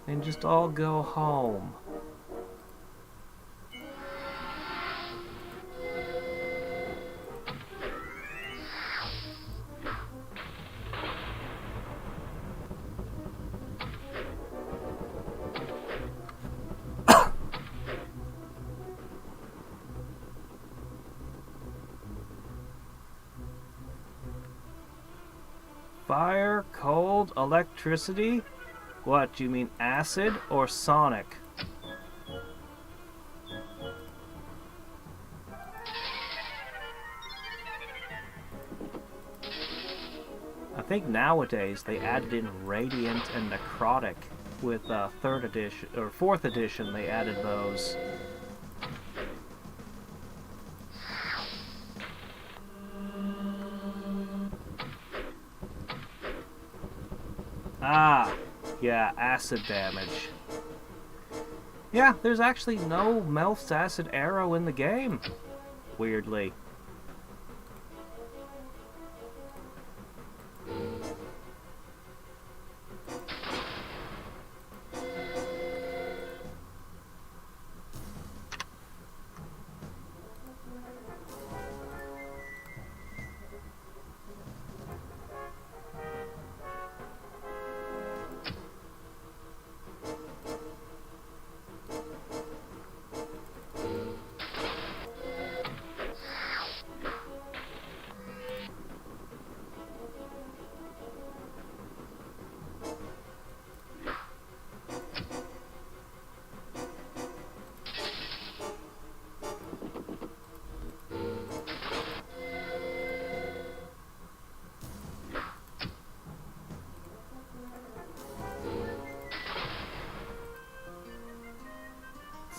A: And just all go home. Fire, cold, electricity? What, do you mean acid or sonic? I think nowadays they added in radiant and necrotic with 3rd edition or 4th edition. They added those. Ah. Yeah, acid damage. Yeah, there's actually no Melf's acid arrow in the game. Weirdly.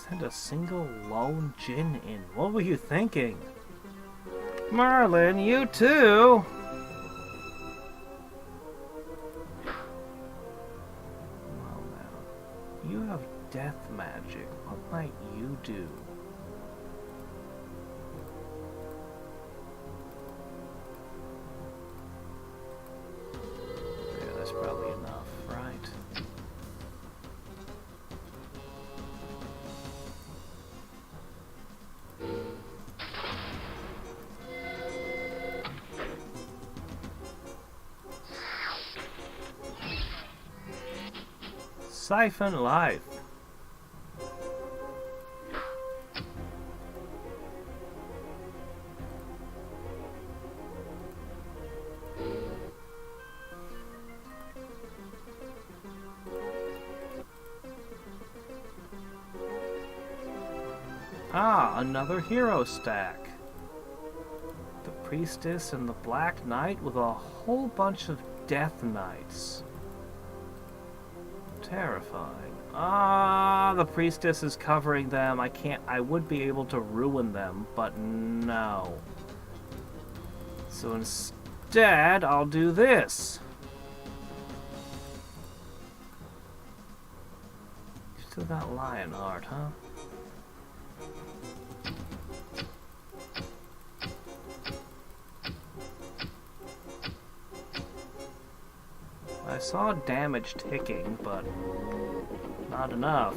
A: Send a single lone djinn in. What were you thinking? Merlin, you too! Well now, you have death magic. What might you do? Yeah, that's probably enough, right? Siphon life. Ah, another hero stack. The priestess and the black knight with a whole bunch of death knights. Terrifying. Ah, the priestess is covering them. I would be able to ruin them, but no. So instead, I'll do this. Still got Lionheart, huh? I saw damage ticking, but not enough.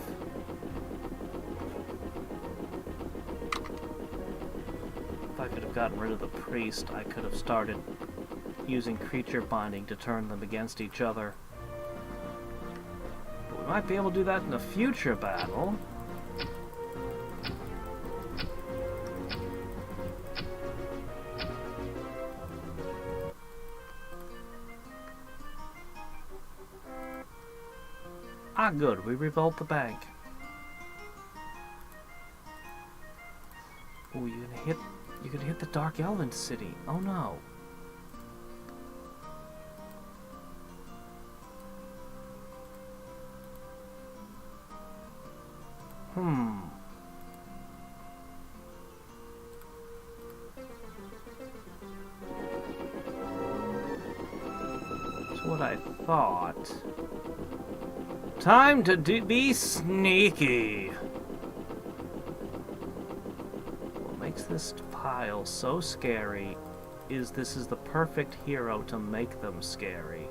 A: If I could have gotten rid of the priest, I could have started using creature binding to turn them against each other. But we might be able to do that in a future battle. Ah, good. We rebuilt the bank. Oh, you could hit the Dark Elven city. Oh no. That's what I thought. Time to be sneaky. What makes this pile so scary is this is the perfect hero to make them scary.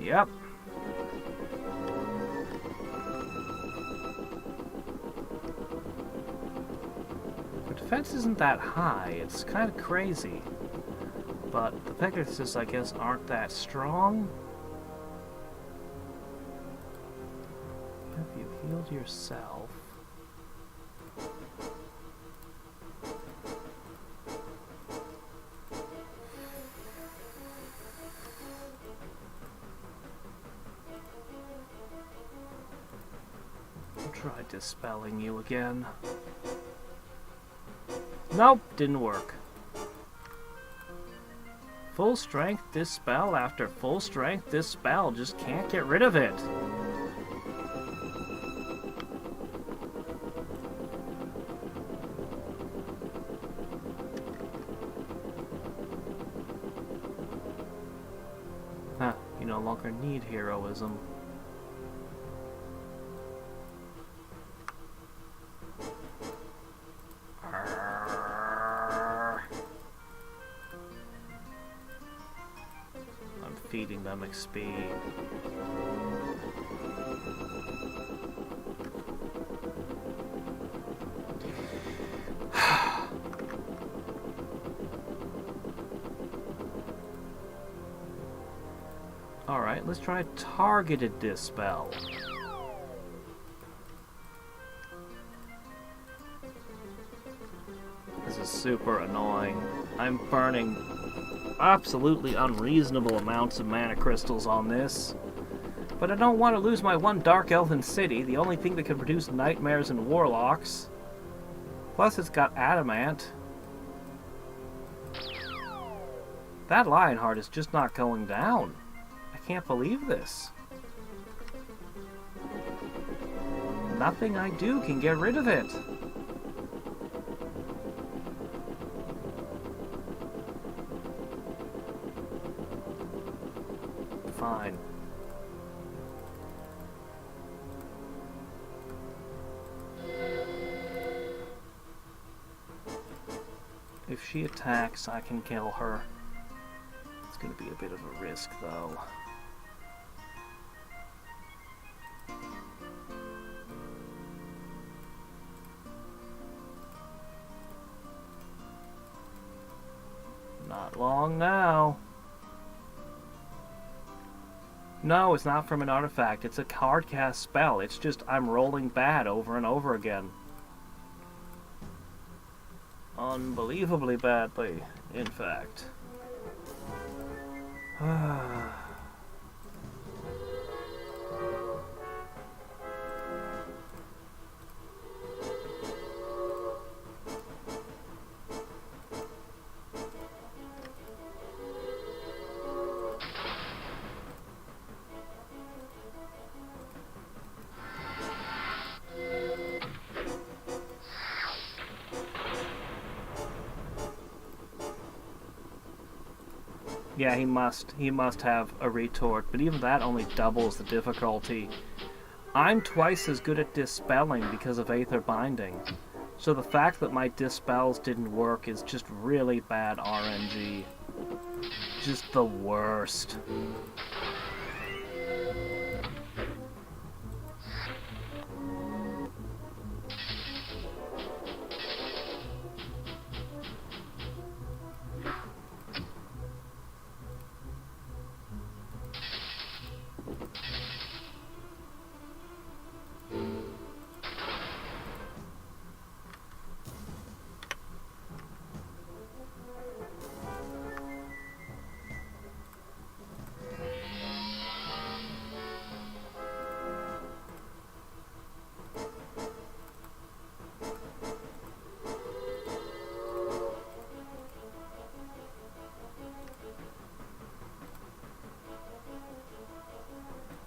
A: Yep. The defense isn't that high. It's kind of crazy. But the Pegasus, I guess, aren't that strong. Have you healed yourself? Try dispelling you again. Nope, didn't work. Full strength dispel after full strength dispel. Just can't get rid of it. Huh, you no longer need heroism. Feeding them XP. Alright, let's try targeted dispel. This is super annoying. I'm burning absolutely unreasonable amounts of mana crystals on this. But I don't want to lose my one dark elven city, the only thing that can produce nightmares and warlocks. Plus it's got adamant. That Lionheart is just not going down. I can't believe this. Nothing I do can get rid of it. Fine. If she attacks, I can kill her. It's going to be a bit of a risk, though. Not long now. No, it's not from an artifact. It's a card cast spell. It's just I'm rolling bad over and over again. Unbelievably badly, in fact. Yeah, he must have a retort, but even that only doubles the difficulty. I'm twice as good at dispelling because of Aether Binding. So the fact that my dispels didn't work is just really bad RNG. Just the worst.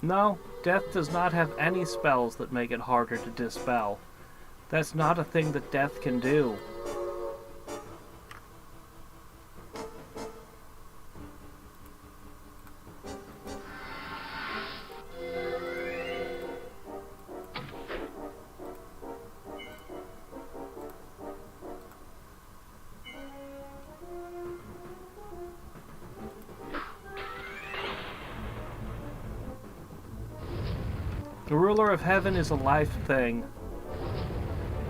A: No, Death does not have any spells that make it harder to dispel. That's not a thing that Death can do. The Ruler of Heaven is a life thing.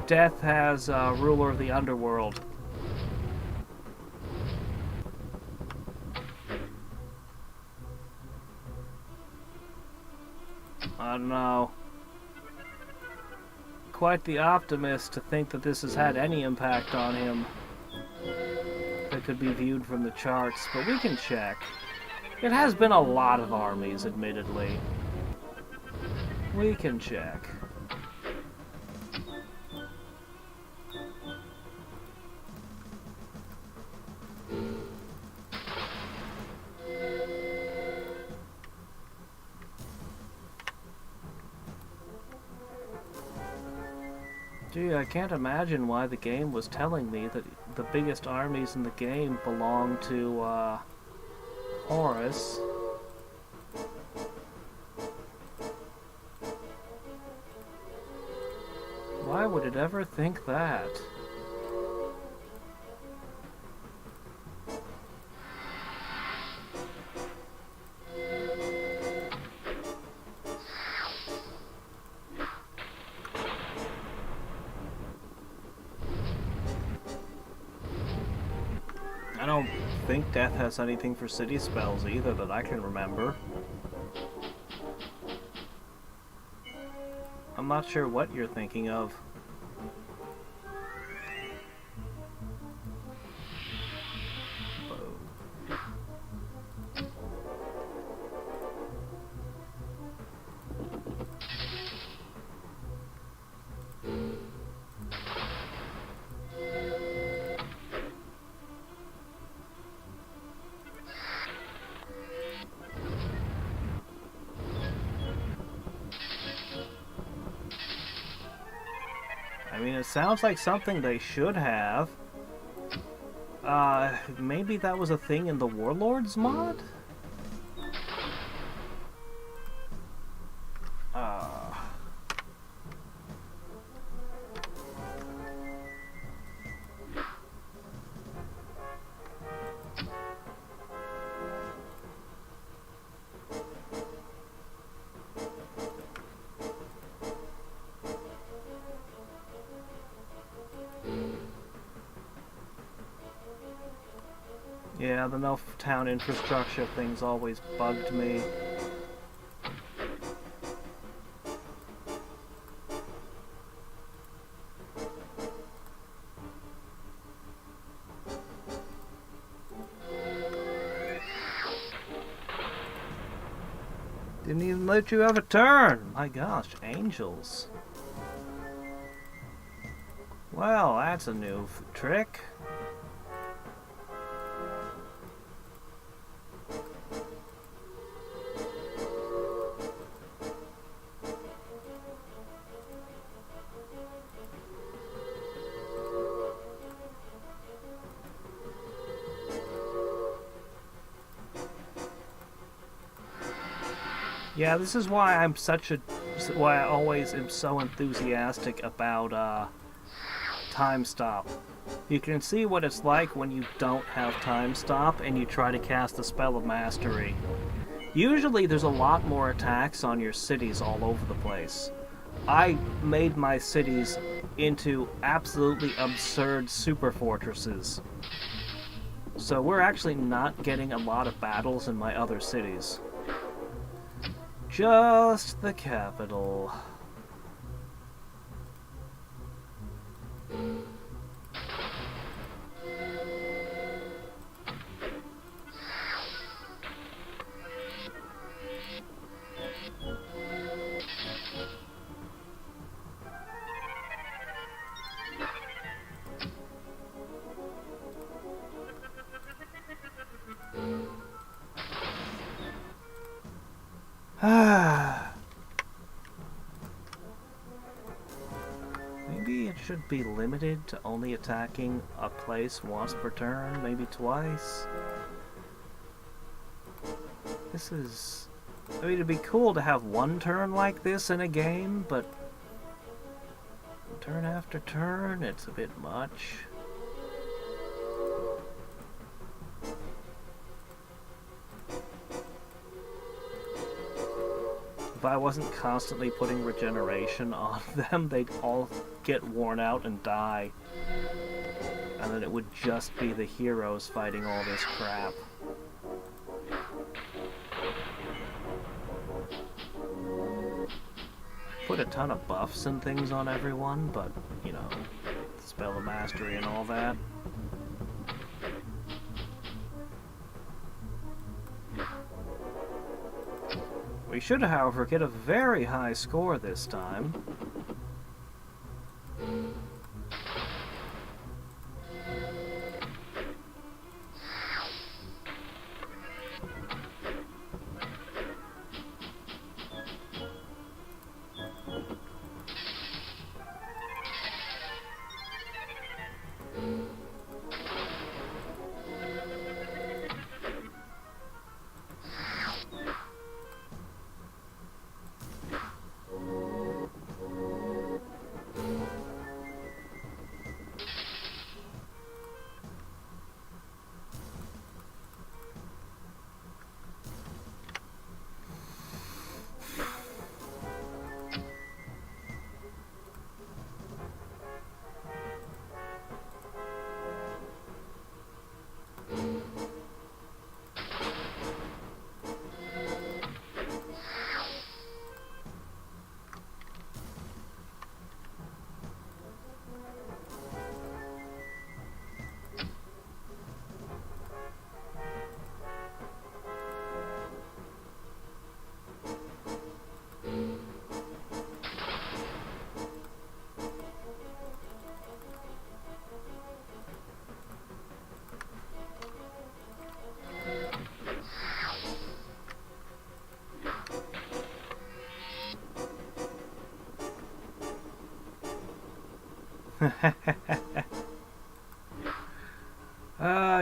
A: Death has Ruler of the Underworld. I don't know. Quite the optimist to think that this has had any impact on him that could be viewed from the charts, but we can check. It has been a lot of armies, admittedly. We can check. Gee, I can't imagine why the game was telling me that the biggest armies in the game belong to, Horus. Why would it ever think that? I don't think Death has anything for city spells either that I can remember. I'm not sure what you're thinking of. sounds like something they should have. Maybe that was a thing in the Warlords mod? Yeah, the no town infrastructure thing's always bugged me. Didn't even let you have a turn! My gosh, angels. Well, that's a new trick. Yeah, this is why why I always am so enthusiastic about time stop. You can see what it's like when you don't have time stop and you try to cast the spell of mastery. Usually there's a lot more attacks on your cities all over the place. I made my cities into absolutely absurd super fortresses. So we're actually not getting a lot of battles in my other cities. Just the capital. Maybe it should be limited to only attacking a place once per turn, maybe twice. This is... I mean, it'd be cool to have one turn like this in a game, but turn after turn, it's a bit much. If I wasn't constantly putting regeneration on them, they'd all get worn out and die. And then it would just be the heroes fighting all this crap. Put a ton of buffs and things on everyone, but, you know, spell of mastery and all that. We should, however, get a very high score this time.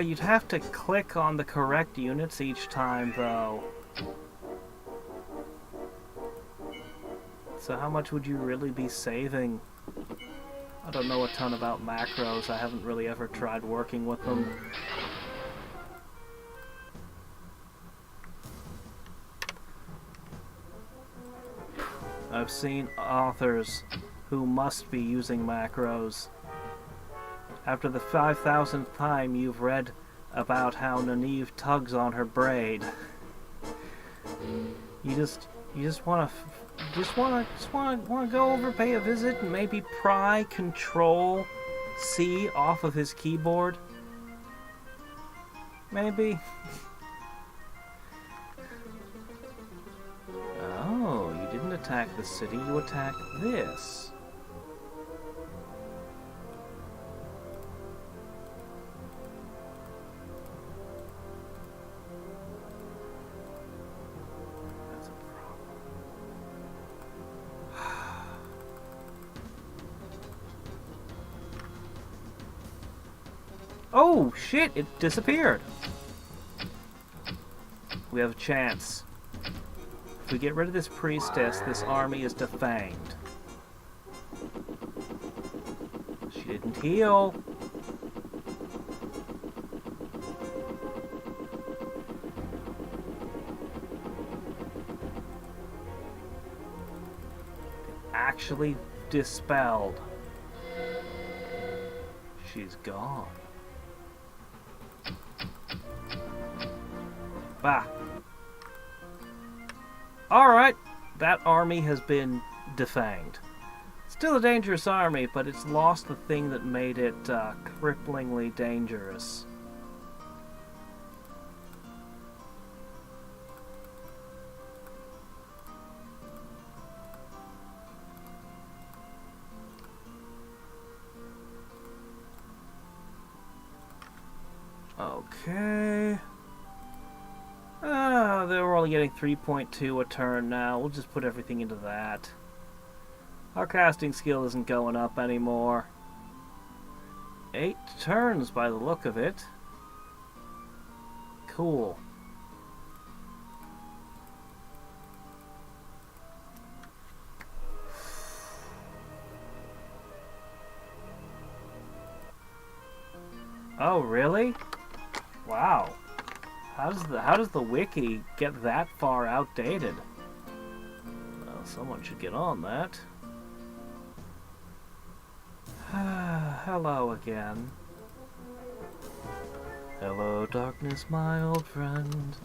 A: You'd have to click on the correct units each time, though. So how much would you really be saving? I don't know a ton about macros. I haven't really ever tried working with them. I've seen authors who must be using macros. After the 5,000th time you've read about how Nynaeve tugs on her braid, you just want to go over, pay a visit, and maybe pry Control C off of his keyboard. Maybe. Oh, you didn't attack the city, you attacked this. That's a problem. Oh, shit, it disappeared. We have a chance. If we get rid of this priestess, this army is defanged. She didn't heal. Actually dispelled. She's gone. Bah. Alright, that army has been defanged. Still a dangerous army, but it's lost the thing that made it cripplingly dangerous. Okay. They're only getting 3.2 a turn now. We'll just put everything into that. Our casting skill isn't going up anymore. 8 turns by the look of it. Cool. Oh, really? Wow. How does the wiki get that far outdated? Well, someone should get on that. Hello again. Hello, darkness, my old friend.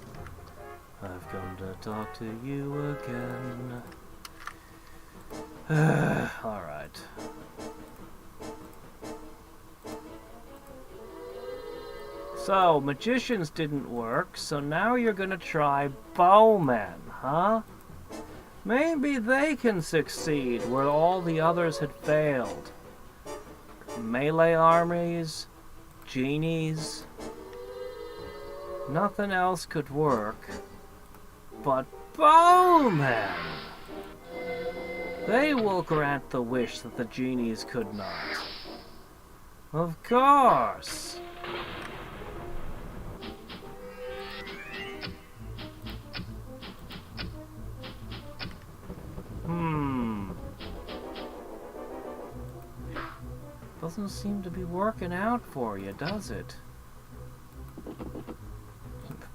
A: I've come to talk to you again. Alright. So, magicians didn't work, so now you're gonna try bowmen, huh? Maybe they can succeed where all the others had failed. Melee armies, genies, nothing else could work. But bowmen! They will grant the wish that the genies could not. Of course! Doesn't seem to be working out for you, does it?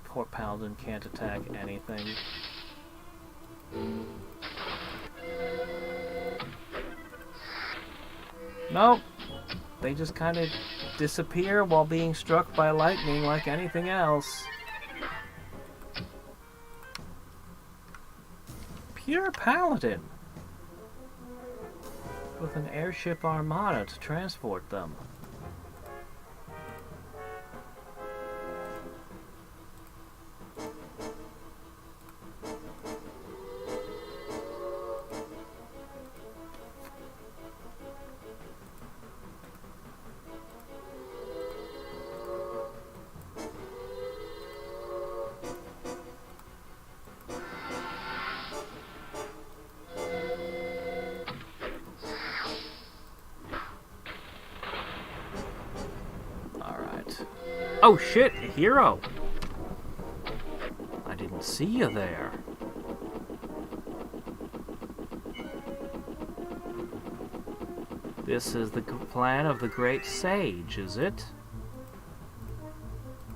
A: Poor paladin can't attack anything. Nope. They just kind of disappear while being struck by lightning like anything else. Pure paladin. With an airship armada to transport them. Oh shit, a hero! I didn't see you there. This is the plan of the great sage, is it?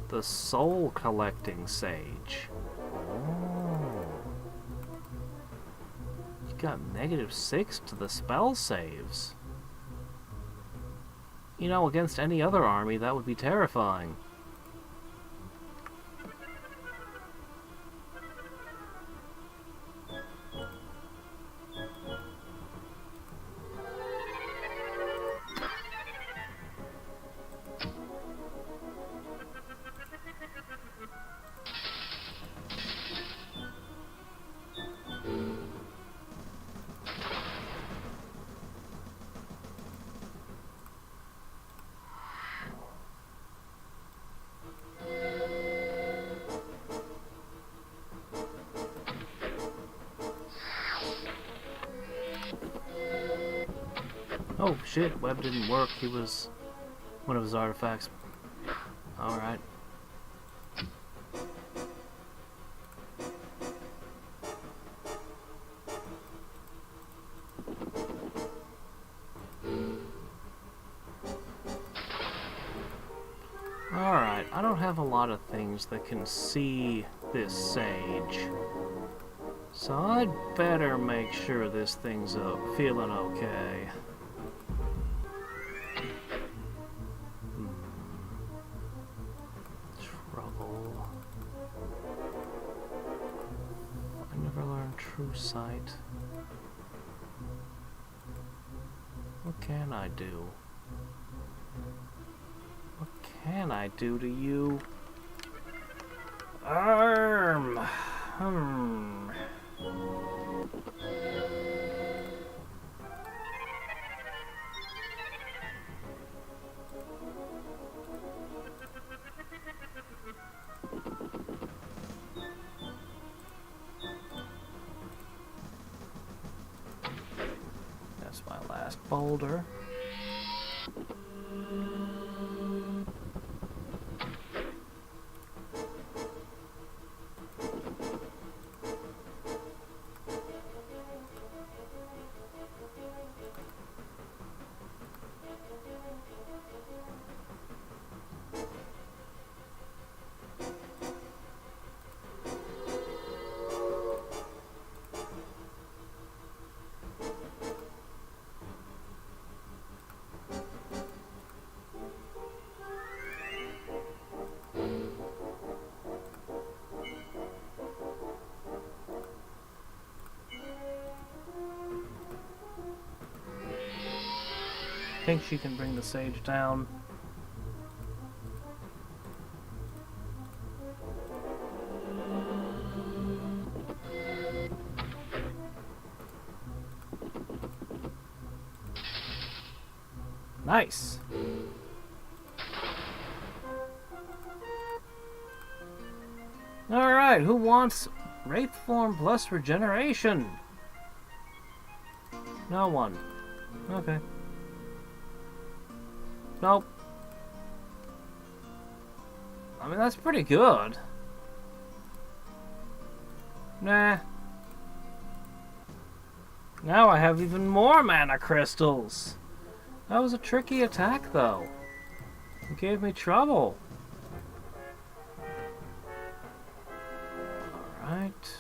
A: The soul collecting sage. Oh. You got -6 to the spell saves. You know, against any other army, that would be terrifying. Oh shit, web didn't work. He was one of his artifacts. Alright. Alright, I don't have a lot of things that can see this sage. So I'd better make sure this thing's feeling okay. Trouble. I never learned true sight. What can I do? What can I do to you? That's my last boulder. Think she can bring the sage down. Nice. Alright, who wants Wraith Form plus regeneration? No one. Okay. Nope. I mean, that's pretty good. Nah. Now I have even more mana crystals. That was a tricky attack, though. It gave me trouble. Alright.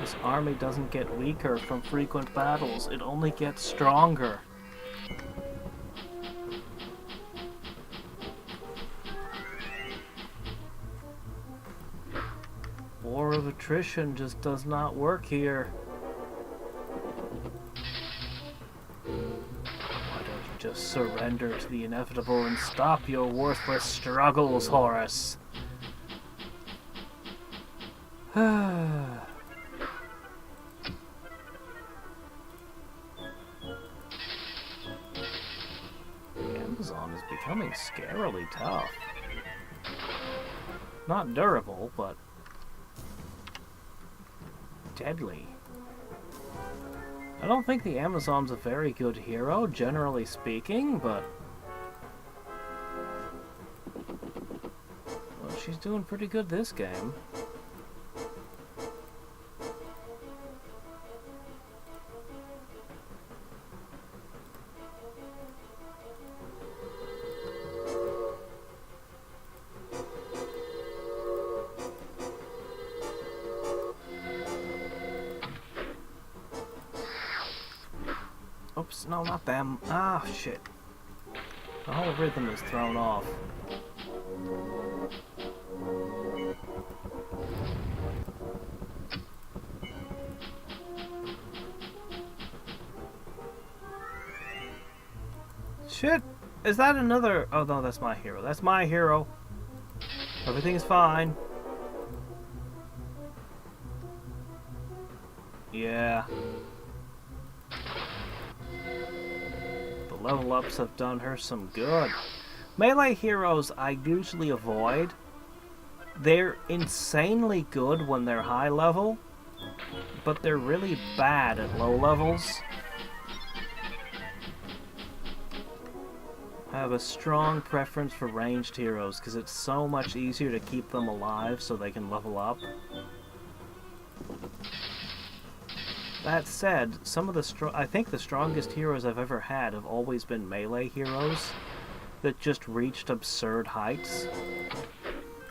A: This army doesn't get weaker from frequent battles, it only gets stronger. War of attrition just does not work here. Why don't you just surrender to the inevitable and stop your worthless struggles, Horace. The Amazon is becoming scarily tough. Not durable, but deadly. I don't think the Amazon's a very good hero, generally speaking, but well, she's doing pretty good this game. Oops, no, not them. Ah, shit. The whole rhythm is thrown off. Shit! Is that another... Oh, no, that's my hero. That's my hero. Everything is fine. Yeah. Level ups have done her some good. Melee heroes I usually avoid. They're insanely good when they're high level, but they're really bad at low levels. I have a strong preference for ranged heroes because it's so much easier to keep them alive so they can level up. That said, some of the I think the strongest heroes I've ever had have always been melee heroes that just reached absurd heights.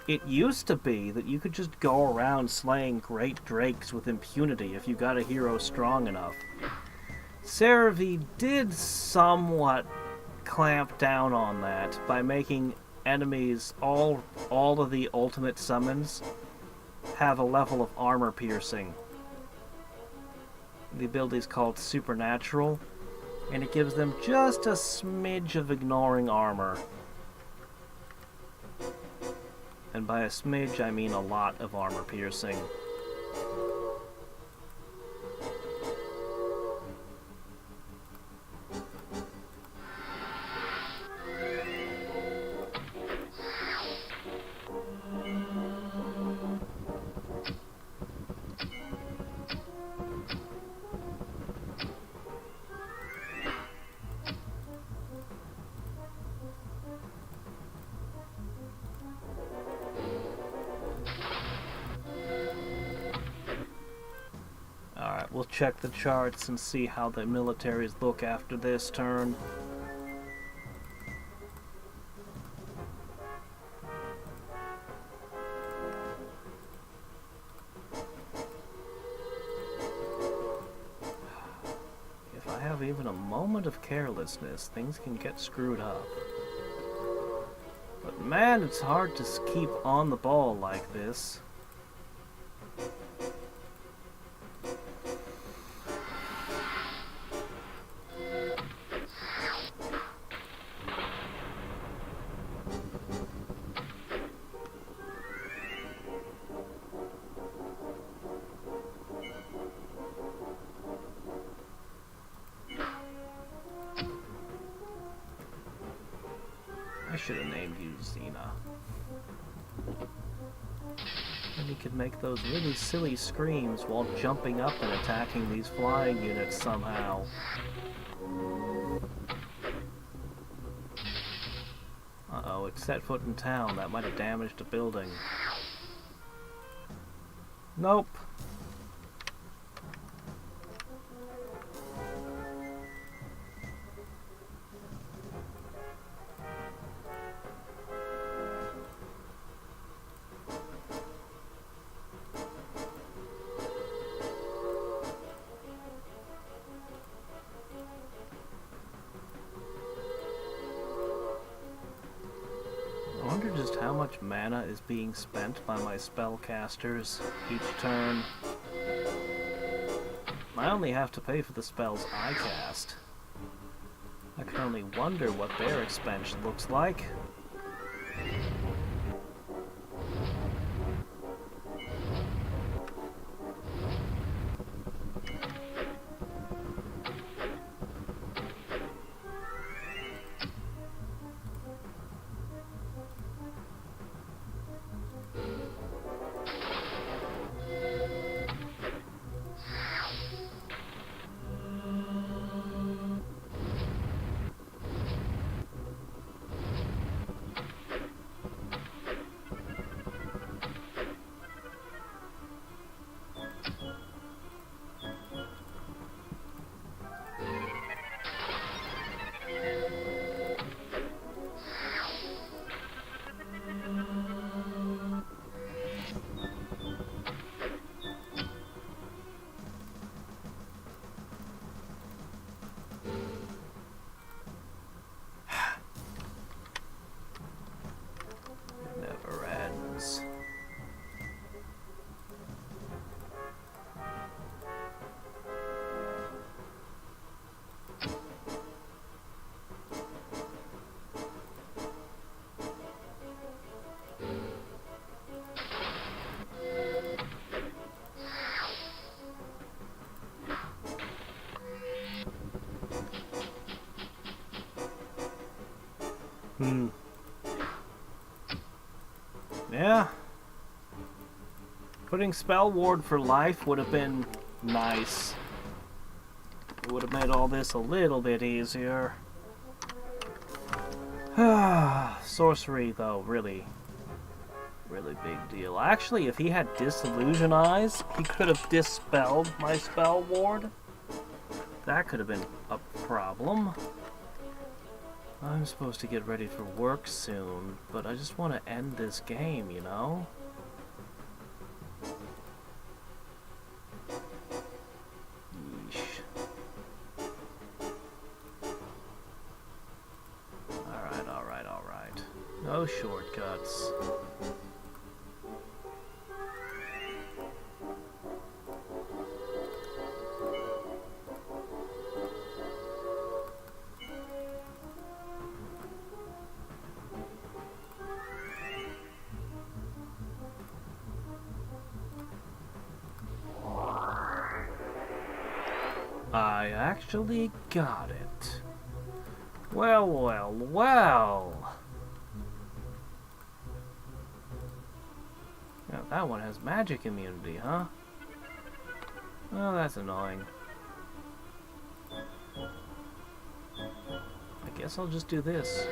A: It used to be that you could just go around slaying great drakes with impunity if you got a hero strong enough. CeraV did somewhat clamp down on that by making enemies, all of the ultimate summons, have a level of armor piercing. The ability is called Supernatural, and it gives them just a smidge of ignoring armor. And by a smidge, I mean a lot of armor piercing. We'll check the charts and see how the militaries look after this turn. If I have even a moment of carelessness, things can get screwed up. But man, it's hard to keep on the ball like this. I should have named you Xena. And you could make those really silly screams while jumping up and attacking these flying units somehow. Uh-oh, it set foot in town. That might have damaged a building. Nope. I wonder just how much mana is being spent by my spellcasters each turn. I only have to pay for the spells I cast. I can only wonder what their expansion looks like. Never ends. Yeah. Putting Spell Ward for life would have been nice. It would have made all this a little bit easier. Sorcery, though, really big deal. Actually, if he had Disillusion Eyes, he could have dispelled my Spell Ward. That could have been a problem. I'm supposed to get ready for work soon, but I just want to end this game, you know? Yeesh. Alright. No shortcuts. I actually got it. Well. Now that one has magic immunity, huh? Oh, that's annoying. I guess I'll just do this.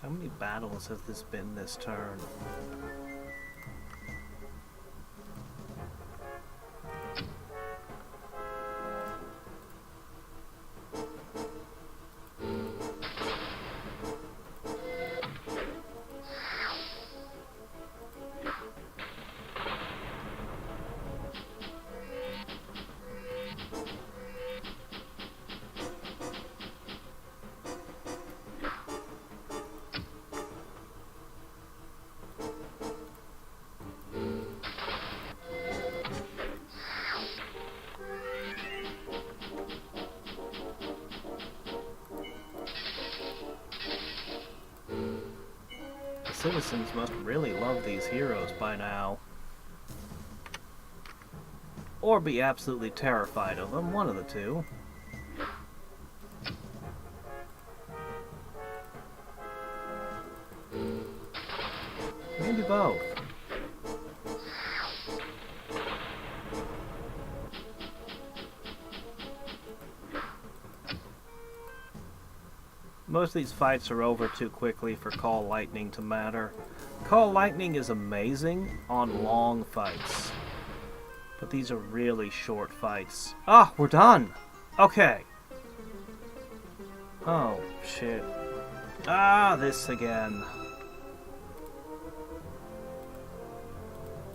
A: How many battles has this been this turn? citizens must really love these heroes by now. Or be absolutely terrified of them, one of the two. Maybe both. Most of these fights are over too quickly for Call Lightning to matter. Call Lightning is amazing on long fights. But these are really short fights. Ah, we're done! Okay. Oh, shit. Ah, this again.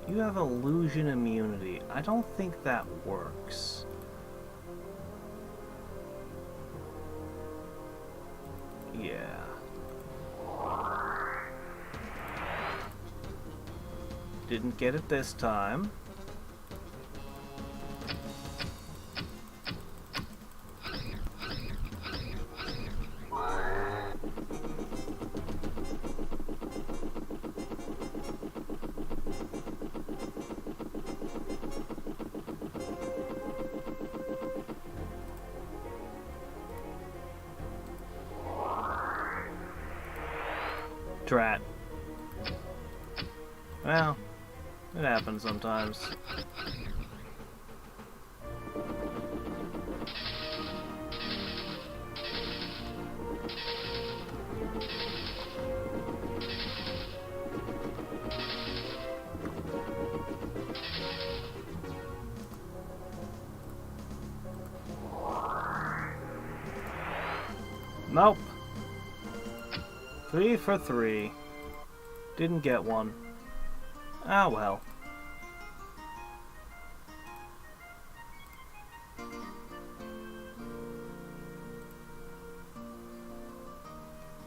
A: You have illusion immunity. I don't think that works. Yeah. Didn't get it this time. Drat. Well, it happens sometimes. Nope. 3 for 3. Didn't get one. Ah well.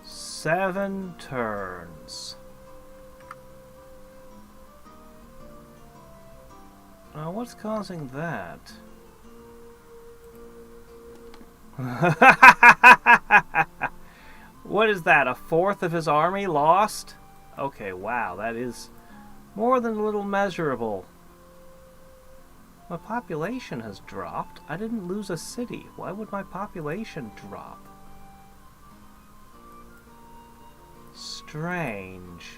A: Seven turns. Now what's causing that? What is that? A fourth of his army lost? Okay, wow, that is more than a little measurable. My population has dropped. I didn't lose a city. Why would my population drop? Strange.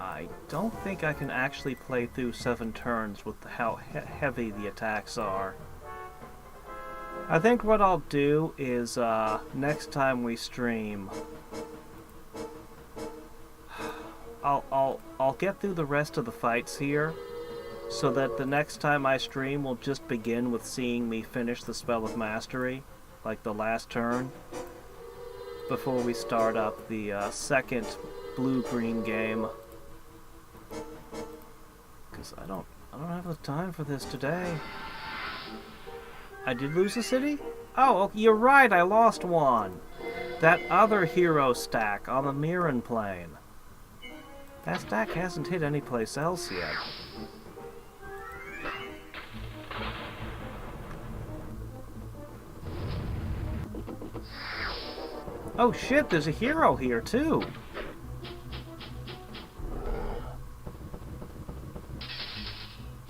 A: I don't think I can actually play through 7 turns with how heavy the attacks are. I think what I'll do is, next time we stream, I'll get through the rest of the fights here, so that the next time I stream will just begin with seeing me finish the Spell of Mastery, like the last turn, before we start up the second blue-green game. Because I don't have the time for this today. I did lose a city? Oh, you're right, I lost one. That other hero stack on the Mirren plane. That stack hasn't hit any place else yet. Oh shit, there's a hero here too.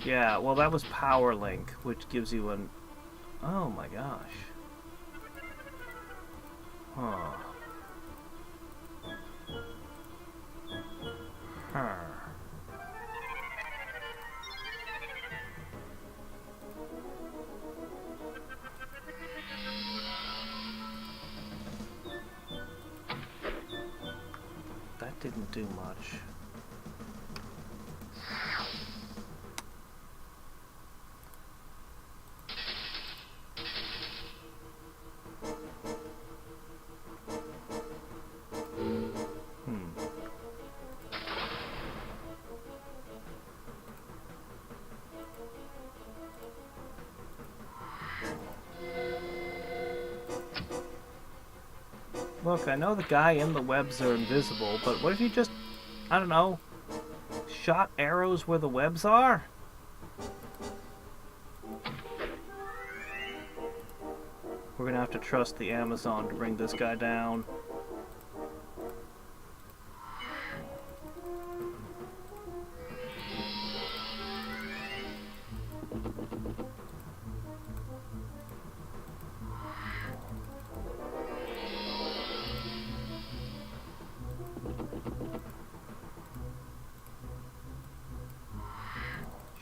A: Yeah, well that was Power Link, which gives you an... Oh my gosh. Huh. Huh. That didn't do much. Look, I know the guy in the webs are invisible, but what if you just... I don't know, shot arrows where the webs are? We're gonna have to trust the Amazon to bring this guy down.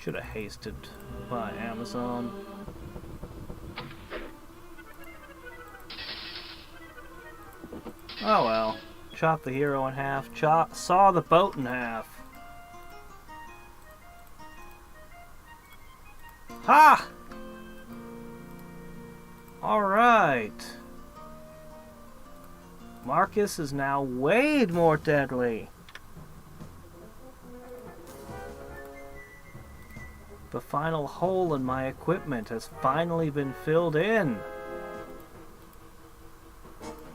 A: Should have hasted by Amazon. Oh well. Chop the hero in half. Saw the boat in half. Ha! Alright. Marcus is now way more deadly. The final hole in my equipment has finally been filled in.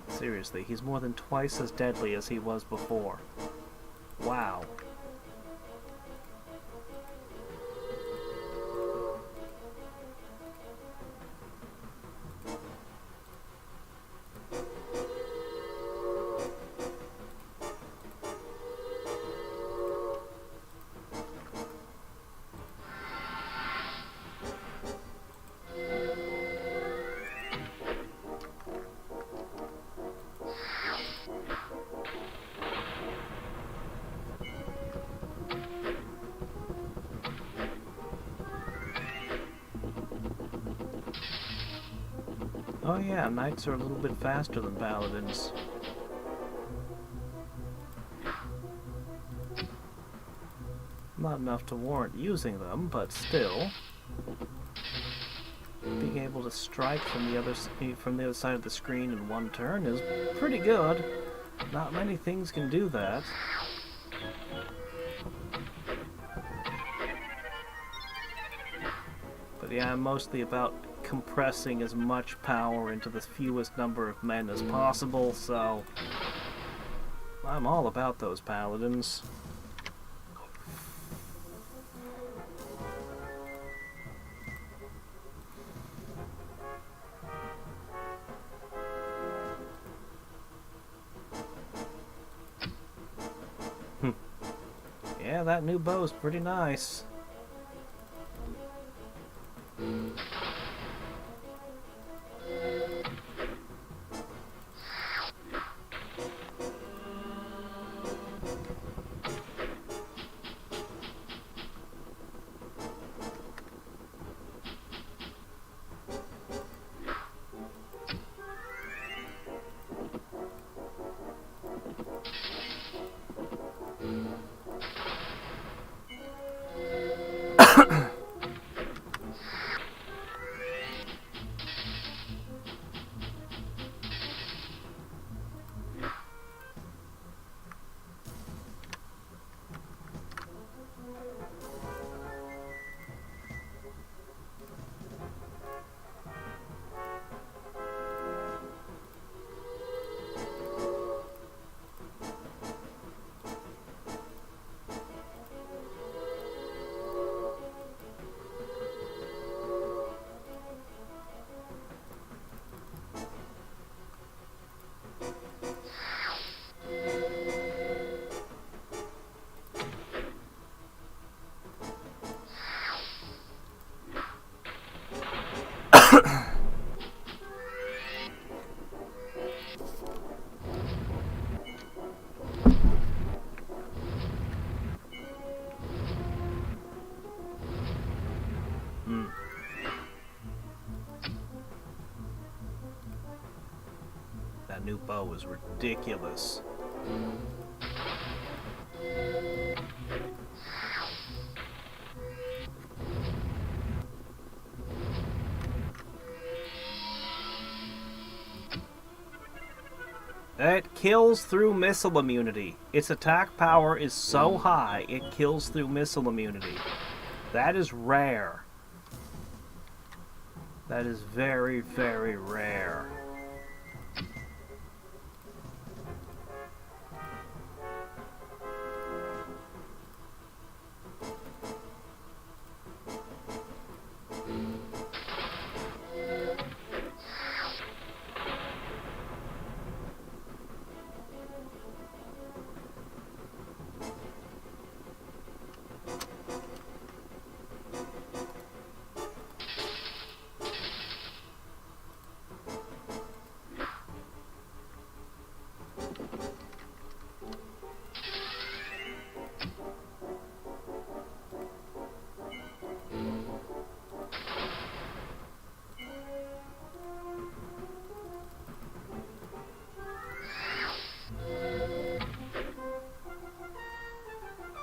A: Seriously, he's more than twice as deadly as he was before. Wow. Oh yeah, knights are a little bit faster than paladins. Not enough to warrant using them, but still, being able to strike from the other side of the screen in one turn is pretty good. Not many things can do that. But yeah, I'm mostly about compressing as much power into the fewest number of men as possible, so I'm all about those paladins. Yeah, that new bow's pretty nice. That new bow is ridiculous. It kills through missile immunity. Its attack power is so high, it kills through missile immunity. That is rare. That is very, very rare.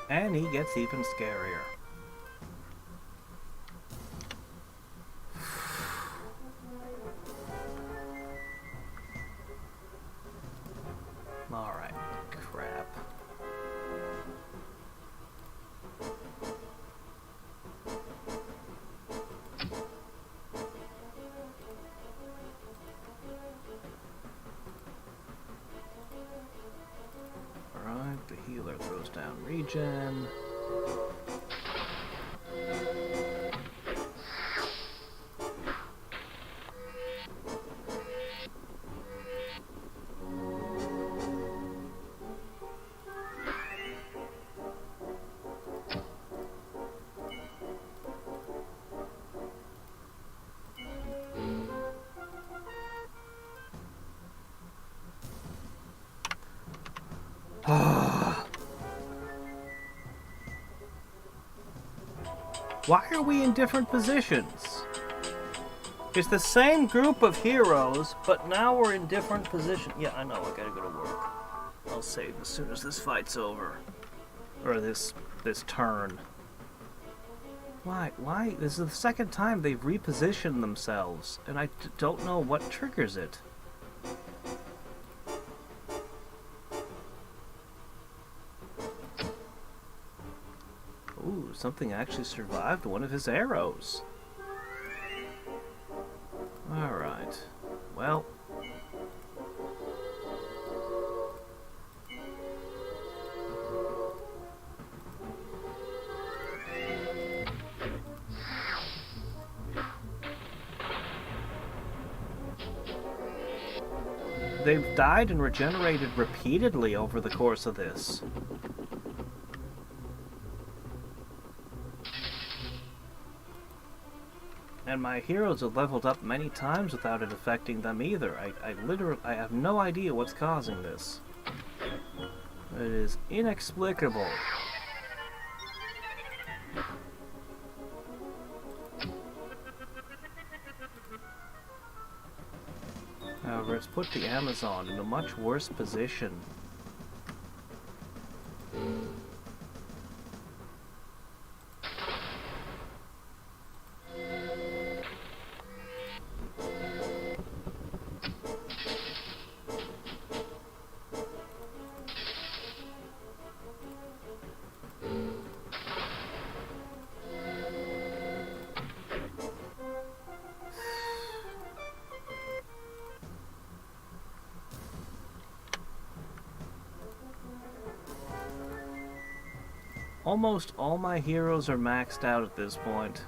A: And he gets even scarier. Alright, crap. Alright, the healer throws down regen. Why are we in different positions? It's the same group of heroes, but now we're in different positions. Yeah, I know, I gotta go to work. I'll save as soon as this fight's over. Or this turn. Why? This is the second time they've repositioned themselves, and I don't know what triggers it. Ooh, something actually survived one of his arrows. Alright. Well. They've died and regenerated repeatedly over the course of this. And my heroes have leveled up many times without it affecting them either. I have no idea what's causing this. It is inexplicable. However, it's put the Amazon in a much worse position. Almost all my heroes are maxed out at this point.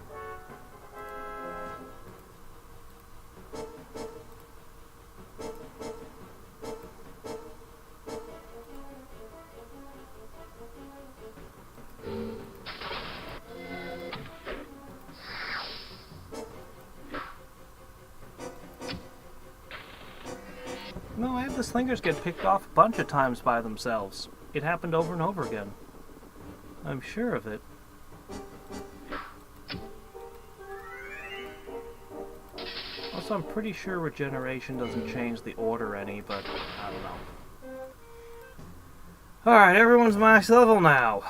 A: No, I had the slingers get picked off a bunch of times by themselves. It happened over and over again. I'm sure of it. Also, I'm pretty sure regeneration doesn't change the order any, but I don't know. Alright, everyone's max level now.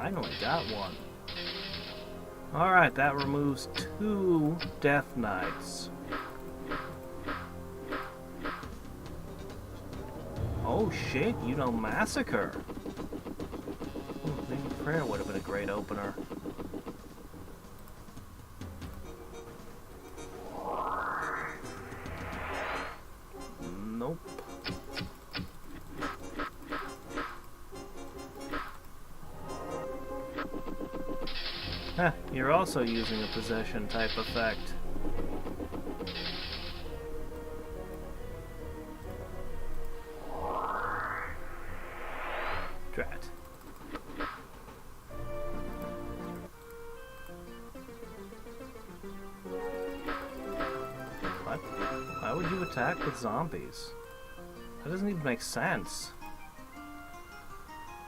A: finally got one. Alright, that removes 2 Death Knights. Oh shit, you know Massacre. Maybe Prayer would have been a great opener. Nope. Huh, you're also using a possession type effect. Drat. What? Why would you attack with zombies? That doesn't even make sense.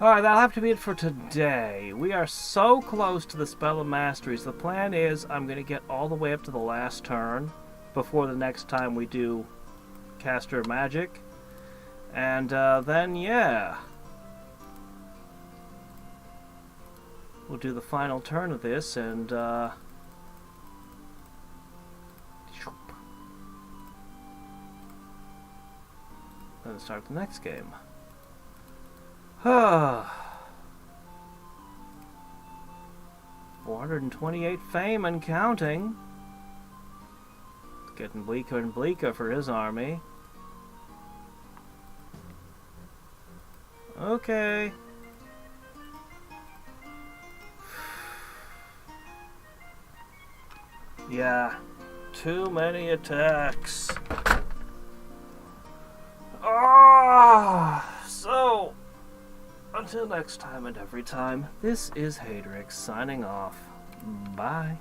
A: Alright, that'll have to be it for today. We are so close to the Spell of Masteries. The plan is I'm going to get all the way up to the last turn before the next time we do Caster Magic. And then, yeah. We'll do the final turn of this and then start the next game. 428 fame and counting. It's getting bleaker and bleaker for his army. Okay. Yeah, too many attacks. So, until next time and every time, this is Hadriex signing off. Bye.